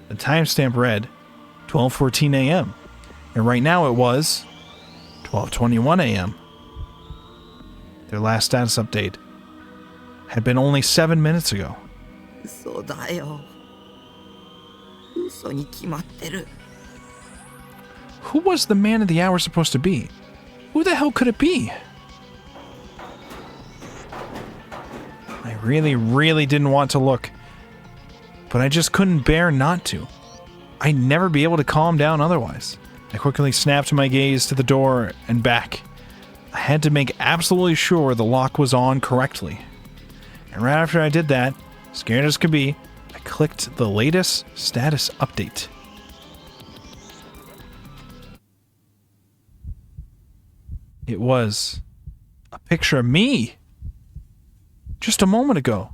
The timestamp read 12:14 a.m. and right now it was 12:21 a.m. Their last status update had been only 7 minutes ago. 嘘だよ。嘘に決まってる。 Who was the man of the hour supposed to be? Who the hell could it be? I really didn't want to look, but I just couldn't bear not to. I'd never be able to calm down otherwise. I quickly snapped my gaze to the door and back. I had to make absolutely sure the lock was on correctly. And right after I did that, scared as could be, I clicked the latest status update. It was a picture of me. Just a moment ago.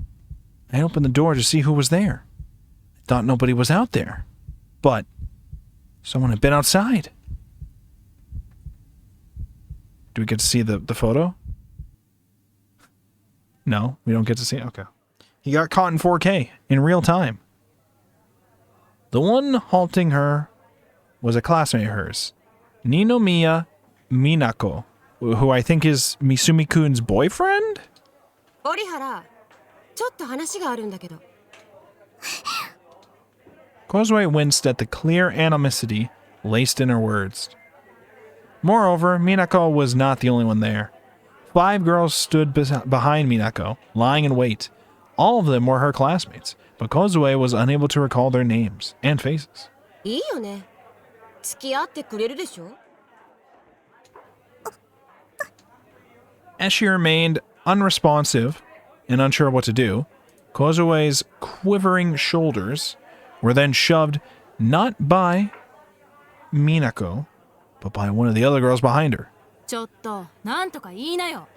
I opened the door to see who was there. I thought nobody was out there. But someone had been outside. Do we get to see the photo? No, we don't get to see it? Okay. He got caught in 4K in real time. The one halting her was a classmate of hers, Ninomiya Minako, who I think is Misumi-kun's boyfriend? 折原、ちょっと話があるんだけど。Kozue winced at the clear animosity laced in her words. Moreover, Minako was not the only one there. 5 girls stood behind Minako, lying in wait. All of them were her classmates, but Kozue was unable to recall their names and faces. いいよね。付き合ってくれるでしょ？ As she remained unresponsive and unsure what to do, Kozue's quivering shoulders were then shoved not by Minako, but by one of the other girls behind her. ちょっとなんとか言いなよ。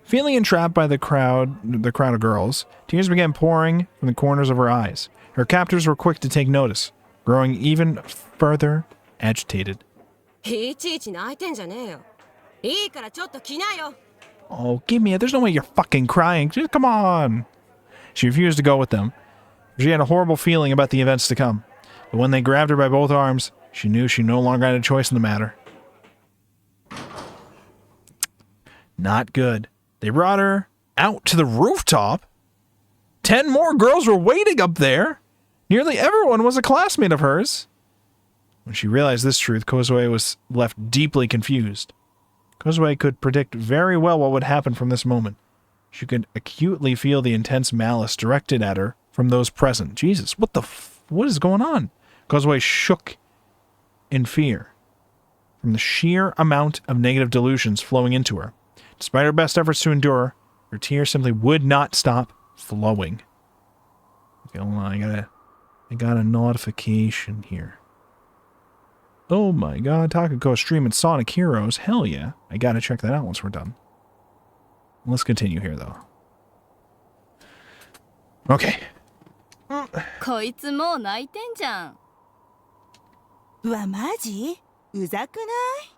Feeling entrapped by the crowd of girls, tears began pouring from the corners of her eyes. Her captors were quick to take notice, growing even further agitated. いちいち泣いてんじゃねえよ。いいからちょっと来なよ。 Oh, give me it. There's no way you're fucking crying. Just come on. She refused to go with them. She had a horrible feeling about the events to come. But when they grabbed her by both arms, she knew she no longer had a choice in the matter. Not good. They brought her out to the rooftop. 10 more girls were waiting up there. Nearly everyone was a classmate of hers. When she realized this truth, Kozue was left deeply confused. Kozue could predict very well what would happen from this moment. She could acutely feel the intense malice directed at her from those present. Jesus, what is going on? Kozue shook in fear from the sheer amount of negative delusions flowing into her. Despite her best efforts to endure, her tears simply would not stop flowing. Okay, hold on, I got a notification here. Oh my god, Takako streaming Sonic Heroes. Hell yeah. I gotta check that out once we're done. Let's continue here, though. Okay. こいつもう泣いてんじゃん。うわ、マジ？うざくない？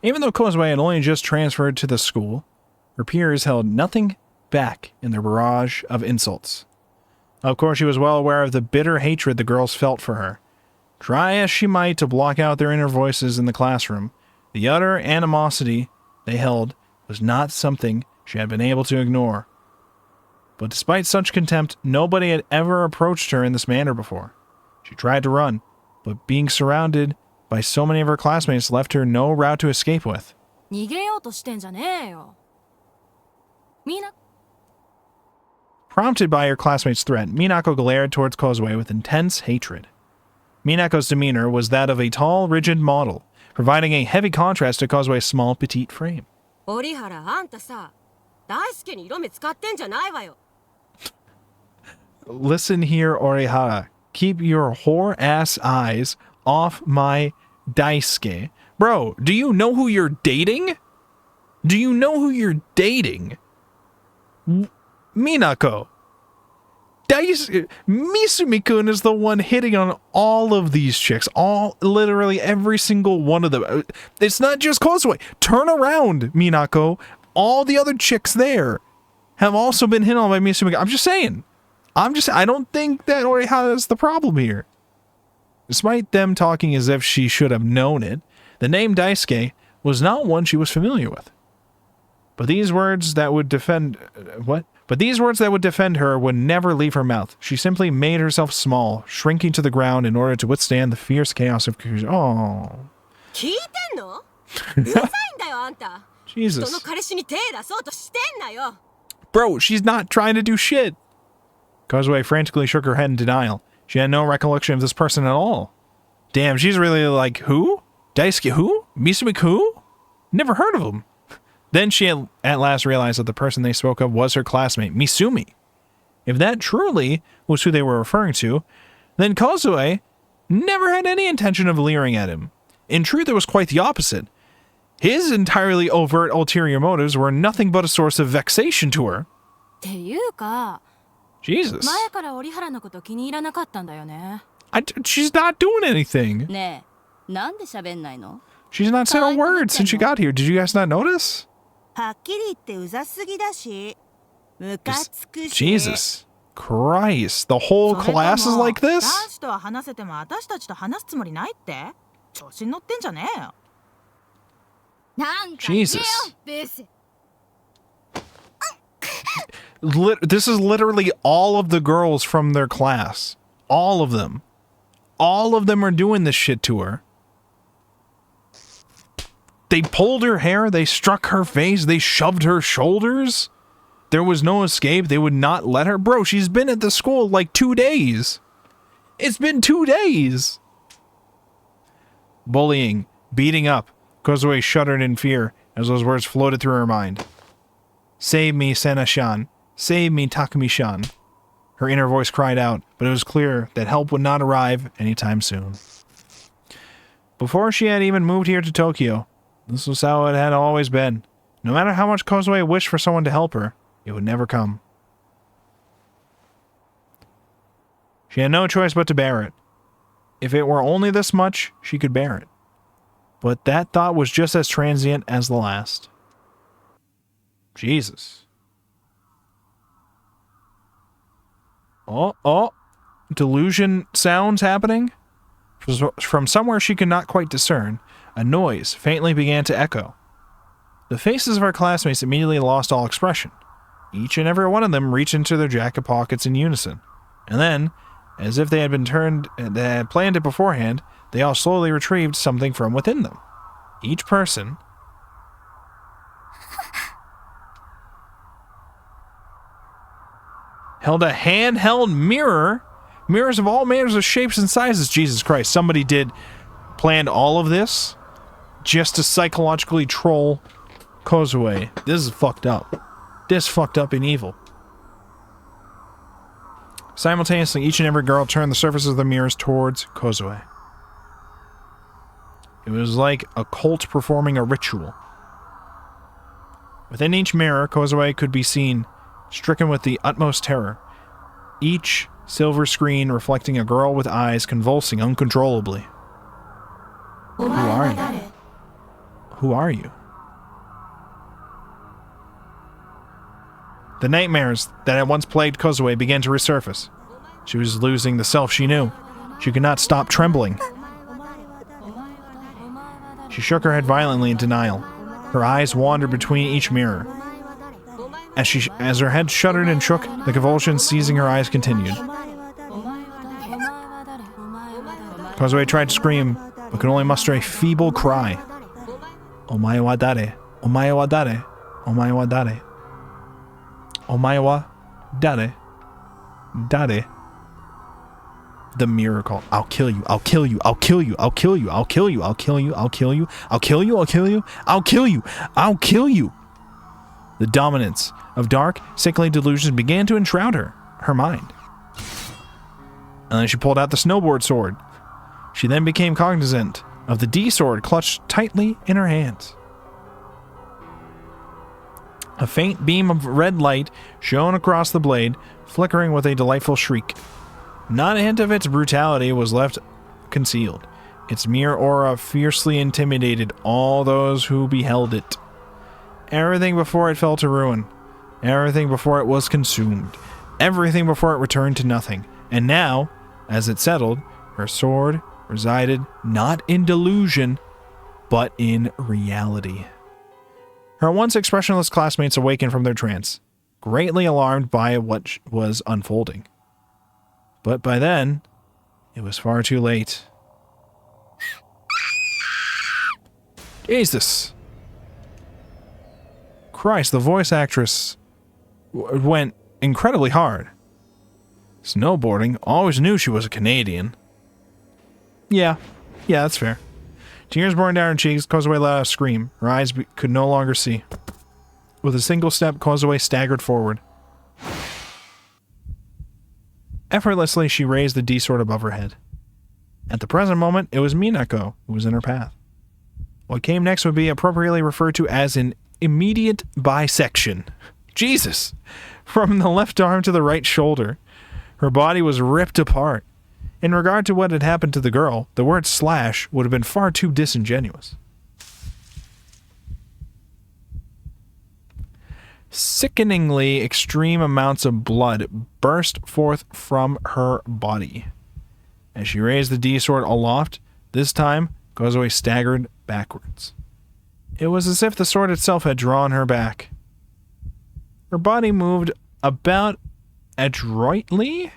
Even though Kozue had only just transferred to the school, her peers held nothing back in their barrage of insults. Of course, she was well aware of the bitter hatred the girls felt for her. Try as she might to block out their inner voices in the classroom, the utter animosity they held was not something she had been able to ignore. But despite such contempt, nobody had ever approached her in this manner before. She tried to run, but being surrounded by so many of her classmates left her no route to escape with. 逃げようとしてんじゃねえよ。みんな Prompted by her classmate's threat, Minako glared towards Kozue with intense hatred. Minako's demeanor was that of a tall, rigid model, providing a heavy contrast to Kozue's small, petite frame. 折原あんたさ、大輔に色目使ってんじゃないわよ。 Listen here, Orihara. Keep your whore-ass eyes off my Daisuke. Bro, do you know who you're dating? Do you know who you're dating? Minako. Misumi-kun is the one hitting on all of these chicks. Literally every single one of them. It's not just Kozue. Turn around, Minako. All the other chicks there have also been hit on by Misumi-kun. I'm just saying. I don't think that Orihara is the problem here. Despite them talking as if she should have known it, the name Daisuke was not one she was familiar with. But these words that would defend... But these words that would defend her would never leave her mouth. She simply made herself small, shrinking to the ground in order to withstand the fierce chaos of confusion. Oh. 聞いてんの？うざいんだよあんた。 Jesus. 人の彼氏に手出そうとしてんなよ。 Bro, she's not trying to do shit. Kozue frantically shook her head in denial. She had no recollection of this person at all. Damn, she's really like, who? Daisuke who? Misumi who? Never heard of him. Then she at last realized that the person they spoke of was her classmate, Misumi. If that truly was who they were referring to, then Kozue never had any intention of leering at him. In truth, it was quite the opposite. His entirely overt ulterior motives were nothing but a source of vexation to her. っていうか、 Jesus. 前から折原のこと気に入らなかったんだよね。She's not doing anything. ねえ、なんで喋んないの？ She's not said a word since she got here. Did you guys not notice? はっきり言ってうざすぎだし、ムカつくし。 Jesus Christ. The whole class is like 男 this? 子とは話せても私たちと話すつもりないって？調子に乗ってんじゃねえよ。なんか言えよ、 Jesus. ブース。 This is literally all of the girls from their class. All of them. All of them are doing this shit to her. They pulled her hair, they struck her face, they shoved her shoulders. There was no escape, they would not let her. Bro, she's been at the school like 2 days. It's been 2 days. Bullying, beating up. Kozue shuddered in fear as those words floated through her mind. Save me, Sena-shan. Save me, Takumi-shan. Her inner voice cried out, but it was clear that help would not arrive anytime soon. Before she had even moved here to Tokyo, this was how it had always been. No matter how much Kozue wished for someone to help her, it would never come. She had no choice but to bear it. If it were only this much, she could bear it. But that thought was just as transient as the last. Jesus. Oh. Delusion sounds happening? From somewhere she could not quite discern, a noise faintly began to echo. The faces of our classmates immediately lost all expression. Each and every one of them reached into their jacket pockets in unison. And then, as if they had planned it beforehand, they all slowly retrieved something from within them. Each person held a handheld mirror. Mirrors of all manners of shapes and sizes. Jesus Christ, somebody planned all of this just to psychologically troll Kozue. This is fucked up. This fucked up and evil. Simultaneously, each and every girl turned the surfaces of the mirrors towards Kozue. It was like a cult performing a ritual. Within each mirror, Kozue could be seen, stricken with the utmost terror. Each silver screen reflecting a girl with eyes convulsing uncontrollably. Who are you? Who are you? The nightmares that had once plagued Kozue began to resurface. She was losing the self she knew. She could not stop trembling. She shook her head violently in denial. Her eyes wandered between each mirror. As her head shuddered and shook, the convulsions seizing her eyes continued. Kozue tried to scream, but could only muster a feeble cry. Omae wa dare? Omae wa dare? Omae wa dare? Omae wa dare? Dare? The mirror called, I'll kill you, I'll kill you, I'll kill you, I'll kill you, I'll kill you, I'll kill you, I'll kill you, I'll kill you, I'll kill you, I'll kill you, I'll kill you. The dominance of dark, sickly delusions began to enshroud her mind. And then she pulled out the snowboard sword. She then became cognizant of the D-sword clutched tightly in her hands. A faint beam of red light shone across the blade, flickering with a delightful shriek. Not a hint of its brutality was left concealed. Its mere aura fiercely intimidated all those who beheld it. Everything before it fell to ruin. Everything before it was consumed. Everything before it returned to nothing. And now, as it settled, her sword resided not in delusion, but in reality. Her once expressionless classmates awakened from their trance, greatly alarmed by what was unfolding. But by then, it was far too late. Jesus! Christ, the voice actress went incredibly hard. Snowboarding, always knew she was a Canadian. Yeah, that's fair. Tears pouring down her cheeks, Kozue let out a scream. Her eyes could no longer see. With a single step, Kozue staggered forward. Effortlessly, she raised the D-sword above her head. At the present moment, it was Minako who was in her path. What came next would be appropriately referred to as an immediate bisection. Jesus! From the left arm to the right shoulder, her body was ripped apart. In regard to what had happened to the girl, the word slash would have been far too disingenuous. Sickeningly extreme amounts of blood burst forth from her body. As she raised the D-sword aloft, this time, Kozue staggered backwards. It was as if the sword itself had drawn her back. Her body moved about adroitly?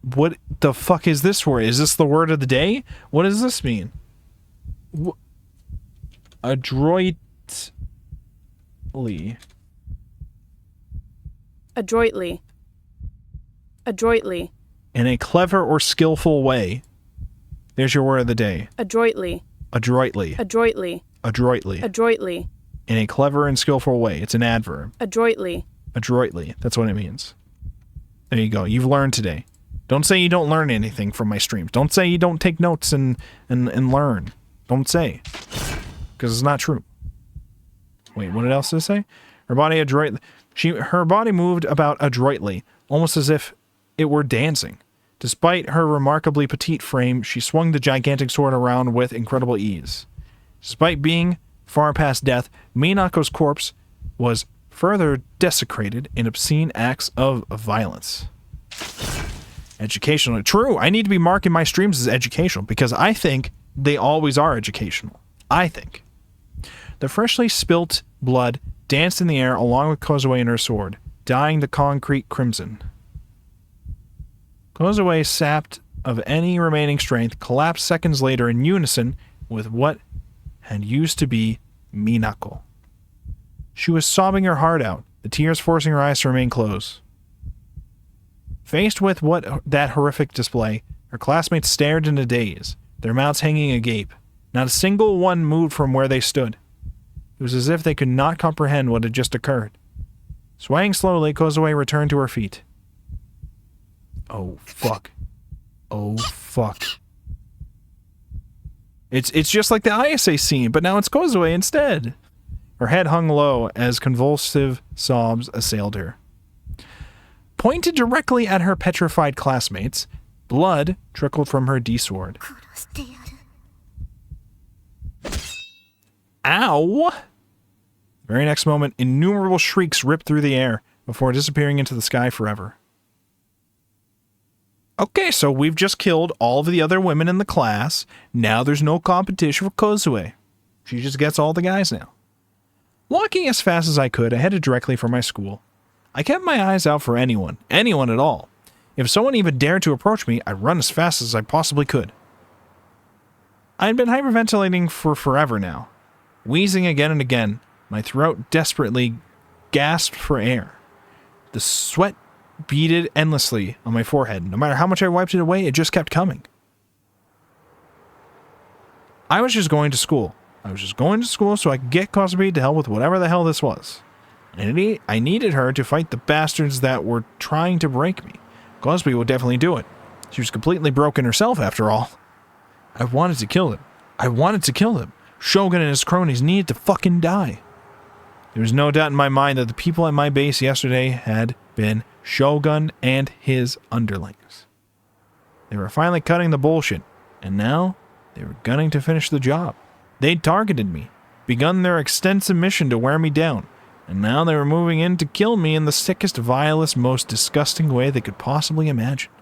What the fuck is this word? Is this the word of the day? What does this mean? Adroitly. Adroitly. Adroitly. In a clever or skillful way. There's your word of the day. Adroitly. Adroitly. Adroitly. Adroitly. Adroitly. In a clever and skillful way. It's an adverb. Adroitly. Adroitly. That's what it means. There you go. You've learned today. Don't say you don't learn anything from my streams. Don't say you don't take notes and learn. Don't say. Because it's not true. Wait, what else did it say? Her body moved about adroitly, almost as if it were dancing. Despite her remarkably petite frame, she swung the gigantic sword around with incredible ease. Despite being far past death, Minako's corpse was further desecrated in obscene acts of violence. Educational. True, I need to be marking my streams as educational because I think they always are educational. I think. The freshly spilt blood danced in the air along with Kozue and her sword, dyeing the concrete crimson. Kozue, sapped of any remaining strength, collapsed seconds later in unison with what had used to be Minako. She was sobbing her heart out, the tears forcing her eyes to remain closed. Faced with that horrific display, her classmates stared in a daze, their mouths hanging agape. Not a single one moved from where they stood. It was as if they could not comprehend what had just occurred. Swaying slowly, Kozue returned to her feet. Oh, fuck. Oh, fuck. It's just like the ISA scene, but now it's Kozue instead. Her head hung low as convulsive sobs assailed her. Pointed directly at her petrified classmates, blood trickled from her D-sword. Ow! The very next moment, innumerable shrieks ripped through the air before disappearing into the sky forever. Okay, so we've just killed all of the other women in the class. Now there's no competition for Kozue. She just gets all the guys now. Walking as fast as I could, I headed directly for my school. I kept my eyes out for anyone at all. If someone even dared to approach me, I'd run as fast as I possibly could. I had been hyperventilating for forever now, wheezing again and again. My throat desperately gasped for air. The sweat beaded endlessly on my forehead. No matter how much I wiped it away, it just kept coming. I was just going to school. So I could get Kozue to help with whatever the hell this was. And I needed her to fight the bastards that were trying to break me. Kozue would definitely do it. She was completely broken herself, after all. I wanted to kill them. Shogun and his cronies needed to fucking die. There was no doubt in my mind that the people at my base yesterday had been Shogun and his underlings. They were finally cutting the bullshit, and now they were gunning to finish the job. They'd targeted me, begun their extensive mission to wear me down, and now they were moving in to kill me in the sickest, vilest, most disgusting way they could possibly imagine.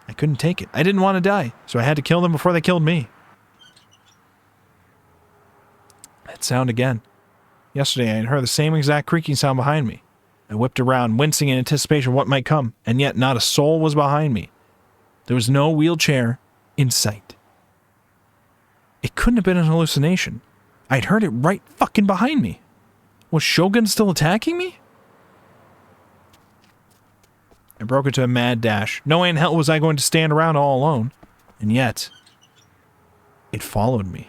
I couldn't take it. I didn't want to die, so I had to kill them before they killed me. That sound again. Yesterday I had heard the same exact creaking sound behind me. I whipped around, wincing in anticipation of what might come, and yet not a soul was behind me. There was no wheelchair in sight. It couldn't have been an hallucination. I'd heard it right fucking behind me. Was Shogun still attacking me? I broke into a mad dash. No way in hell was I going to stand around all alone. And yet, it followed me.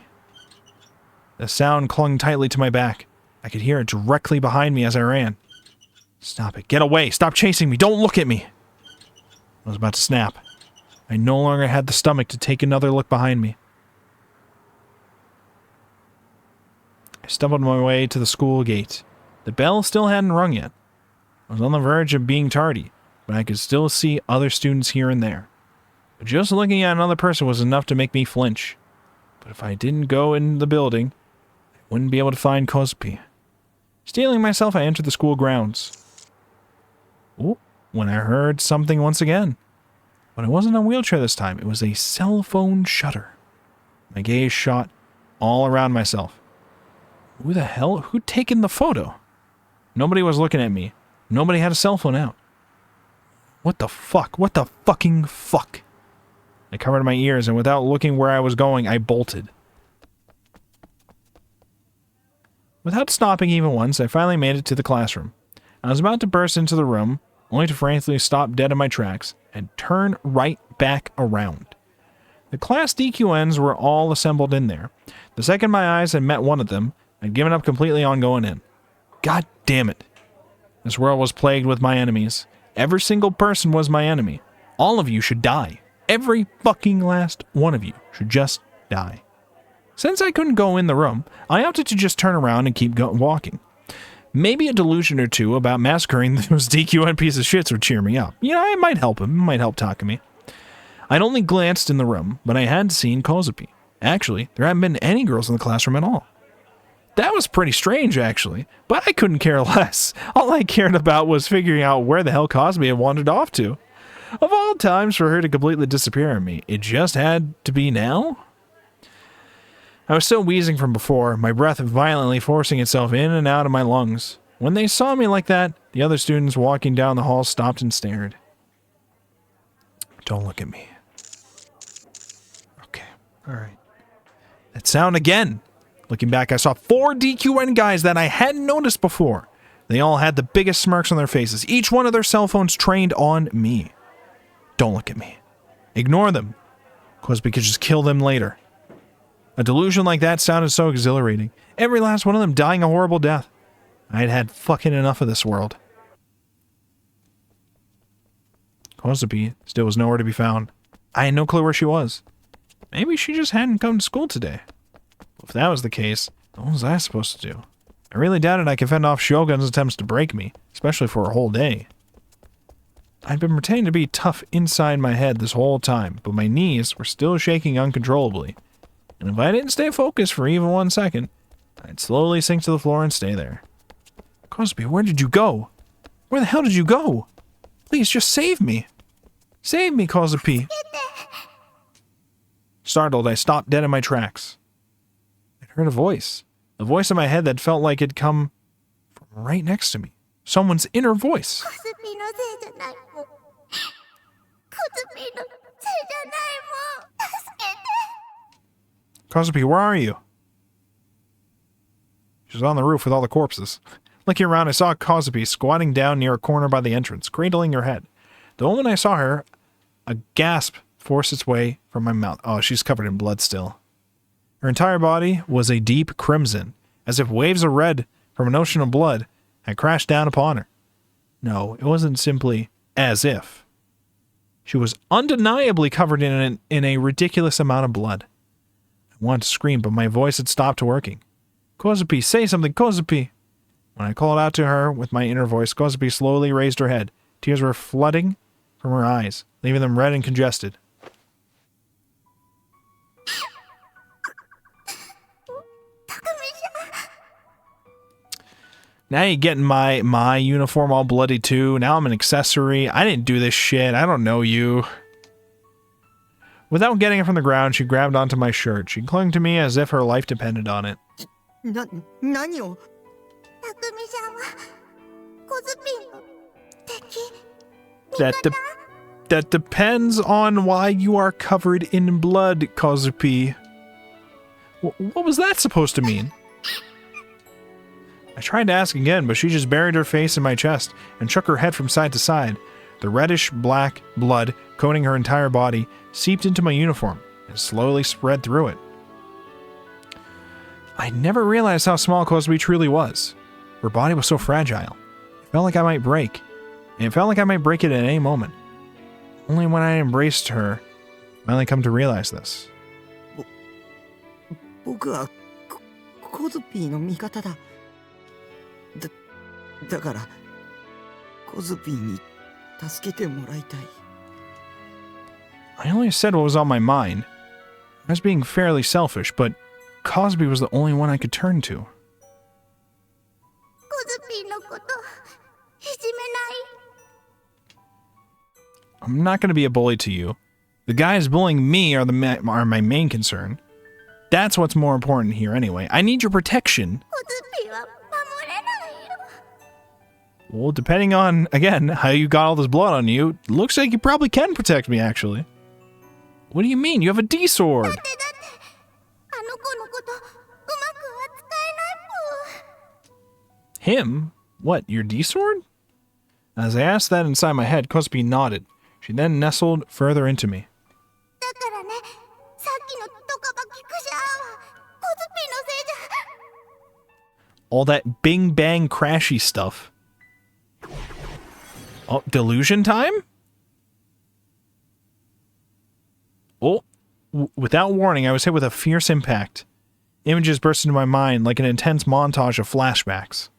The sound clung tightly to my back. I could hear it directly behind me as I ran. Stop it. Get away. Stop chasing me. Don't look at me. I was about to snap. I no longer had the stomach to take another look behind me. I stumbled my way to the school gate. The bell still hadn't rung yet. I was on the verge of being tardy, but I could still see other students here and there. But just looking at another person was enough to make me flinch. But if I didn't go in the building, I wouldn't be able to find Kozue. Steeling myself, I entered the school grounds. Ooh, when I heard something once again. But it wasn't a wheelchair this time. It was a cell phone shutter. My gaze shot all around myself. Who the hell? Who'd taken the photo? Nobody was looking at me. Nobody had a cell phone out. What the fuck? What the fucking fuck? I covered my ears, and without looking where I was going, I bolted. Without stopping even once, I finally made it to the classroom. I was about to burst into the room, only to frantically stop dead in my tracks and turn right back around. The class DQNs were all assembled in there. The second my eyes had met one of them, I'd given up completely on going in. God damn it. This world was plagued with my enemies. Every single person was my enemy. All of you should die. Every fucking last one of you should just die. Since I couldn't go in the room, I opted to just turn around and keep walking. Maybe a delusion or two about massacring those DQN piece of shits would cheer me up. You know, it might help him. It might help Takumi. I'd only glanced in the room, but I had seen Kozue. Actually, there hadn't been any girls in the classroom at all. That was pretty strange, actually, but I couldn't care less. All I cared about was figuring out where the hell Kozue had wandered off to. Of all times for her to completely disappear on me, it just had to be now? I was still wheezing from before, my breath violently forcing itself in and out of my lungs. When they saw me like that, the other students walking down the hall stopped and stared. Don't look at me. Okay, alright. That sound again! Looking back, I saw 4 DQN guys that I hadn't noticed before. They all had the biggest smirks on their faces, each one of their cell phones trained on me. Don't look at me. Ignore them. Kozue could just kill them later. A delusion like that sounded so exhilarating. Every last one of them dying a horrible death. I had had fucking enough of this world. Kozue still was nowhere to be found. I had no clue where she was. Maybe she just hadn't come to school today. If that was the case, what was I supposed to do? I really doubted I could fend off Shogun's attempts to break me, especially for a whole day. I'd been pretending to be tough inside my head this whole time, but my knees were still shaking uncontrollably. And if I didn't stay focused for even 1 second, I'd slowly sink to the floor and stay there. Kozue, where did you go? Where the hell did you go? Please, just save me. Save me, Kozue. Startled, I stopped dead in my tracks. I heard a voice in my head that felt like it'd come from right next to me. Someone's inner voice. コズピーのせいじゃないもん。コズピーのせいじゃないもん。助けて。 Kozue, where are you? She was on the roof with all the corpses. Looking around, I saw Kozue squatting down near a corner by the entrance, cradling her head. The moment I saw her, a gasp forced its way from my mouth. Oh, she's covered in blood still. Her entire body was a deep crimson, as if waves of red from an ocean of blood had crashed down upon her. No, it wasn't simply as if. She was undeniably covered in a ridiculous amount of blood. I wanted to scream, but my voice had stopped working. Kozue, say something, Kozue! When I called out to her with my inner voice, Kozue slowly raised her head. Tears were flooding from her eyes, leaving them red and congested. Now you're getting my uniform all bloody too. Now I'm an accessory. I didn't do this shit. I don't know you. Without getting it from the ground, she grabbed onto my shirt. She clung to me as if her life depended on it. 何をたくみさんはコズピーの敵。 That depends on why you are covered in blood, Kozue. What was that supposed to mean? I tried to ask again, but she just buried her face in my chest and shook her head from side to side. The reddish-black blood coating her entire body seeped into my uniform and slowly spread through it. I never realized how small Kozue truly was. Her body was so fragile. It felt like I might break. And it felt like I might break it at any moment. Only when I embraced her, I finally come to realize this. 僕はコズピーの味方だ。だからコズピーに助けてもらいたい。 I only said what was on my mind. I was being fairly selfish, but Kozue was the only one I could turn to. コズピーのこといじめない。 I'm not going to be a bully to you. The guys bullying me are my main concern. That's what's more important here anyway. I need your protection. コズピーは守れないよ。 Well, depending on, again, how you got all this blood on you, looks like you probably can protect me, actually. What do you mean? You have a D-sword! だってあの子のことうまく扱えないぽ。 Him? What, your D-sword? As I asked that inside my head, Kozue nodded. She then nestled further into me. だからね、さっきのドカバキクシャーはコズピーのせいじゃ。 All that bing bang crashy stuff. Oh, delusion time? Oh, without warning, I was hit with a fierce impact. Images burst into my mind like an intense montage of flashbacks.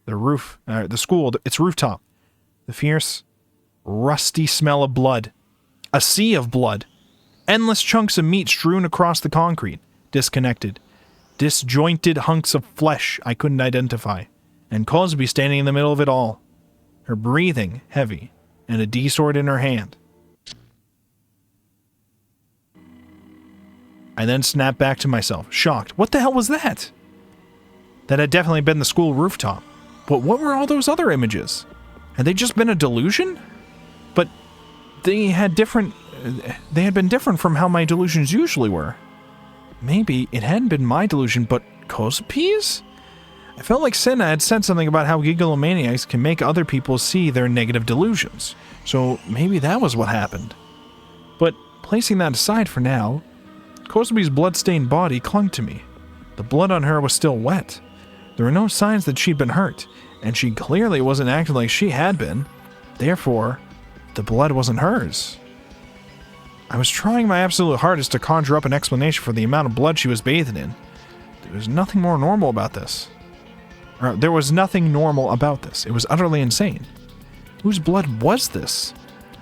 The school, its rooftop. The fierce, rusty smell of blood. A sea of blood. Endless chunks of meat strewn across the concrete. Disconnected. Disjointed hunks of flesh I couldn't identify. And Kozue standing in the middle of it all. Her breathing heavy, and a D-sword in her hand. I then snapped back to myself, shocked. What the hell was that? That had definitely been the school rooftop. But what were all those other images? Had they just been a delusion? But they had been different from how my delusions usually were. Maybe it hadn't been my delusion, but Kozue's? I felt like Senna had said something about how gigolomaniacs can make other people see their negative delusions. So maybe that was what happened. But placing that aside for now, Kozue's blood-stained body clung to me. The blood on her was still wet. There were no signs that she'd been hurt, and she clearly wasn't acting like she had been. Therefore, the blood wasn't hers. I was trying my absolute hardest to conjure up an explanation for the amount of blood she was bathed in. There was nothing more normal about this. There was nothing normal about this. It was utterly insane. Whose blood was this?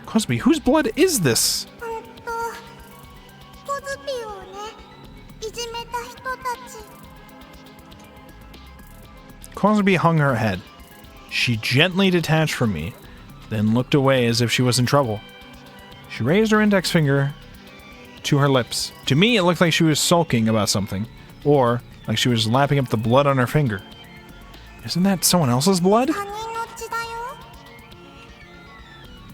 Kozue, whose blood is this? コズピーをね、いじめた人たち。 Kozue hung her head. She gently detached from me, then looked away as if she was in trouble. She raised her index finger to her lips. To me, it looked like she was sulking about something, or like she was lapping up the blood on her finger. Isn't that someone else's blood? 他人の血だよ。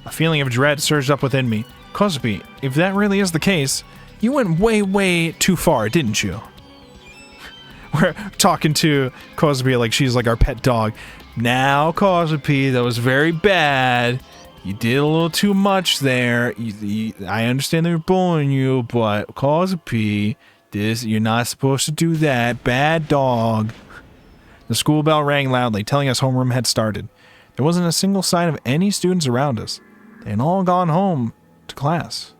A feeling of dread surged up within me. Kozue, if that really is the case, you went way, way too far, didn't you? We're talking to Kozue like she's like our pet dog. Now, Kozue, that was very bad. You did a little too much there. I understand they're bullying you, but Kozue, you're not supposed to do that. Bad dog. The school bell rang loudly, telling us homeroom had started. There wasn't a single sign of any students around us. They had all gone home to class.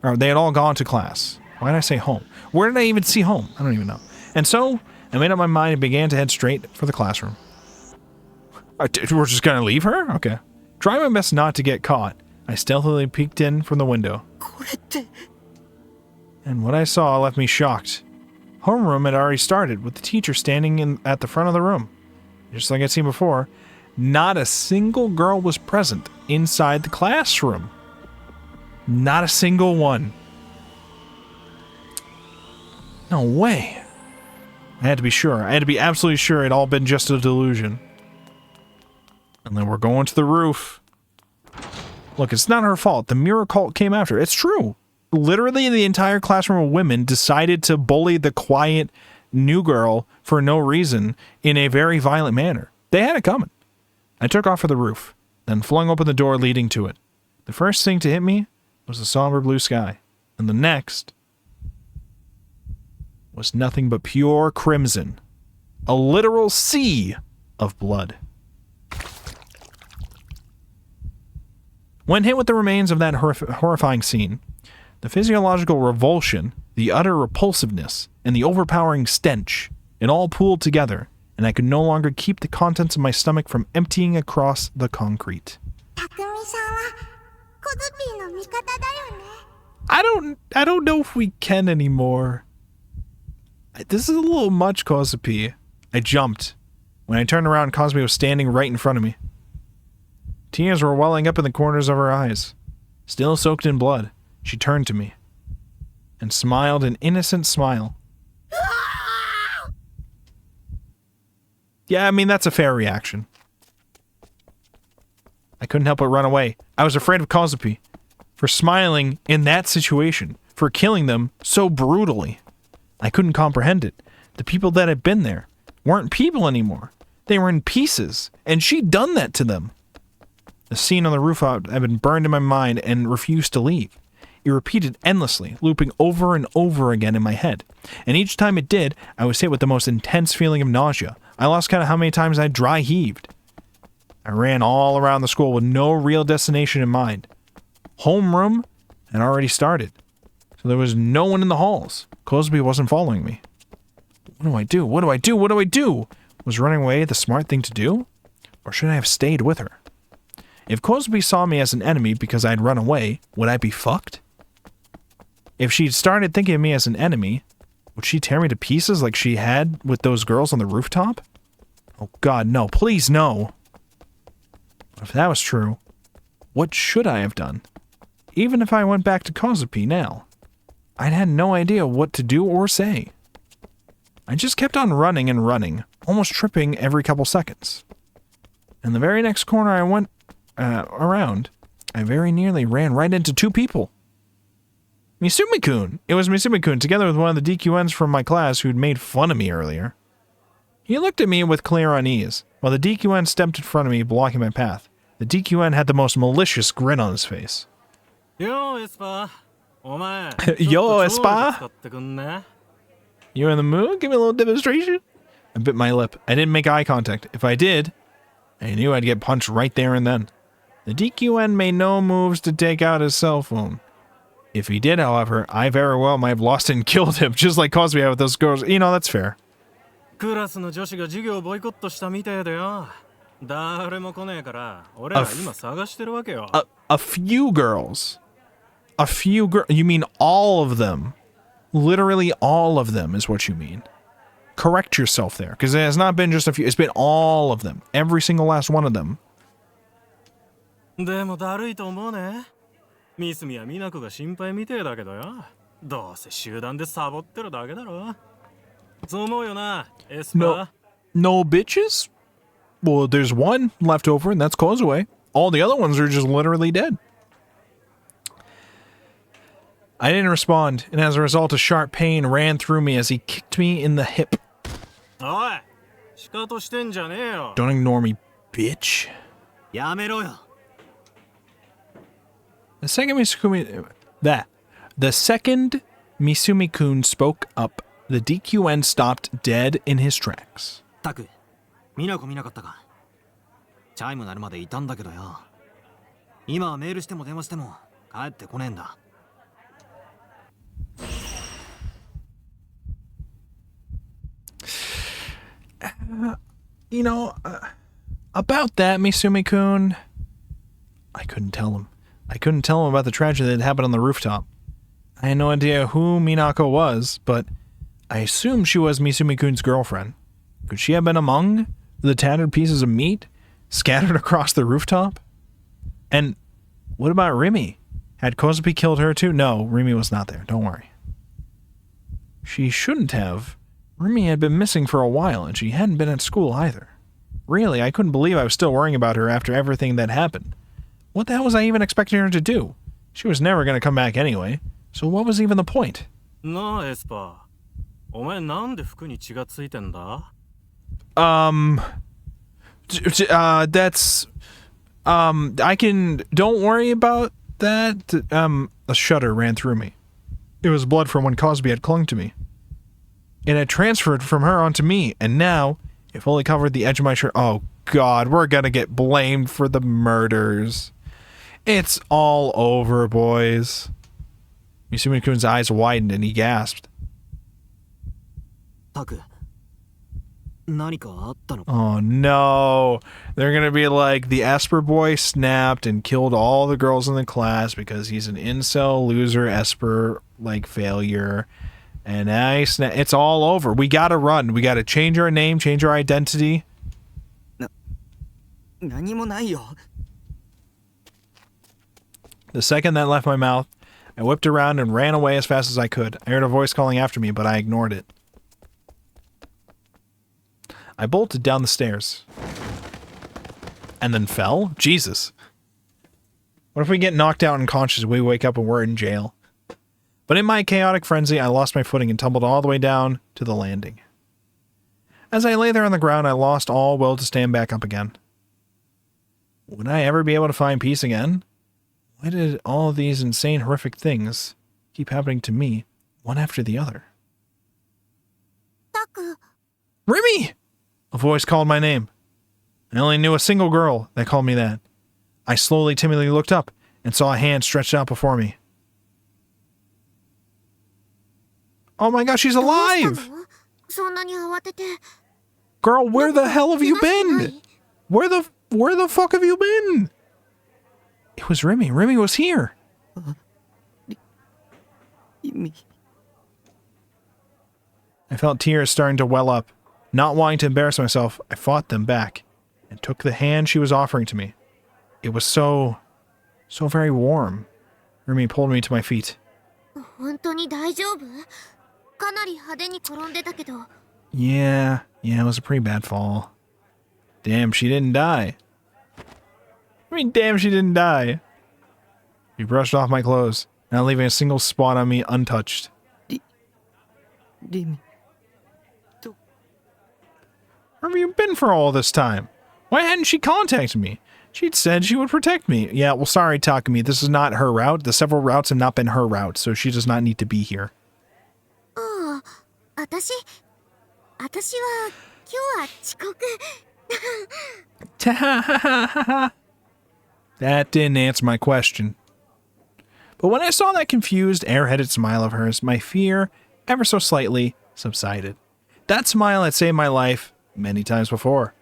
Or they had all gone to class. Why did I say home? Where did I even see home? I don't even know. And so, I made up my mind and began to head straight for the classroom. We're just gonna leave her? Okay. Trying my best not to get caught, I stealthily peeked in from the window. これって And what I saw left me shocked. Homeroom had already started, with the teacher standing at the front of the room. Just like I'd seen before, not a single girl was present inside the classroom. Not a single one. No way. I had to be sure. I had to be absolutely sure it'd all been just a delusion. And then we're going to the roof. Look, it's not her fault. The mirror cult came after her. It's true. Literally, the entire classroom of women decided to bully the quiet new girl for no reason in a very violent manner. They had it coming. I took off for the roof, then flung open the door leading to it. The first thing to hit me was the somber blue sky, and the next was nothing but pure crimson. A literal sea of blood. When hit with the remains of that horrifying scene, the physiological revulsion, the utter repulsiveness, and the overpowering stench, it all pooled together, and I could no longer keep the contents of my stomach from emptying across the concrete. たくみさんはコズピーの味方だよね。I don't know if we can anymore. This is a little much, Kozue. I jumped. When I turned around, Kozue was standing right in front of me. Tears were welling up in the corners of her eyes. Still soaked in blood, she turned to me and smiled an innocent smile. Yeah, I mean, that's a fair reaction. I couldn't help but run away. I was afraid of Kozue for smiling in that situation, for killing them so brutally. I couldn't comprehend it. The people that had been there weren't people anymore. They were in pieces, and she'd done that to them. The scene on the rooftop had been burned in my mind and refused to leave. It repeated endlessly, looping over and over again in my head. And each time it did, I was hit with the most intense feeling of nausea. I lost count of how many times I dry heaved. I ran all around the school with no real destination in mind. Homeroom had already started, so there was no one in the halls. Kozue wasn't following me. What do I do? What do I do? What do I do? Was running away the smart thing to do? Or should I have stayed with her? If Kozue saw me as an enemy because I'd run away, would I be fucked? If she'd started thinking of me as an enemy, would she tear me to pieces like she had with those girls on the rooftop? Oh god, no. Please, no. If that was true, what should I have done? Even if I went back to Kozue now, I'd had no idea what to do or say. I just kept on running and running, almost tripping every couple seconds. And the very next corner I went around, I very nearly ran right into two people. Misumi-kun! It was Misumi-kun, together with one of the DQNs from my class who'd made fun of me earlier. He looked at me with clear unease, while the DQN stepped in front of me, blocking my path. The DQN had the most malicious grin on his face. Yo, Espa! Yo, Espa! You in the mood? Give me a little demonstration? I bit my lip. I didn't make eye contact. If I did, I knew I'd get punched right there and then. The DQN made no moves to take out his cell phone. If he did, however, I very well might have lost and killed him, just like Kozue had with those girls. You know, that's fair. A few girls. A few girls. You mean all of them? Literally all of them is what you mean. Correct yourself there, because it has not been just a few. It's been all of them. Every single last one of them. ミスミはミナコが心配みてえだけどよ。どうせ集団でサボってるだけだろ。そう思うよな、エスパー。 No bitches? Well, there's one left over, and that's Kozue. All the other ones are just literally dead. I didn't respond, and as a result, a sharp pain ran through me as he kicked me in the hip. おい、シカトしてんじゃねえよ。 Don't ignore me, bitch. やめろよ。 The second Misumi-kun spoke up, the DQN stopped dead in his tracks. タク、ミナコ見なかったか。チャイム鳴るまでいたんだけどよ。今はメールしても電話しても帰ってこねえんだ。You know, about that, Misumi-kun, I couldn't tell him. I couldn't tell him about the tragedy that happened on the rooftop. I had no idea who Minako was, but I assumed she was Misumi-kun's girlfriend. Could she have been among the tattered pieces of meat scattered across the rooftop? And what about Rimi? Had Kozue killed her too? No, Rimi was not there. Don't worry. She shouldn't have. Rimi had been missing for a while, and she hadn't been at school either. Really, I couldn't believe I was still worrying about her after everything that happened. What the hell was I even expecting her to do? She was never going to come back anyway, so what was even the point? なあ、エスパー。お前なんで服に血がついてんだ？ That's, I can, don't worry about that. A shudder ran through me. It was blood from when Kozue had clung to me. It had transferred from her onto me, and now it fully covered the edge of my shirt. Oh God, we're gonna get blamed for the murders. It's all over, boys. Misumi-kun's eyes widened and he gasped. タク、何かあったのか。 Oh no. They're gonna be like, the Esper boy snapped and killed all the girls in the class because he's an incel, loser, Esper, like, failure. And it's all over. We gotta run. We gotta change our name, change our identity. 何もないよ。 The second that left my mouth, I whipped around and ran away as fast as I could. I heard a voice calling after me, but I ignored it. I bolted down the stairs. And then fell? Jesus. What if we get knocked out unconscious and we wake up and we're in jail? But in my chaotic frenzy, I lost my footing and tumbled all the way down to the landing. As I lay there on the ground, I lost all will to stand back up again. Would I ever be able to find peace again? Why did all of these insane, horrific things keep happening to me, one after the other? タク、 Rimi! A voice called my name. I only knew a single girl that called me that. I slowly, timidly looked up and saw a hand stretched out before me. Oh my gosh, she's どうした alive! の？そんなに慌てて。 Girl, where the hell have you been? Where the fuck have you been? It was Rimi. Rimi was here. み、 I felt tears starting to well up. Not wanting to embarrass myself, I fought them back and took the hand she was offering to me. It was so very warm. Rimi pulled me to my feet. 本当に大丈夫？かなり派手に転んでたけど。 Yeah, it was a pretty bad fall. Damn, she didn't die. I mean, damn, she didn't die. She brushed off my clothes, not leaving a single spot on me untouched. リミ。 Where have you been for all this time? Why hadn't she contacted me? She'd said she would protect me. Yeah, well, sorry, Takumi, this is not her route. The several routes have not been her route, so she does not need to be here. ああ、私は今日は遅刻。 That didn't answer my question. But when I saw that confused, airheaded smile of hers, my fear, ever so slightly, subsided. That smile had saved my life many times before.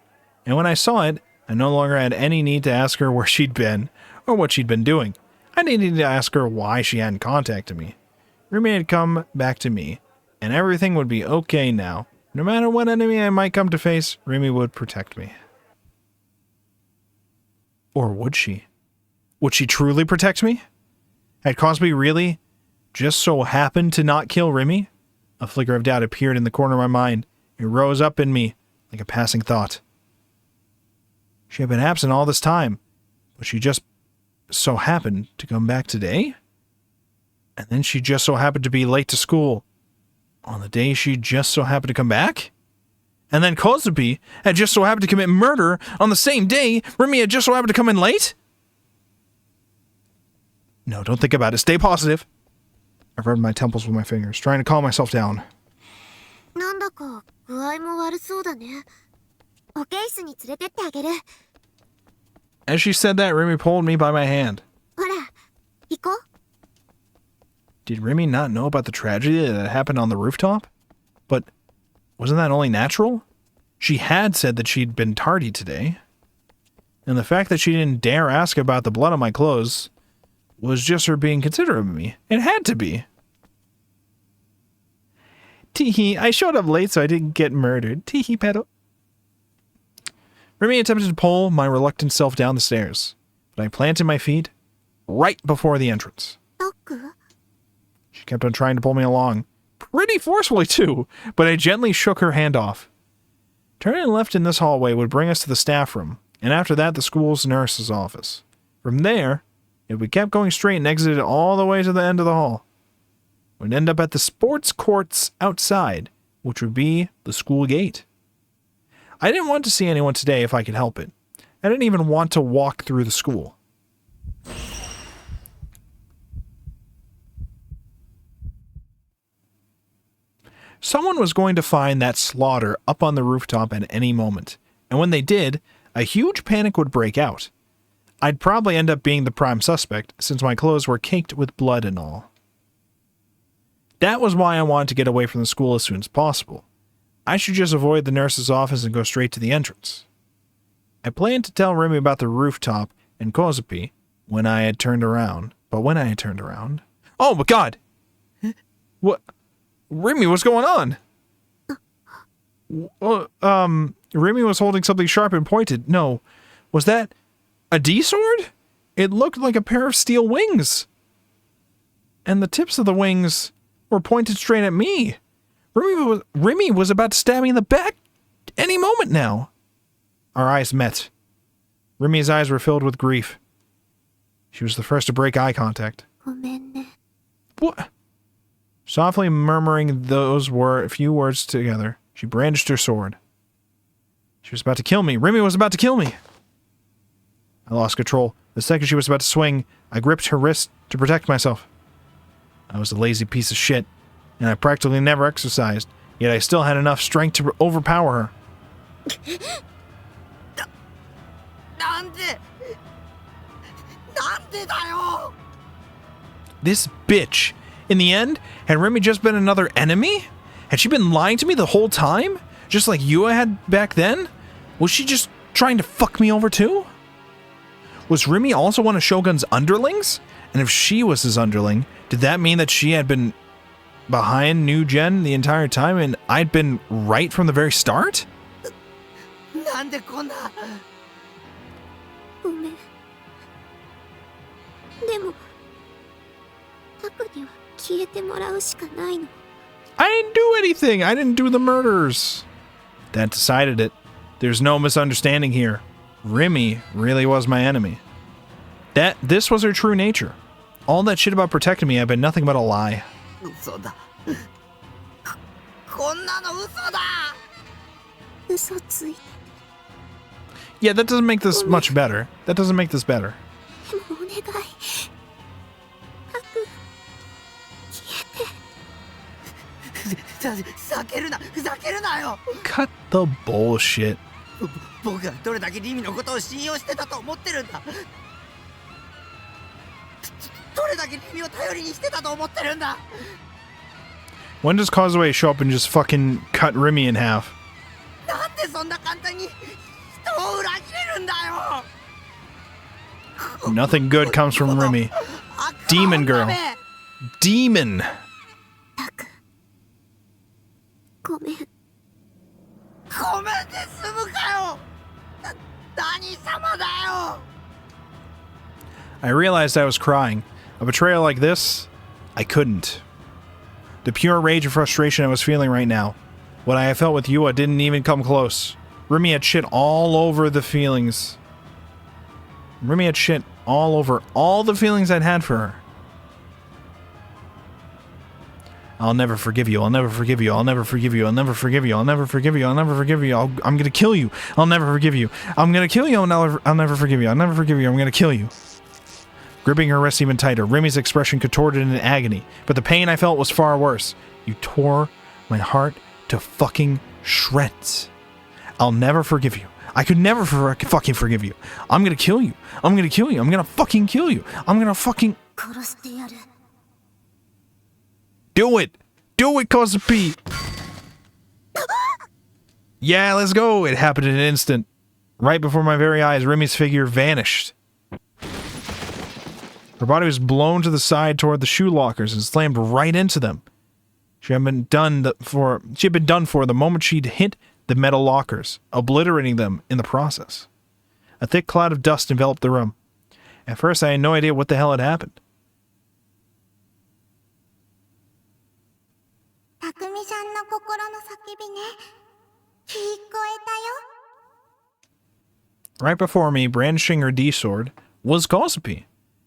And when I saw it, I no longer had any need to ask her where she'd been, or what she'd been doing. I didn't need to ask her why she hadn't contacted me. Rumi had come back to me, and everything would be okay now. No matter what enemy I might come to face, Rumi would protect me. Or would she? Would she truly protect me? Had Kozue really just so happened to not kill Remy? A flicker of doubt appeared in the corner of my mind. It rose up in me like a passing thought. She had been absent all this time, but she just so happened to come back today? And then she just so happened to be late to school on the day she just so happened to come back? And then Kozue had just so happened to commit murder on the same day Remy had just so happened to come in late? No, don't think about it. Stay positive. I rubbed my temples with my fingers, trying to calm myself down. なんだか具合も悪そうだね。保健室に連れてってあげる。 As she said that, Remy pulled me by my hand. ほら、行こう。 Did Remy not know about the tragedy that had happened on the rooftop? But wasn't that only natural? She had said that she'd been tardy today. And the fact that she didn't dare ask about the blood on my clothes was just her being considerate of me. It had to be. Teehee, I showed up late so I didn't get murdered. Teehee, pedo. Remy attempted to pull my reluctant self down the stairs, but I planted my feet right before the entrance. ドッグ？ She kept on trying to pull me along. Pretty forcefully, too, but I gently shook her hand off. Turning left in this hallway would bring us to the staff room, and after that the school's nurse's office. From there, if we kept going straight and exited all the way to the end of the hall, we'd end up at the sports courts outside, which would be the school gate. I didn't want to see anyone today if I could help it. I didn't even want to walk through the school. Someone was going to find that slaughter up on the rooftop at any moment, and when they did, a huge panic would break out. I'd probably end up being the prime suspect, since my clothes were caked with blood and all. That was why I wanted to get away from the school as soon as possible. I should just avoid the nurse's office and go straight to the entrance. I planned to tell Remy about the rooftop and Kozue when I had turned around, but when I had turned around... Oh my god! What? Remy, what's going on? Remy was holding something sharp and pointed. No, was that a D-sword? It looked like a pair of steel wings. And the tips of the wings were pointed straight at me. Remy was about to stab me in the back any moment now. Our eyes met. Remy's eyes were filled with grief. She was the first to break eye contact. ごめんね。 What? Softly murmuring those few words together, she brandished her sword. She was about to kill me. Remy was about to kill me. I lost control. The second she was about to swing, I gripped her wrist to protect myself. I was a lazy piece of shit, and I practically never exercised, yet I still had enough strength to overpower her. なんでだよ! This bitch. In the end, had Remy just been another enemy? Had she been lying to me the whole time? Just like Yua had back then? Was she just trying to fuck me over too? Was Remy also one of Shogun's underlings? And if she was his underling, did that mean that she had been behind New Gen the entire time and I'd been right from the very start? なんでこんな... ごめん。でも、タクには消えてもらうしかないの。 I didn't do anything. I didn't do the murders. That decided it. There's no misunderstanding here. Remy really was my enemy. This was her true nature. All that shit about protecting me had been nothing but a lie. 嘘だ。こんなの嘘だ。嘘ついて。 Yeah, that doesn't make this much better. That doesn't make this better. でもお願い。タク、消えて。ふざけるな、ふざけるなよ。 Cut the bullshit. 僕がどれだけリミのことを信用してたと思ってるんだ。どれだけリミを頼りにしてたと思ってるんだ。 When does Kozue show up and just fucking cut Remy in half? なんでそんな簡単に人を裏切れるんだよ。 Nothing good comes from Remy. Demon girl. Demon. タク、ごめん。ごめんで済むかよ。何様だよ。 I realized I was crying. A betrayal like this, I couldn't. The pure rage and frustration I was feeling right now, what I had felt with Yua didn't even come close. Remy had shit all over the feelings. Remy had shit all over all the feelings I'd had for her. I'll never forgive you. I'll never forgive you. I'll never forgive you. I'll never forgive you. I'll never forgive you. I'll never forgive you. I'm gonna kill you. I'll never forgive you. I'm gonna kill you. I'll never forgive you. I'll never forgive you. I'm gonna kill you. Gripping her wrist even tighter, Remy's expression contorted in agony, but the pain I felt was far worse. You tore my heart to fucking shreds. I'll never forgive you. I could never fucking forgive you. I'm gonna kill you. I'm gonna kill you. I'm gonna fucking kill you. I'm gonna fucking... Do it! Do it, Kozue! Yeah, let's go! It happened in an instant. Right before my very eyes, Remy's figure vanished. Her body was blown to the side toward the shoe lockers and slammed right into them. She had been done for the moment she'd hit the metal lockers, obliterating them in the process. A thick cloud of dust enveloped the room. At first, I had no idea what the hell had happened. Right before me, brandishing her D-sword, was Kozue.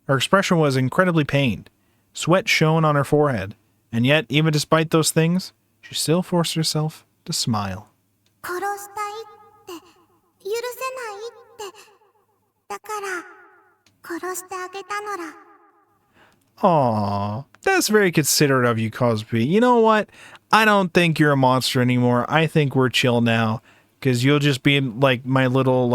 Her expression was incredibly pained. Sweat shone on her forehead, and yet, even despite those things, she still forced herself to smile. Aww, that's very considerate of you, Kozue. You know what? I don't think you're a monster anymore. I think we're chill now, because you'll just be like my little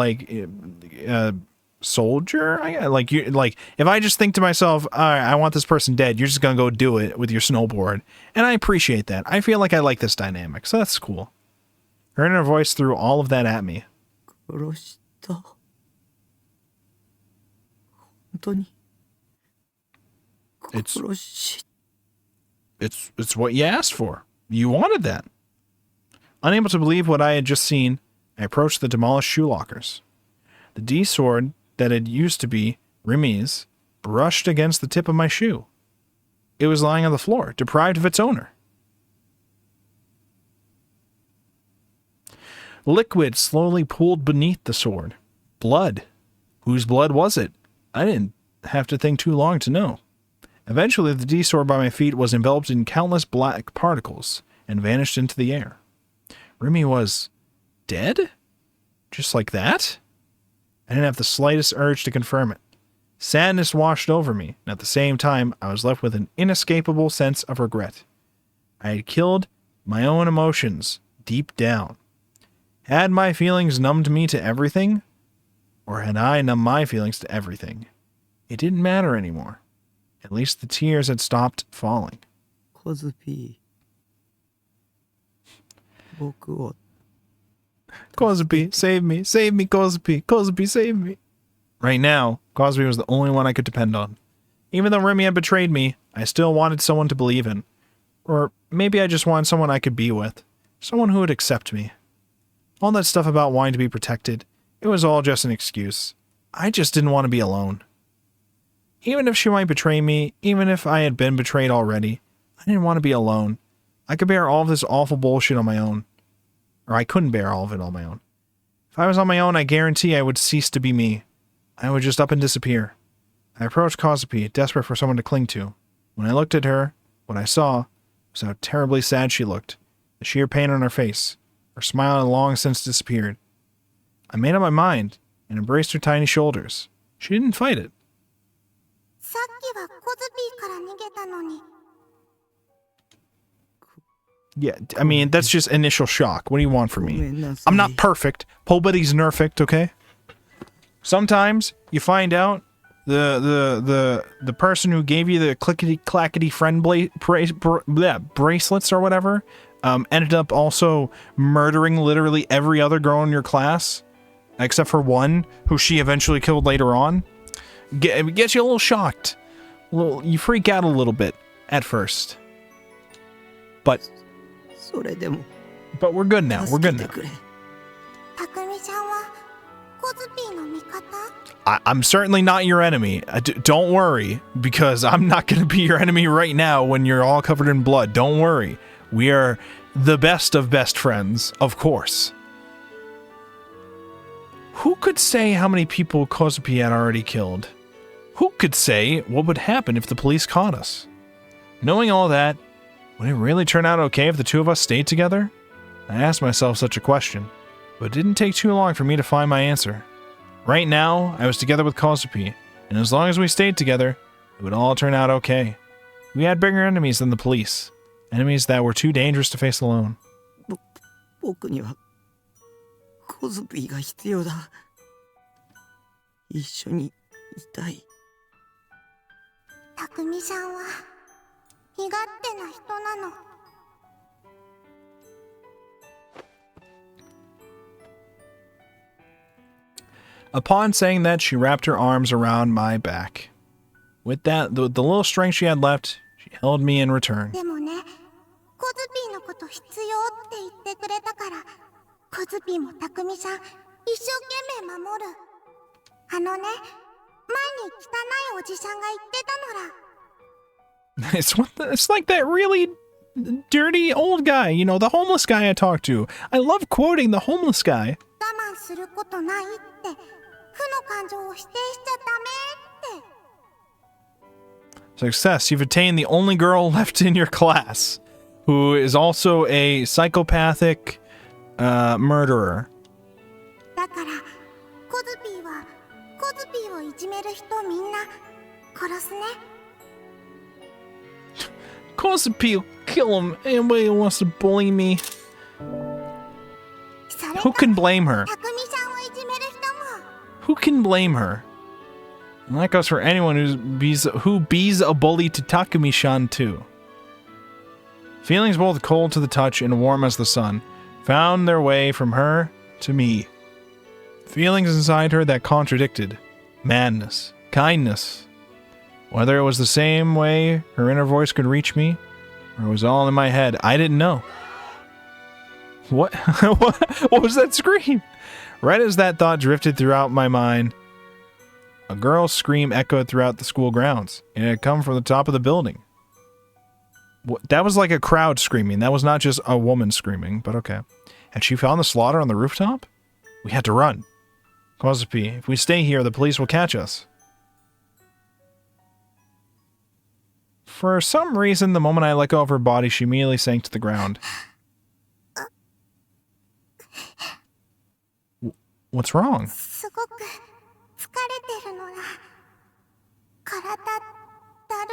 soldier. Like if I just think to myself, all right, I want this person dead, you're just gonna go do it with your snowboard, and I appreciate that. I feel like I like this dynamic, so that's cool. Her inner voice threw all of that at me. It's what you asked for. You wanted that. Unable to believe what I had just seen, I approached the demolished shoe lockers. The D-sword that had used to be Remy's brushed against the tip of my shoe. It was lying on the floor, deprived of its owner. Liquid slowly pooled beneath the sword. Blood. Whose blood was it? I didn't have to think too long to know. Eventually, the D-sword by my feet was enveloped in countless black particles and vanished into the air. Remy was dead? Just like that? I didn't have the slightest urge to confirm it. Sadness washed over me, and at the same time, I was left with an inescapable sense of regret. I had killed my own emotions deep down. Had my feelings numbed me to everything? Or had I numbed my feelings to everything? It didn't matter anymore. At least the tears had stopped falling. Kozue. Kozue, save me. Save me, Kozue. Kozue, save me. Right now, Kozue was the only one I could depend on. Even though Remy had betrayed me, I still wanted someone to believe in. Or maybe I just wanted someone I could be with. Someone who would accept me. All that stuff about wanting to be protected, it was all just an excuse. I just didn't want to be alone. Even if she might betray me, even if I had been betrayed already, I didn't want to be alone. I could bear all of this awful bullshit on my own. Or I couldn't bear all of it on my own. If I was on my own, I guarantee I would cease to be me. I would just up and disappear. I approached Kozue, desperate for someone to cling to. When I looked at her, what I saw was how terribly sad she looked, the sheer pain on her face. Her smile had long since disappeared. I made up my mind and embraced her tiny shoulders. She didn't fight it. Yeah, I mean, that's just initial shock. What do you want from me? I'm not perfect. Nobody's nerfect, okay? Sometimes you find out the person who gave you the clickety-clackety friend bracelets or whatever ended up also murdering literally every other girl in your class, except for one who she eventually killed later on. It gets you a little shocked. You freak out a little bit at first. But we're good now. We're good now. コズピーの味方？ I'm certainly not your enemy. Don't worry, because I'm not going to be your enemy right now when you're all covered in blood. Don't worry. We are the best of best friends, of course. Who could say how many people Kozue had already killed? Who could say what would happen if the police caught us? Knowing all that, would it really turn out okay if the two of us stayed together? I asked myself such a question, but it didn't take too long for me to find my answer. Right now, I was together with Kozue, and as long as we stayed together, it would all turn out okay. We had bigger enemies than the police, enemies that were too dangerous to face alone. 僕にはコズピーが必要だ。一緒にいたい。たくみさんは身勝手な人なの。Upon saying that, she wrapped her arms around my back. With that, the little strength she had left, she held me in return. でもね、コズピーのこと必要って言ってくれたから、コズピーもたくみさん一生懸命守る。あのね、前に汚いおじさんが言ってたのら。It's like that really dirty old guy, you know, the homeless guy I talked to. I love quoting the homeless guy. 我慢することないって、負の感情を否定しちゃダメって。Success, you've attained the only girl left in your class, who is also a psychopathic murderer. だから、コズピーをいじめる人みんな殺すね。Kozue will kill him. Anybody who wants to bully me. Who can blame her? たくみさんをいじめる人も。Who can blame her? And that goes for anyone who bees a bully to Takumi-chan too. Feelings both cold to the touch and warm as the sun found their way from her to me. Feelings inside her that contradicted. Madness. Kindness. Whether it was the same way her inner voice could reach me, or it was all in my head, I didn't know. What? What was that scream? Right as that thought drifted throughout my mind, a girl's scream echoed throughout the school grounds, and it had come from the top of the building. That was like a crowd screaming. That was not just a woman screaming, but okay. Had she found the slaughter on the rooftop? We had to run. Kozue, if we stay here, the police will catch us. For some reason, the moment I let go of her body, she immediately sank to the ground. What's wrong? すごく疲れてるのら。体だる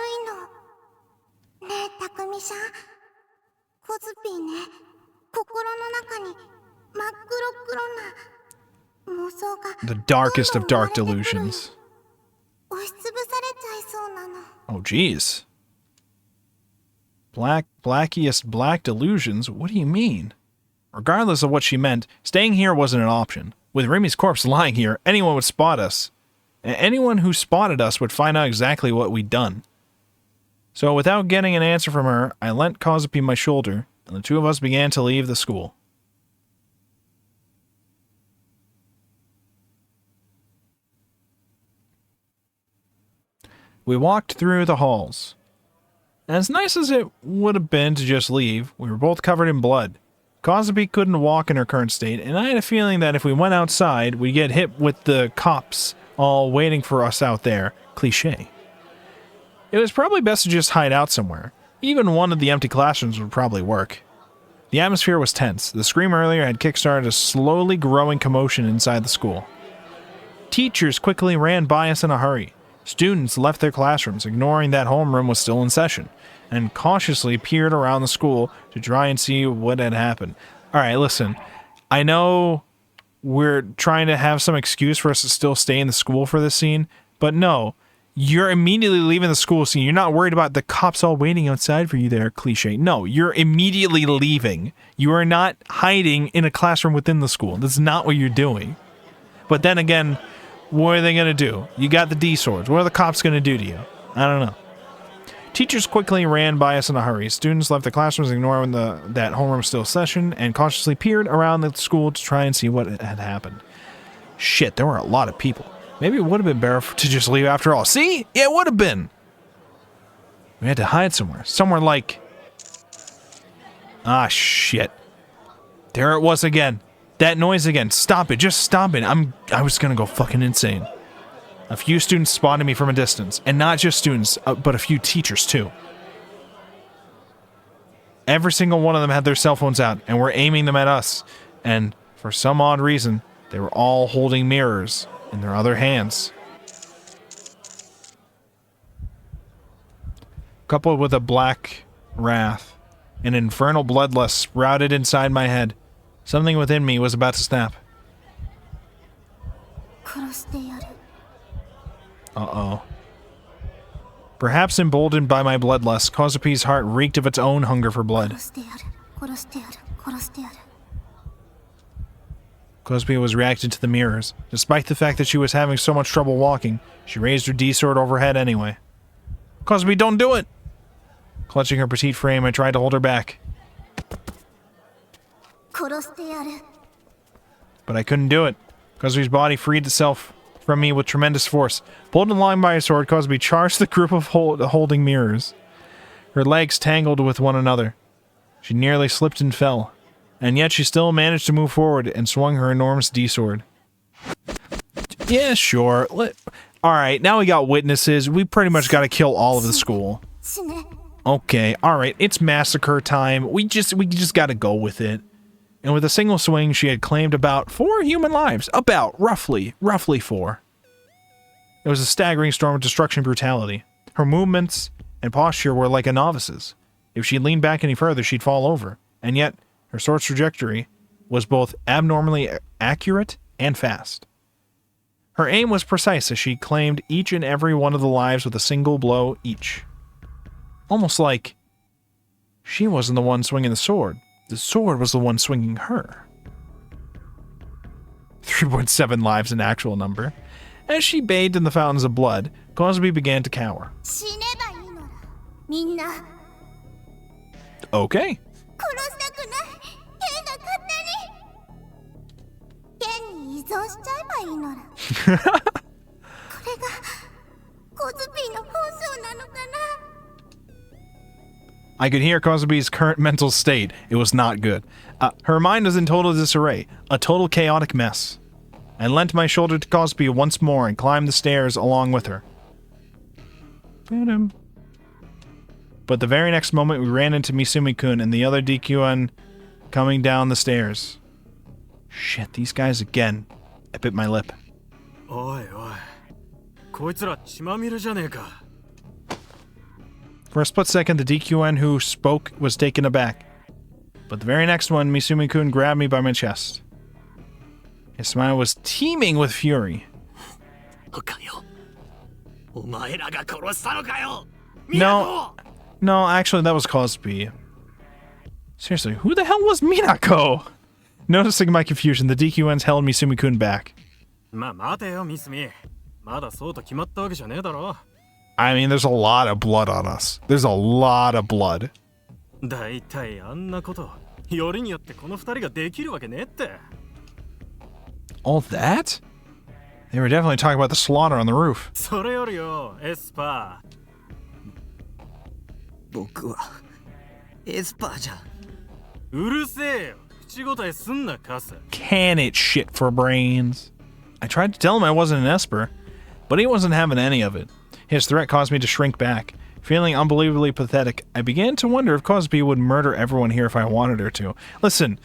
いの。ねえ、たくみさん。コズピーね、心の中に真っ黒な妄想が。The darkest of dark delusions. 押しつぶされちゃいそうなの。Oh, jeez. Blackiest black delusions? What do you mean? Regardless of what she meant, staying here wasn't an option. With Rimi's corpse lying here, anyone would spot us. Anyone who spotted us would find out exactly what we'd done. So without getting an answer from her, I lent Kozue my shoulder, and the two of us began to leave the school. We walked through the halls. As nice as it would have been to just leave, we were both covered in blood. Kozue couldn't walk in her current state, and I had a feeling that if we went outside, we'd get hit with the cops all waiting for us out there. Cliché. It was probably best to just hide out somewhere. Even one of the empty classrooms would probably work. The atmosphere was tense. The scream earlier had kickstarted a slowly growing commotion inside the school. Teachers quickly ran by us in a hurry. Students left their classrooms, ignoring that homeroom was still in session, and cautiously peered around the school to try and see what had happened. Alright, listen. I know we're trying to have some excuse for us to still stay in the school for this scene, but no. You're immediately leaving the school scene. You're not worried about the cops all waiting outside for you there, cliché. No, you're immediately leaving. You are not hiding in a classroom within the school. That's not what you're doing. But then again, what are they going to do? You got the D-swords. What are the cops going to do to you? I don't know. Teachers quickly ran by us in a hurry. Students left the classrooms ignoring that homeroom still session and cautiously peered around the school to try and see what had happened. Shit, there were a lot of people. Maybe it would have been better to just leave after all. See? Yeah, it would have been. We had to hide somewhere. Somewhere like... Ah, shit. There it was again. That noise again. Stop it. Just stop it. I was gonna go fucking insane. A few students spotted me from a distance. And not just students, but a few teachers, too. Every single one of them had their cell phones out and were aiming them at us. And for some odd reason, they were all holding mirrors in their other hands. Coupled with a black wrath, an infernal bloodlust sprouted inside my head. Something within me was about to snap. Uh-oh. Perhaps emboldened by my bloodlust, Kozupi's heart reeked of its own hunger for blood. Kozupi was reacting to the mirrors. Despite the fact that she was having so much trouble walking, she raised her D-sword overhead anyway. Kozupi, don't do it! Clutching her petite frame, I tried to hold her back. But I couldn't do it. Kozupi's body freed itself from me with tremendous force. Pulled in line by a sword, Kozupi charged the group of holding mirrors. Her legs tangled with one another. She nearly slipped and fell. And yet she still managed to move forward and swung her enormous D-sword. Yeah, sure. Alright, now we got witnesses. We pretty much gotta kill all of the school. Okay, alright, it's massacre time. We just gotta go with it. And with a single swing, she had claimed about 4 human lives. About, roughly 4. It was a staggering storm of destruction and brutality. Her movements and posture were like a novice's. If she leaned back any further, she'd fall over. And yet, her sword's trajectory was both abnormally accurate and fast. Her aim was precise as she claimed each and every one of the lives with a single blow each. Almost like she wasn't the one swinging the sword. The sword was the one swinging her. 3.7 lives in actual number. As she bathed in the fountains of blood, Kozupi began to cower. Okay. I could hear Kozupi's current mental state. It was not good. Her mind was in total disarray, a total chaotic mess. I lent my shoulder to Kozupi once more and climbed the stairs along with her. But the very next moment we ran into Misumi-kun and the other DQN coming down the stairs. Shit, these guys again. I bit my lip. Oi, oi. こいつら血まみれじゃねえか。 For a split second, the DQN who spoke was taken aback. But the very next one, Misumi-kun grabbed me by my chest. His smile was teeming with fury. No, actually that was Kozupi. Seriously, who the hell was Minako? Noticing my confusion, the DQNs held Misumi-kun back. I mean, there's a lot of blood on us. There's a lot of blood. All that? They were definitely talking about the slaughter on the roof. Can it shit for brains? I tried to tell him I wasn't an Esper, but he wasn't having any of it. His threat caused me to shrink back. Feeling unbelievably pathetic, I began to wonder if Kozupi would murder everyone here if I wanted her to. Listen,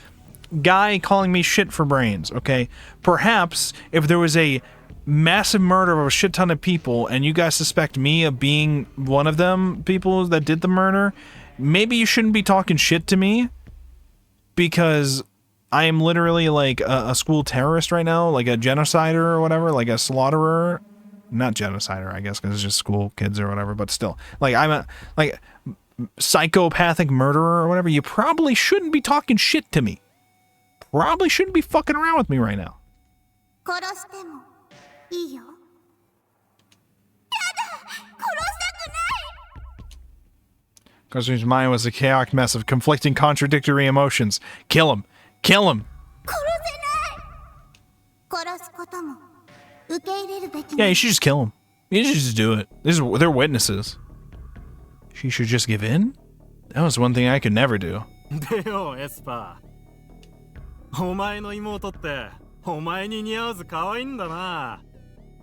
guy calling me shit for brains, okay? Perhaps if there was a massive murder of a shit ton of people and you guys suspect me of being one of them people that did the murder, maybe you shouldn't be talking shit to me because I am literally like a school terrorist right now, like a genocider or whatever, like a slaughterer. Not genocider, I guess, because it's just school kids or whatever, but still. Like, I'm a, like, psychopathic murderer or whatever. You probably shouldn't be talking shit to me. Probably shouldn't be fucking around with me right now. Kozumi's mind was a chaotic mess of conflicting, contradictory emotions. Kill him! Kill him! 受け入れるべき Yeah, you should just kill him. You should just do it. They're witnesses. She should just give in? That was one thing I could never do. でよエスパー、お前の妹ってお前に似合わず可愛いんだな。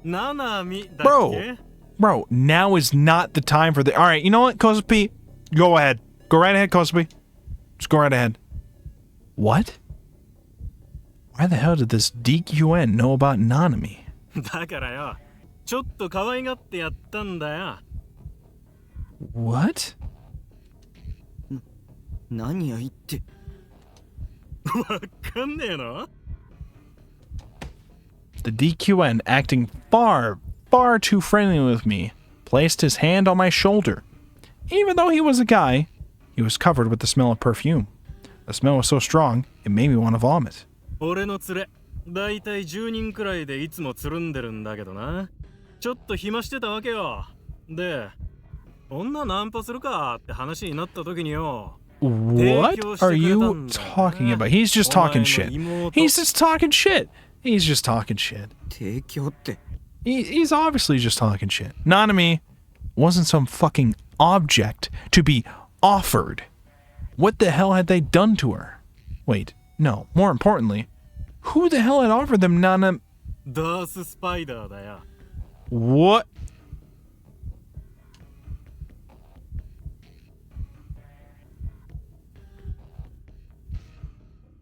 ナナミだっけ？ Bro, now is not the time for the... Alright, you know what, Kozue? Go ahead. Go right ahead, Kozue. Just go right ahead. What? Why the hell did this DQN know about Nanami? だからよ、ちょっと可愛がってやったんだよ。What? 何や言って。わかんねえの？ The DQN, acting far too friendly with me, placed his hand on my shoulder. Even though he was a guy, he was covered with the smell of perfume. The smell was so strong, it made me want to vomit. 俺の連れ、だいたい10人くらいでいつもつるんでるんだけどな。ちょっと暇してたわけよ。で、女ナンパするかって話になった時によ。What are you talking about? He's just talking shit. He's just talking shit. He's just talking shit. 提供って。He's obviously just talking shit. Nanami wasn't some fucking object to be offered. What the hell had they done to her? Wait, no. More importantly, who the hell had offered them Nanami? ダーススパイダーだよ。 What?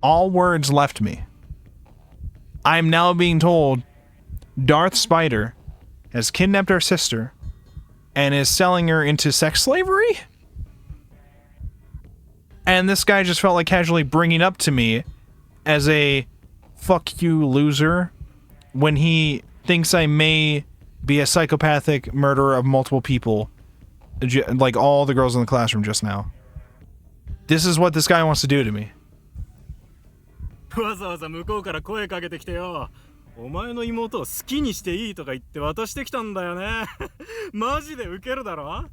All words left me. I am now being told Darth Spider has kidnapped our sister and is selling her into sex slavery? And this guy just felt like casually bringing up to me as a fuck you loser when he thinks I may be a psychopathic murderer of multiple people, like all the girls in the classroom just now. This is what this guy wants to do to me. わざわざ向こうから声かけてきてよ。お前の妹を好きにしていいとか言って渡してきたんだよね。マジでウケるだろ?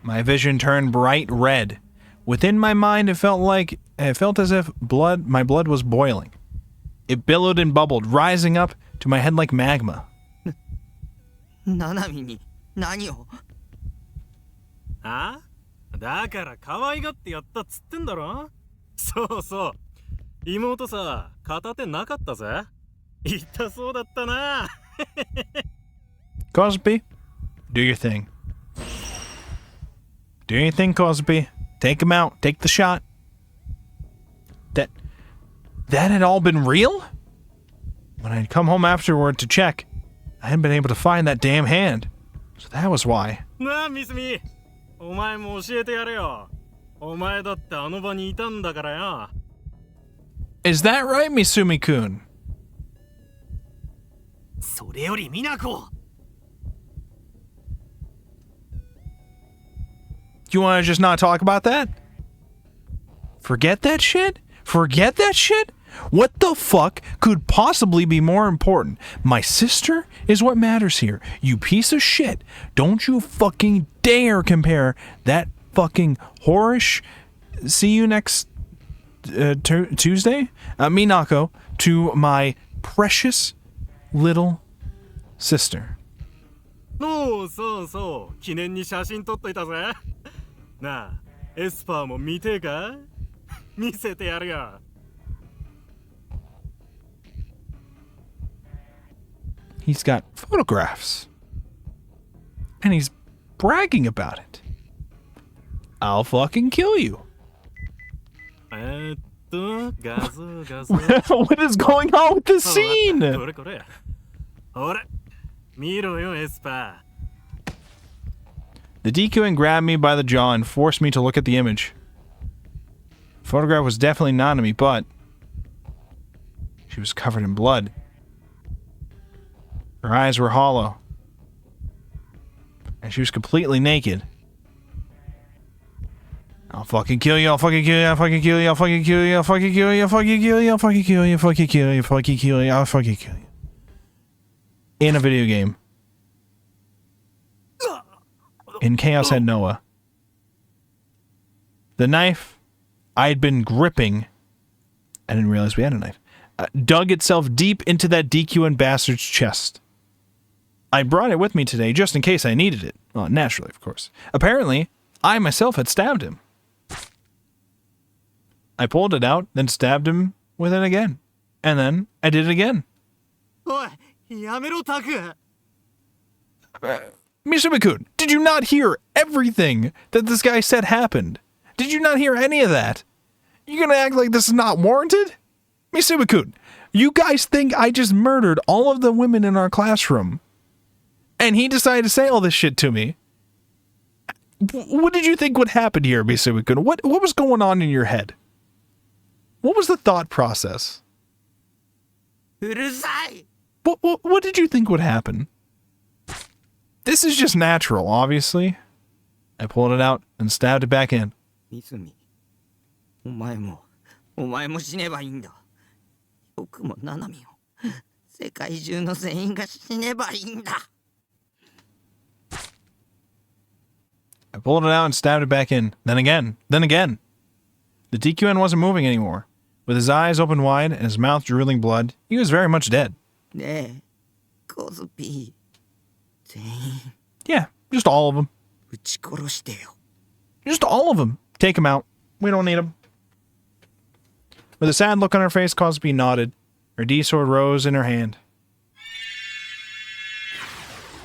My vision turned bright red. Within my mind, it felt as if my blood was boiling. It billowed and bubbled, rising up to my head like magma. ナナミに何を？あ？だから可愛がってやったっつってんだろ？そうそう。妹さ、片手なかったぜ。痛そうだったな。Kozue, do your thing. Do your thing, Kozue. Take him out. Take the shot. That had all been real? When I'd come home afterward to check, I hadn't been able to find that damn hand. So that was why. なあ、ミスミ。お前も教えてやれよ。お前だってあの場にいたんだからよ。Is that right, Misumi-kun? それよりミナコ。You want to just not talk about that? Forget that shit? Forget that shit? What the fuck could possibly be more important? My sister is what matters here. You piece of shit. Don't you fucking dare compare that fucking whorish see you next Tuesday, Minako, to my precious little sister. おう、そうそう。記念に写真撮っといたぜ。なあ、エスパーも見てえか？見せてやるよ。He's got photographs. And he's bragging about it. I'll fucking kill you. What is going on with this scene? これこれ。ほら、見ろよ、エスパー。The DQN grabbed me by the jaw and forced me to look at the image. The photograph was definitely Nanami, but she was covered in blood. Her eyes were hollow. And she was completely naked. I'll fucking kill you, I'll fucking kill you, I'll fucking kill you, I'll fucking kill you, I'll fucking kill you, I'll fucking kill you, I'll fucking kill you, I'll fucking kill you, I'll fucking kill you, I'll fucking kill you. In a video game. In Chaos Head Noah. The knife I'd been gripping, I didn't realize we had a knife, dug itself deep into that DQN bastard's chest. I brought it with me today just in case I needed it. Well, naturally, of course. Apparently, I myself had stabbed him. I pulled it out, then stabbed him with it again. And then I did it again. Oi, yamero, Taku. Misumi-kun, did you not hear everything that this guy said happened? Did you not hear any of that? You gonna act like this is not warranted? Misumi-kun, you guys think I just murdered all of the women in our classroom, and he decided to say all this shit to me? What did you think would happen here, Misumi-kun? What was going on in your head? What was the thought process? What did you think would happen? This is just natural, obviously. I pulled it out and stabbed it back in. Mizumi, お前も死ねばいいんだ。僕もナナミを、世界中の全員が死ねばいいんだ。I pulled it out and stabbed it back in. Then again. The DQN wasn't moving anymore. With his eyes open wide and his mouth drooling blood, he was very much dead. ねえ、コズピー、全員 Yeah, just all of them. 撃ち殺してよ。Just all of them. Take them out. We don't need them. With a sad look on her face, Kozue nodded. Her D-sword rose in her hand.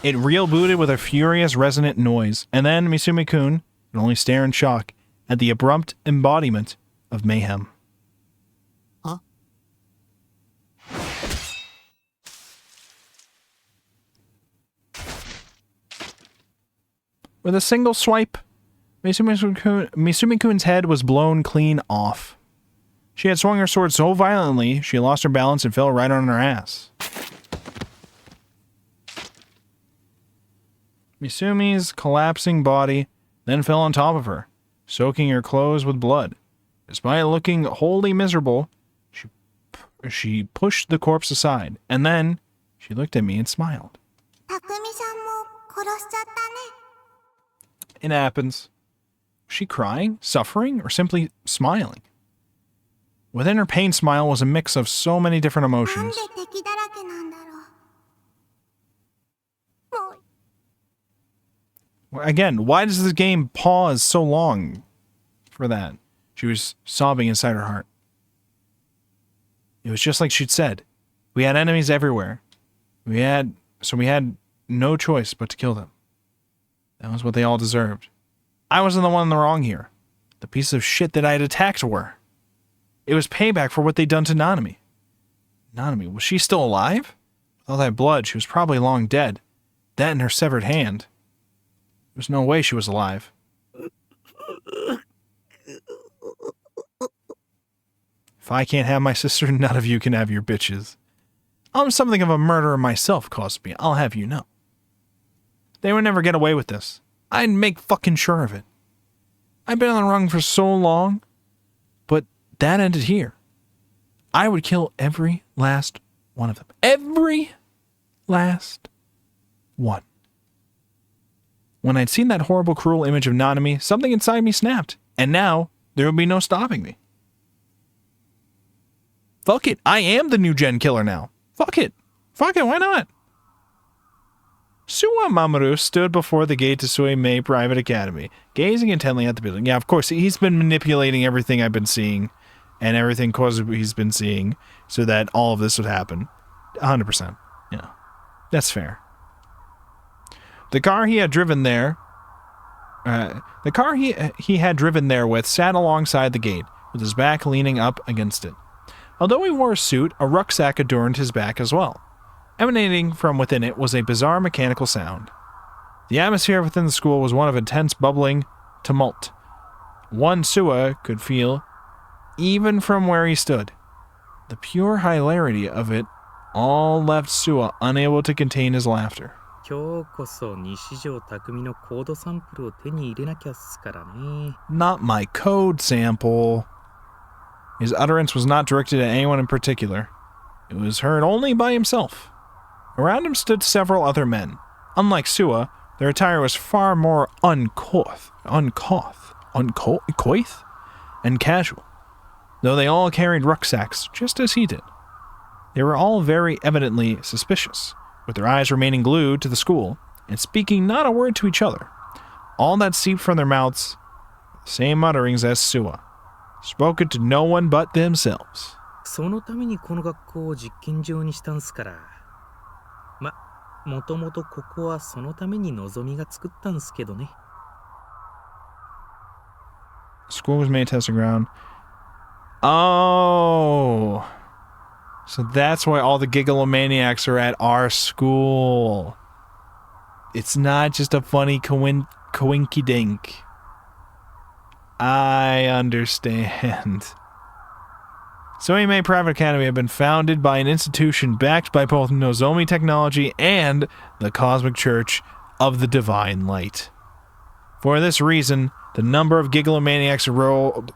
It reel-booted with a furious, resonant noise, and then Misumi-kun could only stare in shock at the abrupt embodiment of mayhem. Huh? With a single swipe, Misumi-kun's head was blown clean off. She had swung her sword so violently, she lost her balance and fell right on her ass. Misumi's collapsing body then fell on top of her, soaking her clothes with blood. Despite looking wholly miserable, she pushed the corpse aside, and then she looked at me and smiled. 匠さんも殺しちゃったね。 It happens. Was she crying, suffering, or simply smiling? Within her pain smile was a mix of so many different なん emotions. で敵だらけなんだろう。もう Again, why does this game pause so long for that? She was sobbing inside her heart. It was just like she'd said. We had enemies everywhere. We had no choice but to kill them. That was what they all deserved. I wasn't the one in the wrong here. The piece of shit that I had attacked were. It was payback for what they'd done to Nanami. Nanami, was she still alive? With all that blood, she was probably long dead. That and her severed hand. There's no way she was alive. If I can't have my sister, none of you can have your bitches. I'm something of a murderer myself, Kozue, I'll have you know. They would never get away with this. I'd make fucking sure of it. I've been on the run for so long, but that ended here. I would kill every last one of them. Every last one. When I'd seen that horrible, cruel image of Nanami, something inside me snapped, and now there would be no stopping me. Fuck it, I am the new gen killer now. Fuck it, why not? Suwa Mamoru stood before the gate to Suimei Private Academy, gazing intently at the building. Yeah, of course, he's been manipulating everything I've been seeing, and everything Kozube's been seeing, so that all of this would happen. 100%. Yeah, that's fair. The car he had driven there with sat alongside the gate, with his back leaning up against it. Although he wore a suit, a rucksack adorned his back as well. Emanating from within it was a bizarre mechanical sound. The atmosphere within the school was one of intense bubbling tumult. One Suwa could feel, even from where he stood. The pure hilarity of it all left Suwa unable to contain his laughter. 今日こそ西条匠のコードサンプルを手に入れなきゃっすからね。 Not my code sample. His utterance was not directed at anyone in particular. It was heard only by himself. Around him stood several other men. Unlike Suwa, their attire was far more uncouth and casual, though they all carried rucksacks just as he did. They were all very evidently suspicious, with their eyes remaining glued to the school and speaking not a word to each other. All that seeped from their mouths, the same mutterings as Suwa, spoken to no one but themselves. そのためにこの学校を実験場にしたんすから。もともとここはそのためにのぞみが作ったんすけどね。School was made testing ground. Oh, so that's why all the gigalomaniacs are at our school. It's not just a funny coinky dink. I understand. Soimei Private Academy had been founded by an institution backed by both Nozomi technology and the Cosmic Church of the Divine Light. For this reason, the number of gigalomaniacs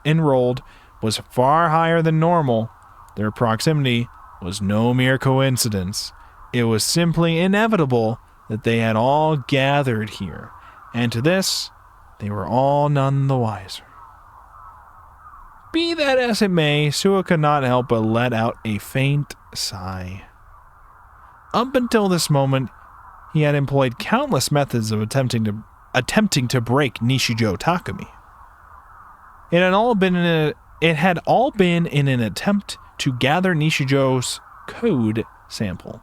enrolled was far higher than normal. Their proximity was no mere coincidence. It was simply inevitable that they had all gathered here, and to this, they were all none the wiser. Be that as it may, Suwa could not help but let out a faint sigh. Up until this moment, he had employed countless methods of attempting to break Nishijo Takumi. It had all been in an attempt to gather Nishijo's code sample,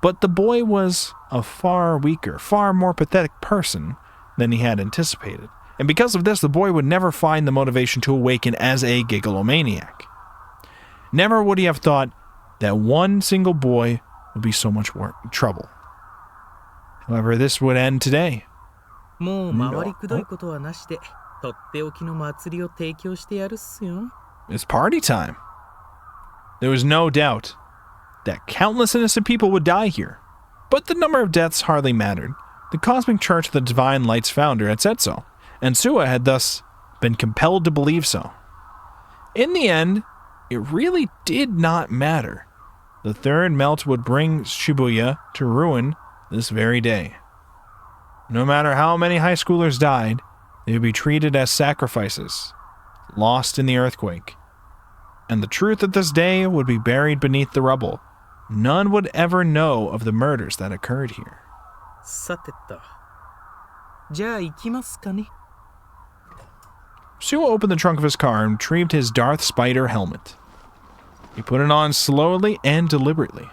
but the boy was a far weaker, far more pathetic person than he had anticipated. And because of this, the boy would never find the motivation to awaken as a gigalomaniac. Never would he have thought that one single boy would be so much trouble. However, this would end today. もう回りくどいことはなしで、とっておきの祭りを提供してやるっすよ。It's party time. There was no doubt that countless innocent people would die here, but the number of deaths hardly mattered. The Cosmic Church of the Divine Light's founder had said so, and Suwa had thus been compelled to believe so. In the end, it really did not matter. The third melt would bring Shibuya to ruin this very day. No matter how many high schoolers died, they would be treated as sacrifices, lost in the earthquake. And the truth of this day would be buried beneath the rubble. None would ever know of the murders that occurred here. さてと。じゃあ行きますかね。Suwa opened the trunk of his car and retrieved his Darth Spider helmet. He put it on slowly and deliberately.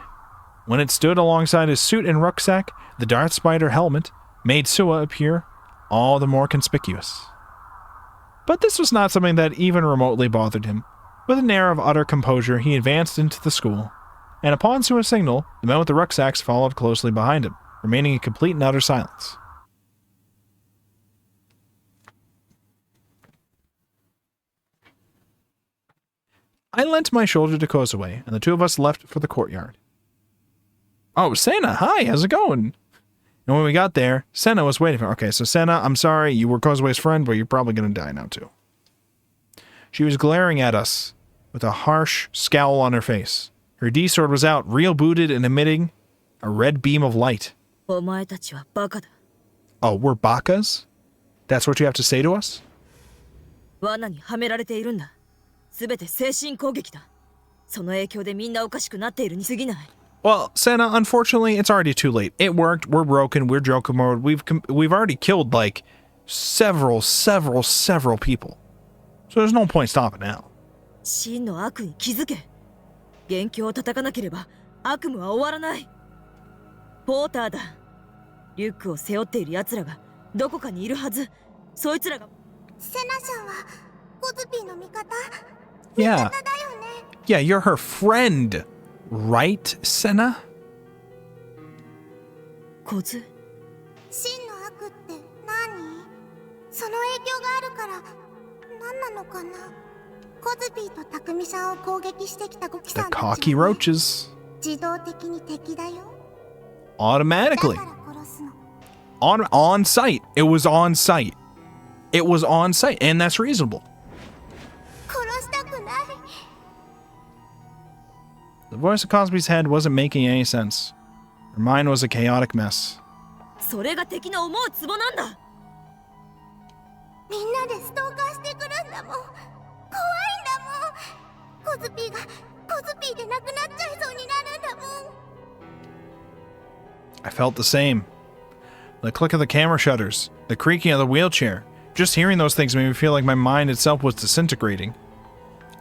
When it stood alongside his suit and rucksack, the Darth Spider helmet made Suwa appear all the more conspicuous. But this was not something that even remotely bothered him. With an air of utter composure, he advanced into the school, and upon Suwa's signal, the men with the rucksacks followed closely behind him, remaining in complete and utter silence. I lent my shoulder to Kozue, and the two of us left for the courtyard. Oh, Senna, hi, how's it going? And when we got there, Senna was waiting for me. Okay, so Senna, I'm sorry, you were Kozue's friend, but you're probably going to die now too. She was glaring at us with a harsh scowl on her face. Her D-sword was out, real booted and emitting a red beam of light. Oh, we're bakas? That's what you have to say to us? Well, Senna, unfortunately, it's already too late. It worked, we're broken, we're Joker mode, we've already killed, like, several people. So there's no point stopping now. Yeah. Yeah, you're her friend, right, Senna? Kozue? The cocky roaches. Automatically. On site. It was on site. It was on site, and that's reasonable. The voice of Cosby's head wasn't making any sense. Her mind was a chaotic mess. コズピーでなくなっちゃいそうになるんだもん。 I felt the same. The click of the camera shutters, the creaking of the wheelchair. Just hearing those things made me feel like my mind itself was disintegrating.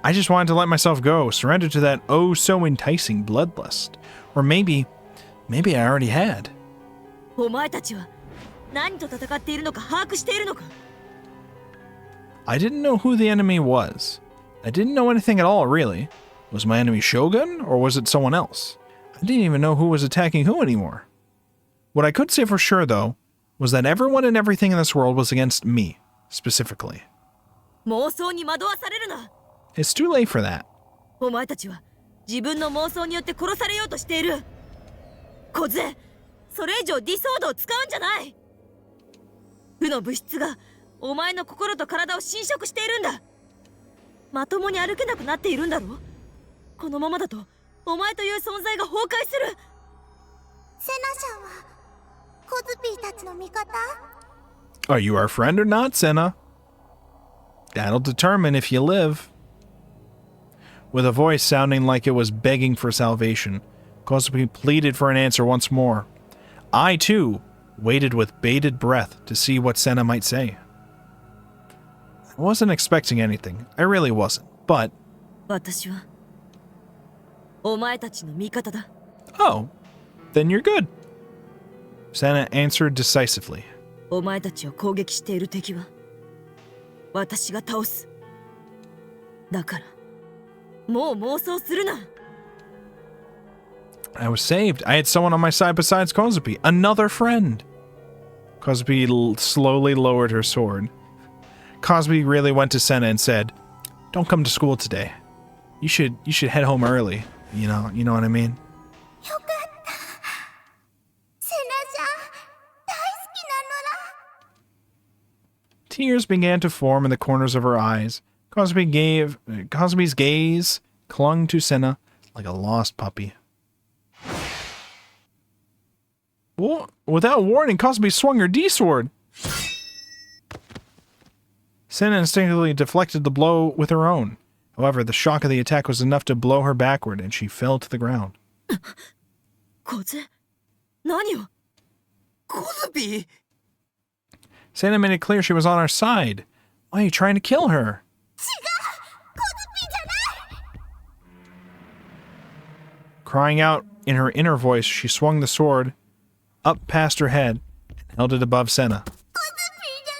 I just wanted to let myself go, surrender to that oh so enticing bloodlust. Or maybe I already had. お前たちは何と戦っているのか把握しているのか？ I didn't know who the enemy was. I didn't know anything at all, really. Was my enemy Shogun, or was it someone else? I didn't even know who was attacking who anymore. What I could say for sure, though, was that everyone and everything in this world was against me, specifically. 妄想に惑わされるな。 It's too late for that. お前たちは自分の妄想によって殺されようとしている。小杖、それ以上ディソードを使うんじゃない。負の物質がお前の心と体を侵食しているんだ。まともに歩けなくなっているんだろ。このままだとお前という存在が崩壊する。セナちゃんはコズピーたちの味方？ Are you our friend or not, Senna? That'll determine if you live. With a voice sounding like it was begging for salvation, Kozue pleaded for an answer once more. I, too, waited with bated breath to see what Senna might say. I wasn't expecting anything. I really wasn't, but... 私はお前たちの味方だ。 Oh, then you're good. Senna answered decisively. お前たちを攻撃している敵は私が倒す。だからもう妄想するな。 I was saved. I had someone on my side besides Kozue. Another friend. Kozue slowly lowered her sword. Kozue really went to Senna and said, "Don't come to school today. You should head home early. You know what I mean?" よかった。セナちゃん、大好きなのら。 Tears began to form in the corners of her eyes. Kozume's gaze clung to Senna like a lost puppy. Without warning, Kozue swung her D-sword. Senna instinctively deflected the blow with her own. However, the shock of the attack was enough to blow her backward, and she fell to the ground. 小杖、何を？コズピー Senna made it clear she was on our side. Why are you trying to kill her? 違う、コズピーじゃない。 Crying out in her inner voice, she swung the sword up past her head and held it above Senna. コズピーじ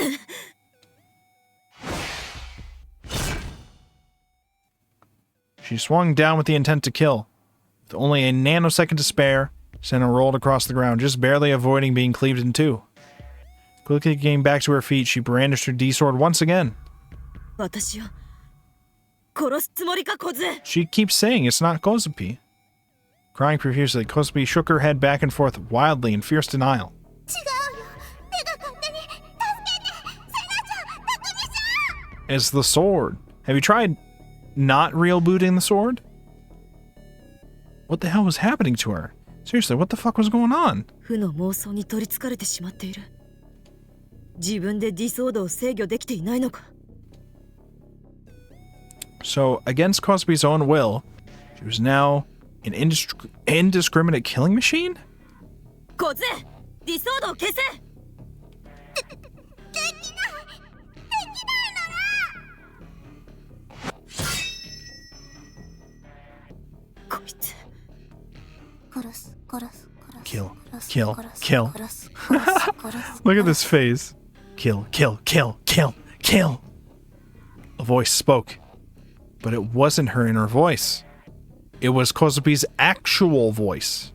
ゃないよ。 She swung down with the intent to kill. With only a nanosecond to spare, Senna rolled across the ground, just barely avoiding being cleaved in two. Quickly getting back to her feet, she brandished her D-sword once again. 私を殺すつもりか、小杖。 She keeps saying it's not Kozue. Crying profusely, Kozue shook her head back and forth wildly in fierce denial. 違うよ。手が勝手に。助けて。セナちゃん、タクミちゃん。 It's the sword. Have you tried not real booting the sword? What the hell was happening to her? Seriously, what the fuck was going on? 負の妄想に取りつかれてしまっている。自分でディソードを制御できていないのか。 So, against Kozue's own will, she was now an indiscriminate killing machine? 小杖、ディソードを消せ。できない。できないのら。こいつ。殺す。殺す。 Kill, kill, kill. Look at this face. Kill, kill, kill, kill, kill. A voice spoke, but it wasn't her inner voice. It was Kozue's actual voice,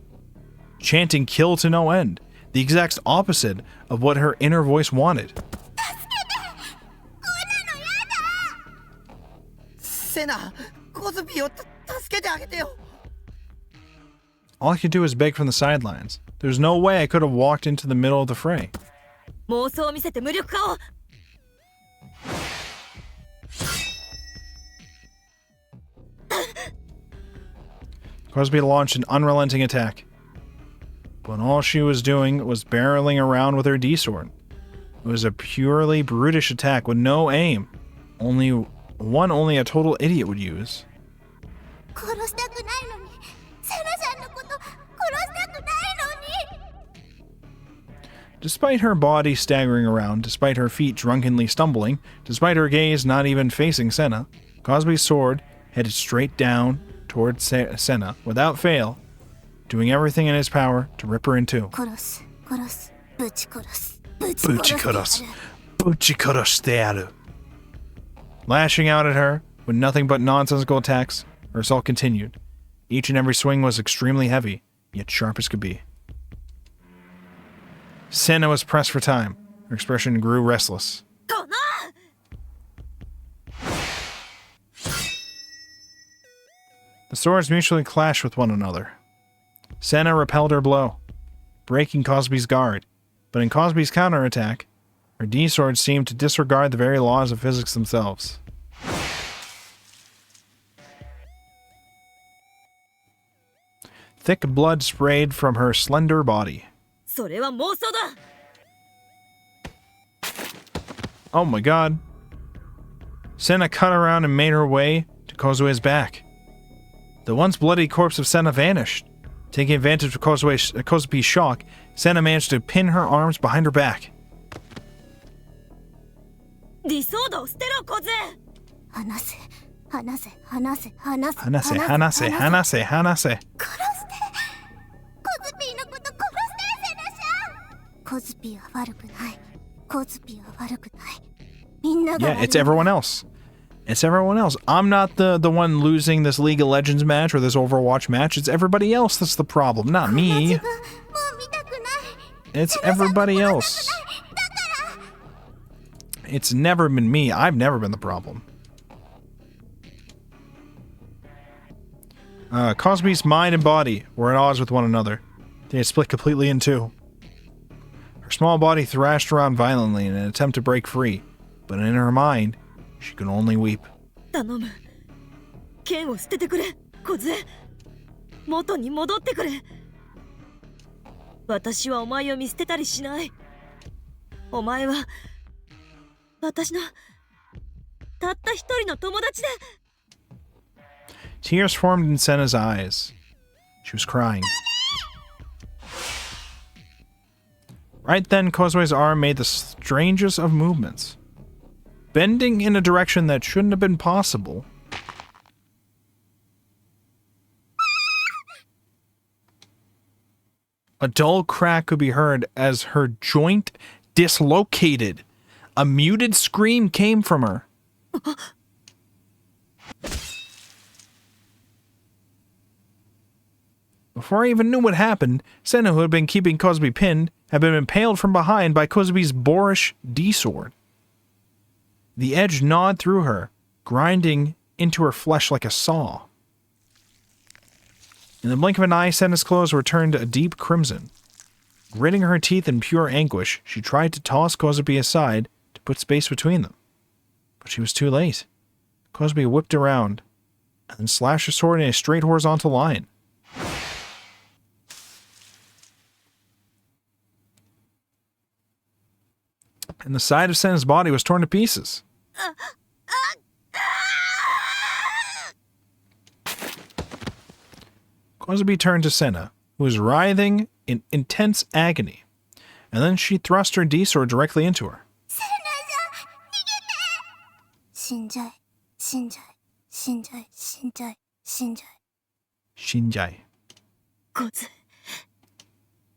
chanting kill to no end, the exact opposite of what her inner voice wanted. セナ、コズピーを助けてあげてよ。 All I could do was beg from the sidelines. There's no way I could have walked into the middle of the fray. 妄想を見せて無力化を。 Kozue launched an unrelenting attack. But all she was doing was barreling around with her D-sword. It was a purely brutish attack with no aim, only one only a total idiot would use. 殺したくないのに、セナさんのこと殺したくないのに。 Despite her body staggering around, despite her feet drunkenly stumbling, despite her gaze not even facing Senna, Kozue's sword headed straight down towards Senna without fail, doing everything in his power to rip her in two. 殺す、殺す、ぶち殺す、ぶち Buchikoros. Buchikoros de aru. Lashing out at her with nothing but nonsensical attacks, her assault continued. Each and every swing was extremely heavy, yet sharp as could be. Senna was pressed for time. Her expression grew restless. The swords mutually clashed with one another. Senna repelled her blow, breaking Kozue's guard, but in Kozue's counterattack, her D-sword seemed to disregard the very laws of physics themselves. Thick blood sprayed from her slender body. Oh my god. Senna cut around and made her way to Kozue's back. The once bloody corpse of Senna vanished. Taking advantage of Kozue's shock, Senna managed to pin her arms behind her back. ディソードを捨てろ、コズ。離せ、離せ、離せ、離せ、離せ、離せ、離せ、離せ。殺して。コズピーのこと殺して、セナシャン。コズピーは悪くない。コズピーは悪くない。みんなが悪い。 Yeah, it's everyone else. It's everyone else. I'm not the one losing this League of Legends match or this Overwatch match. It's everybody else that's the problem, not me. It's everybody else. It's never been me. I've never been the problem. Kozue's mind and body were at odds with one another. They had split completely in two. Her small body thrashed around violently in an attempt to break free, but in her mind, she could only weep. 頼む。剣を捨ててくれ、コズエ。元に戻ってくれ。私はお前を見捨てたりしない。お前は私のたった一人の友達で。Tears formed in Senna's eyes. She was crying. Right then, Kozue's arm made the strangest of movements. Bending in a direction that shouldn't have been possible. A dull crack could be heard as her joint dislocated. A muted scream came from her. Before I even knew what happened, Senna, who had been keeping Kozue pinned, had been impaled from behind by Kozue's boorish D-sword. The edge gnawed through her, grinding into her flesh like a saw. In the blink of an eye, Senna's clothes were turned a deep crimson. Gritting her teeth in pure anguish, she tried to toss Kozue aside to put space between them. But she was too late. Kozue whipped around, and then slashed her sword in a straight horizontal line. And the side of Senna's body was torn to pieces. Kozue turned to Senna, who was writhing in intense agony, and then she thrust her D-sword directly into her. Shinjai. Kozue,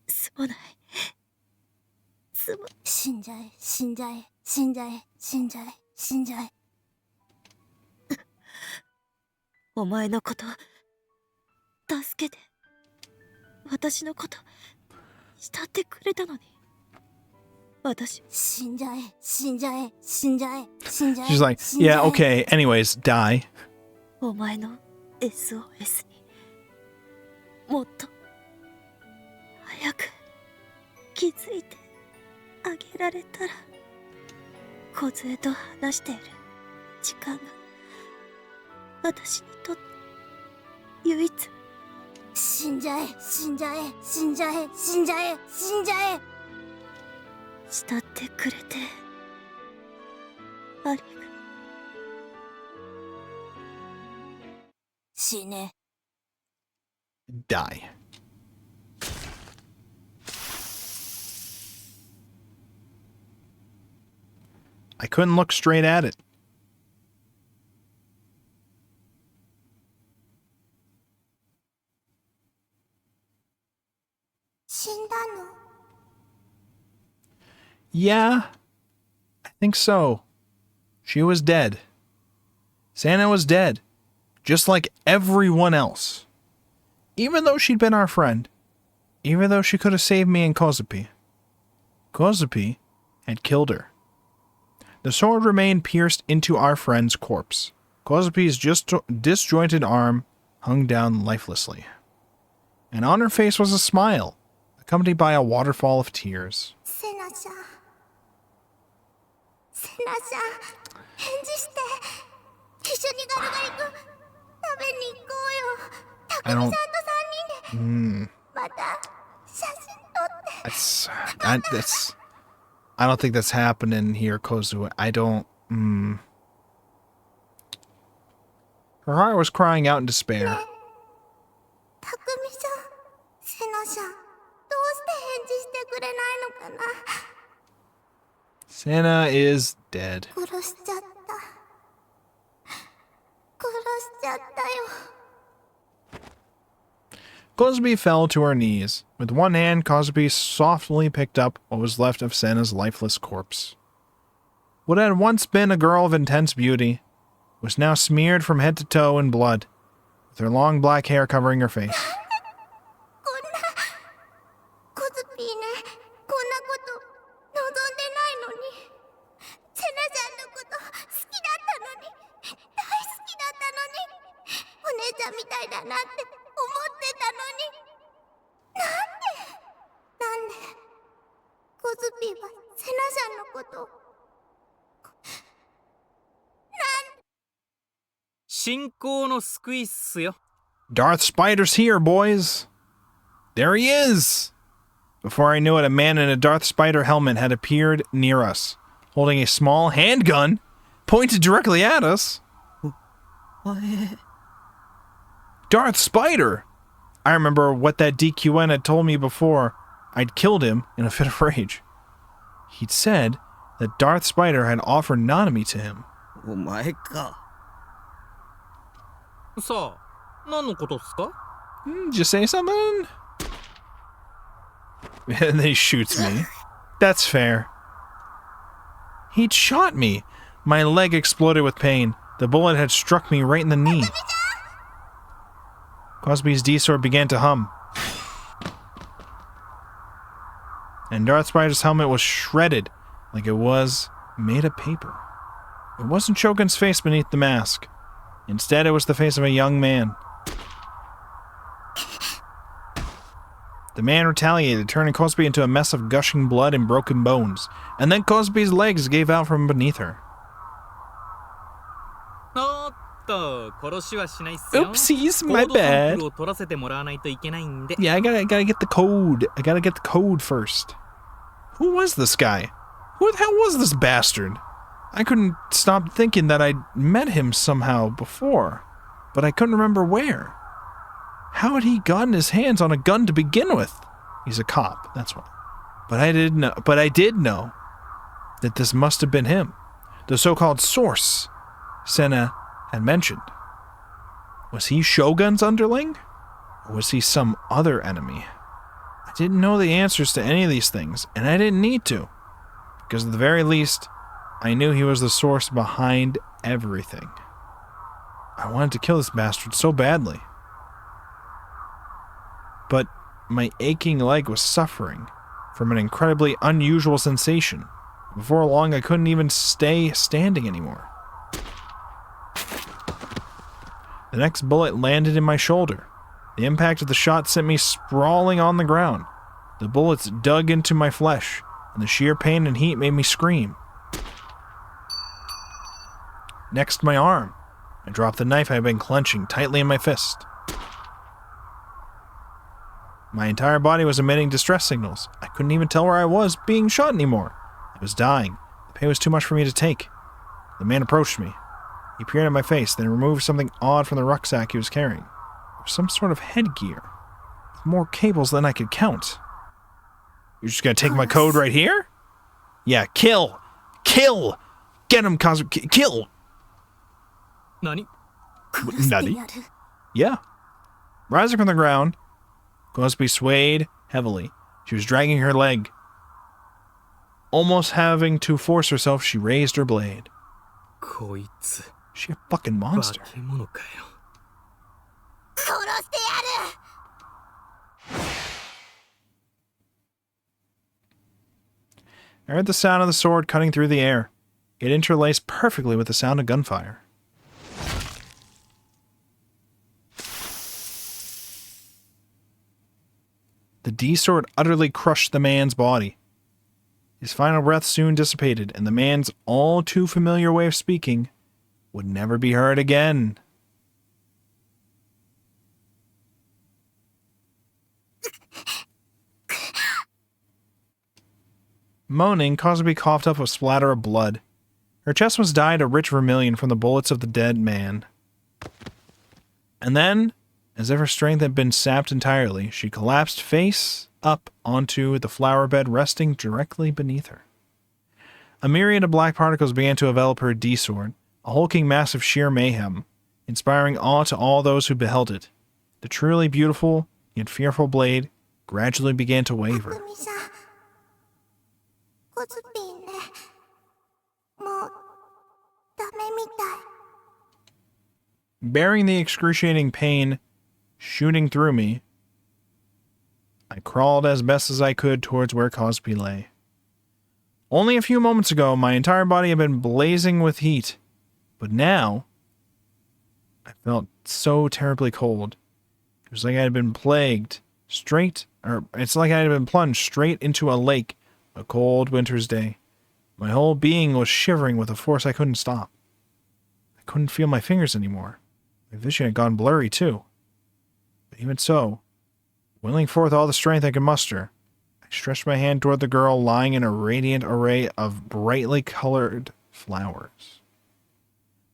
すまない。死んじゃえ、死んじゃえ、死んじゃえ、死んじゃえ、死んじゃえ。お前のこと助けて。私のこと慕ってくれたのに。私死んじゃえ、死んじゃえ、死んじゃえ、死んじゃえ。 She's like, yeah, okay, anyways, die. お前の SOS にもっと早く気づいてあげられたら。Kozueと話している時間が私にとって唯一。死んじゃえ、死んじゃえ、死んじゃえ、死んじゃえ、死んじゃえ。慕ってくれてありが死ね。 Die. I couldn't look straight at it. 死んだの？ Yeah, I think so. She was dead. Santa was dead, just like everyone else. Even though she'd been our friend, even though she could have saved me and Kozue, Kozue had killed her. The sword remained pierced into our friend's corpse. Kozue's disjointed arm hung down lifelessly. And on her face was a smile, accompanied by a waterfall of tears. セナちゃん。セナちゃん、返事して。一緒にガリガリ君、食べに行こうよ。たくみさんと3人で。また、写真撮って。I don't think that's happening here, Kozue. I don't. Her heart was crying out in despair. たくみさん、セナちゃん、どうして返事してくれないのかな。 Santa is dead. 殺しちゃった。殺しちゃったよ。 Kozue fell to her knees. With one hand, Kozue softly picked up what was left of Santa's lifeless corpse. What had once been a girl of intense beauty was now smeared from head to toe in blood, with her long black hair covering her face. こんな、コズピーね、こんなこと望んでないのに。セナちゃんのこと好きだったのに、大好きだったのに、お姉ちゃんみたいだなって思ってたのに。なんで、コズピーはセナちゃんのことを。信仰の救いっすよ。 Darth Spider's here, boys! There he is! Before I knew it, a man in a Darth Spider helmet had appeared near us, holding a small handgun pointed directly at us. Darth Spider! I remember what that DQN had told me before I'd killed him in a fit of rage. He'd said that Darth Spider had offered Nanami to him. お前か。さあ、何のことっすか？ Did you say something? And then he shoots me. That's fair. He'd shot me. My leg exploded with pain. The bullet had struck me right in the knee. Kozue's D-sword began to hum. And Darth Spider's helmet was shredded like it was made of paper. It wasn't Shogun's face beneath the mask. Instead, it was the face of a young man. The man retaliated, turning Kozue into a mess of gushing blood and broken bones. And then Kozue's legs gave out from beneath her. Oopsies, my bad. Yeah, I gotta get the code. I gotta get the code first. Who was this guy? Who the hell was this bastard? I couldn't stop thinking that I'd met him somehow before, but I couldn't remember where. How had he gotten his hands on a gun to begin with? He's a cop, that's why. But I did know that this must have been him, the so-called source Senna had mentioned. Was he Shogun's underling? Or was he some other enemy? I didn't know the answers to any of these things, and I didn't need to, because at the very least, I knew he was the source behind everything. I wanted to kill this bastard so badly. But my aching leg was suffering from an incredibly unusual sensation. Before long, I couldn't even stay standing anymore. The next bullet landed in my shoulder. The impact of the shot sent me sprawling on the ground. The bullets dug into my flesh, and the sheer pain and heat made me scream. Next, my arm. I dropped the knife I had been clenching tightly in my fist. My entire body was emitting distress signals. I couldn't even tell where I was being shot anymore. I was dying. The pain was too much for me to take. The man approached me. He peered at my face, then removed something odd from the rucksack he was carrying. It was some sort of headgear. With more cables than I could count. You're just gonna take my code right here? Yeah, kill! Kill! Get him, Kozue! Kill! Nani? Nutty? Yeah. Rising from the ground, Kozue swayed heavily. She was dragging her leg. Almost having to force herself, she raised her blade. こいつ She a fucking monster. 化け物かよ。殺してやる。 I heard the sound of the sword cutting through the air. It interlaced perfectly with the sound of gunfire. The D-sword utterly crushed the man's body. His final breath soon dissipated, and the man's all too familiar way of speaking would never be heard again. Moaning, Kozue coughed up a splatter of blood. Her chest was dyed a rich vermilion from the bullets of the dead man. And then, as if her strength had been sapped entirely, she collapsed face up onto the flower bed resting directly beneath her. A myriad of black particles began to envelop her D-sword, a hulking mass of sheer mayhem, inspiring awe to all those who beheld it. The truly beautiful, yet fearful blade gradually began to waver. コズピーね。もうダメみたい。 Bearing the excruciating pain shooting through me, I crawled as best as I could towards where Kozue lay. Only a few moments ago, my entire body had been blazing with heat, but now I felt so terribly cold. It was like I had been it's like I had been plunged straight into a lake a cold winter's day. My whole being was shivering with a force I couldn't stop. I couldn't feel my fingers anymore. My vision had gone blurry, too. But even so, willing forth all the strength I could muster, I stretched my hand toward the girl lying in a radiant array of brightly colored flowers.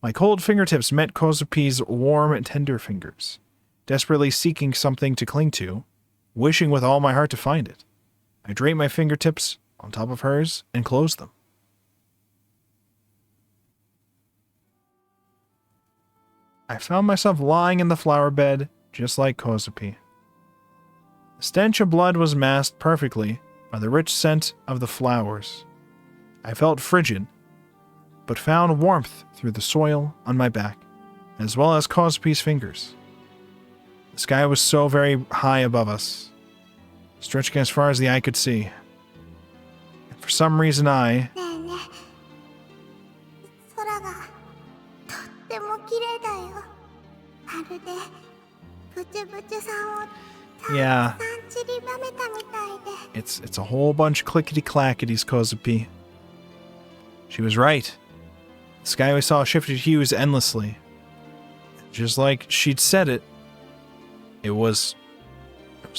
My cold fingertips met Kozupi's warm, tender fingers, desperately seeking something to cling to, wishing with all my heart to find it. I draped my fingertips on top of hers and closed them. I found myself lying in the flower bed, just like Kozue. The stench of blood was masked perfectly by the rich scent of the flowers. I felt frigid, but found warmth through the soil on my back, as well as Kozupi's fingers. The sky was so very high above us, stretching as far as the eye could see. And for some reason I... ねえねえ。空がとっても綺麗だよ。まるでブチュブチュさんをたくさん Yeah, 散りばめたみたいで。 it's a whole bunch of clickety-clackities, Kozue. She was right. The sky we saw shifted hues endlessly. Just like she'd said it, it was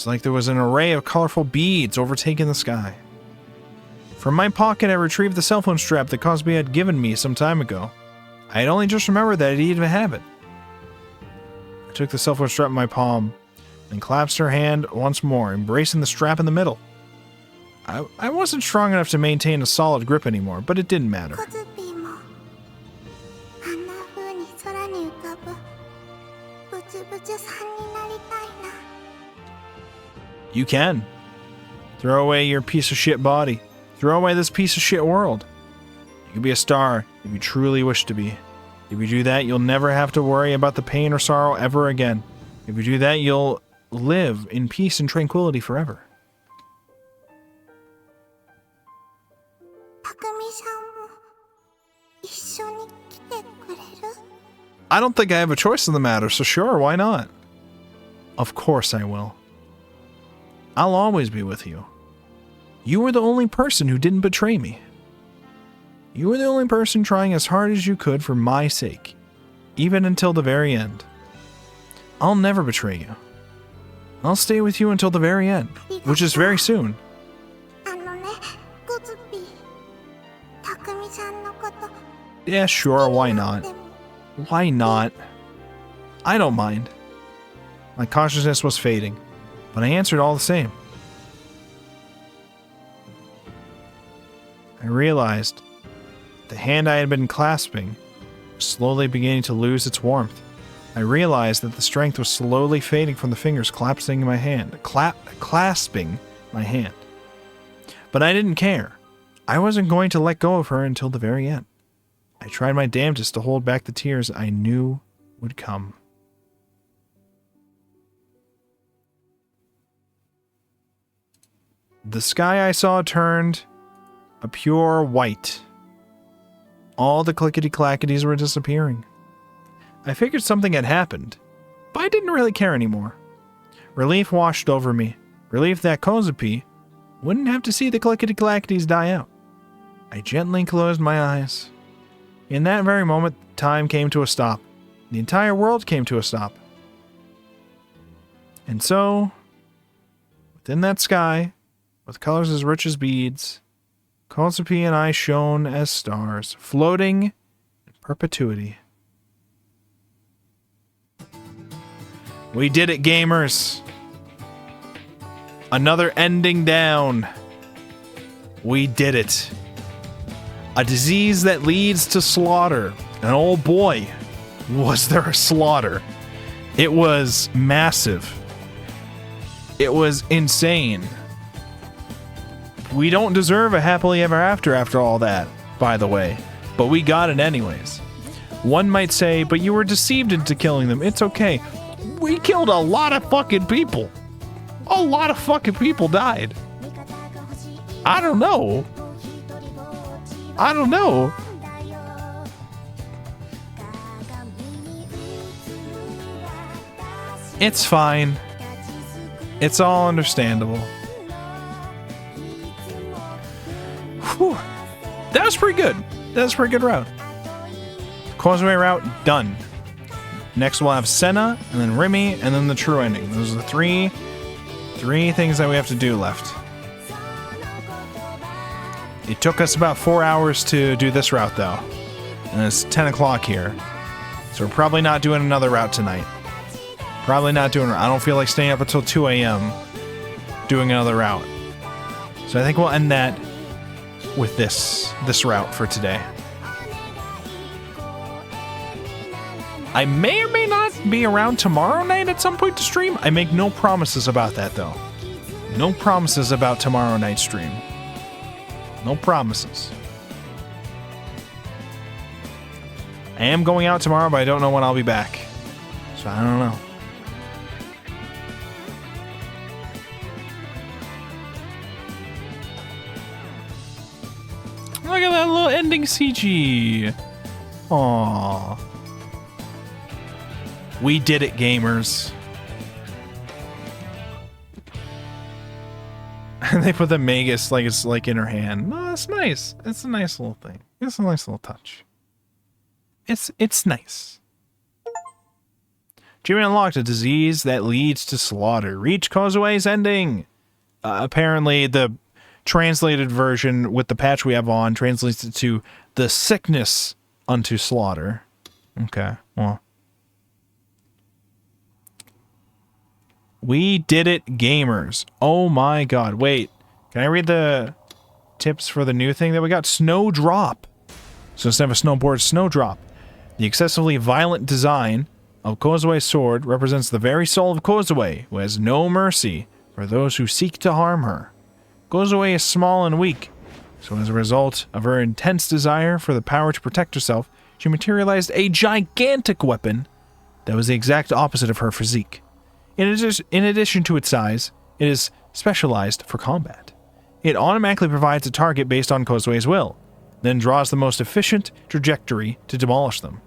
like there was an array of colorful beads overtaking the sky. From my pocket, I retrieved the cell phone strap that Kozue had given me some time ago. I had only just remembered that I didn't even have it. I took the cell phone strap in my palm and clasped her hand once more, embracing the strap in the middle. I wasn't strong enough to maintain a solid grip anymore, but it didn't matter. コズピーもあんな風に空に浮かぶブチュブチュさんになりたいな。 You can. Throw away your piece of shit body. Throw away this piece of shit world. You can be a star if you truly wish to be. If you do that, you'll never have to worry about the pain or sorrow ever again. If you do that, you'll live in peace and tranquility forever. たくみさんも一緒に来てくれる？ I don't think I have a choice in the matter, so sure, why not? Of course I will. I'll always be with you. You were the only person who didn't betray me. You were the only person trying as hard as you could for my sake, even until the very end. I'll never betray you. I'll stay with you until the very end, which is very soon. あのね、コズピー。たくみさんのこと。 Yeah, sure, why not? でも Why not? I don't mind. My consciousness was fading, but I answered all the same. I realized the hand I had been clasping was slowly beginning to lose its warmth. I realized that the strength was slowly fading from the fingers clasping my hand. Clasping my hand. But I didn't care. I wasn't going to let go of her until the very end. I tried my damnedest to hold back the tears I knew would come. The sky I saw turned a pure white. All the clickety-clackities were disappearing. I figured something had happened, but I didn't really care anymore. Relief washed over me. Relief that Kozue wouldn't have to see the clickety-clackities die out. I gently closed my eyes. In that very moment, time came to a stop. The entire world came to a stop. And so, within that sky, with colors as rich as beads, Kozue and I shone as stars, floating in perpetuity. We did it, gamers. Another ending down. We did it. A disease that leads to slaughter. And oh boy, was there a slaughter. It was massive. It was insane. We don't deserve a happily ever after all that, by the way. But we got it anyways. One might say, but you were deceived into killing them. It's okay. We killed a lot of fucking people. A lot of fucking people died. I don't know. I don't know. It's fine. It's all understandable. Whew. That was pretty good. That was a pretty good route. Kozue route, done. Next we'll have Senna, and then Remy, and then the true ending. Those are the three things that we have to do left. It took us about 4 hours to do this route, though. And it's 10 o'clock here. So we're probably not doing another route tonight. Probably not doing it. I don't feel like staying up until 2 a.m. doing another route. So I think we'll end that with this route for today. I may or may not be around tomorrow night at some point to stream. I make no promises about that, though. No promises about tomorrow night's stream. No promises. I am going out tomorrow, but I don't know when I'll be back. So I don't know. Look at that little ending CG. Aww. We did it, gamers. And they put the Magus like it's like in her hand. No, that's nice. It's a nice little thing. It's a nice little touch. It's nice. Achievement unlocked, a disease that leads to slaughter. Reach Kozue's ending. Apparently, the translated version with the patch we have on translates it to the sickness unto slaughter. Okay, well. We did it, gamers. Oh my god. Wait, can I read the tips for the new thing that we got? Snowdrop. So instead of a snowboard, snowdrop. The excessively violent design of Kozue's sword represents the very soul of Kozue, who has no mercy for those who seek to harm her. Kozue is small and weak, so as a result of her intense desire for the power to protect herself, she materialized a gigantic weapon that was the exact opposite of her physique. In addition to its size, it is specialized for combat. It automatically provides a target based on Kozue's will, then draws the most efficient trajectory to demolish them.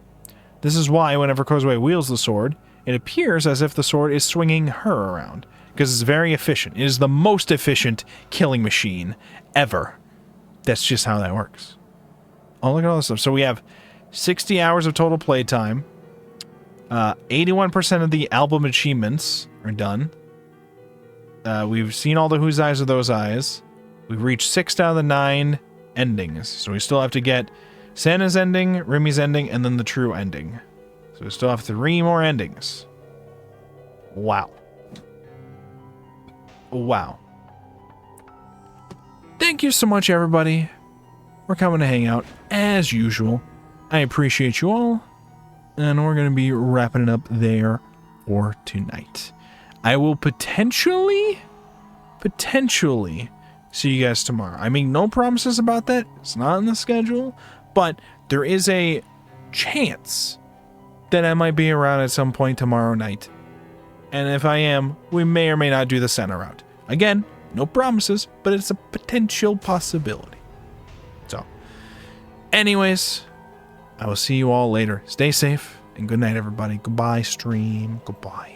This is why whenever Kozue wields the sword, it appears as if the sword is swinging her around, because it's very efficient. It is the most efficient killing machine ever. That's just how that works. Oh, look at all this stuff. So we have 60 hours of total playtime. 81% of the album achievements are done. We've seen all the whose eyes are those eyes. We've reached 6 out of the 9 endings. So we still have to get Santa's ending, Remy's ending, and then the true ending. So we still have 3 more endings. Wow. Wow. Thank you so much, everybody. We're coming to hang out as usual. I appreciate you all. And we're going to be wrapping it up there for tonight. I will potentially see you guys tomorrow. I make no promises about that. It's not in the schedule. But there is a chance that I might be around at some point tomorrow night. And if I am, we may or may not do the center route. Again, no promises, but it's a potential possibility. So, anyways, I will see you all later. Stay safe, and good night, everybody. Goodbye, stream. Goodbye.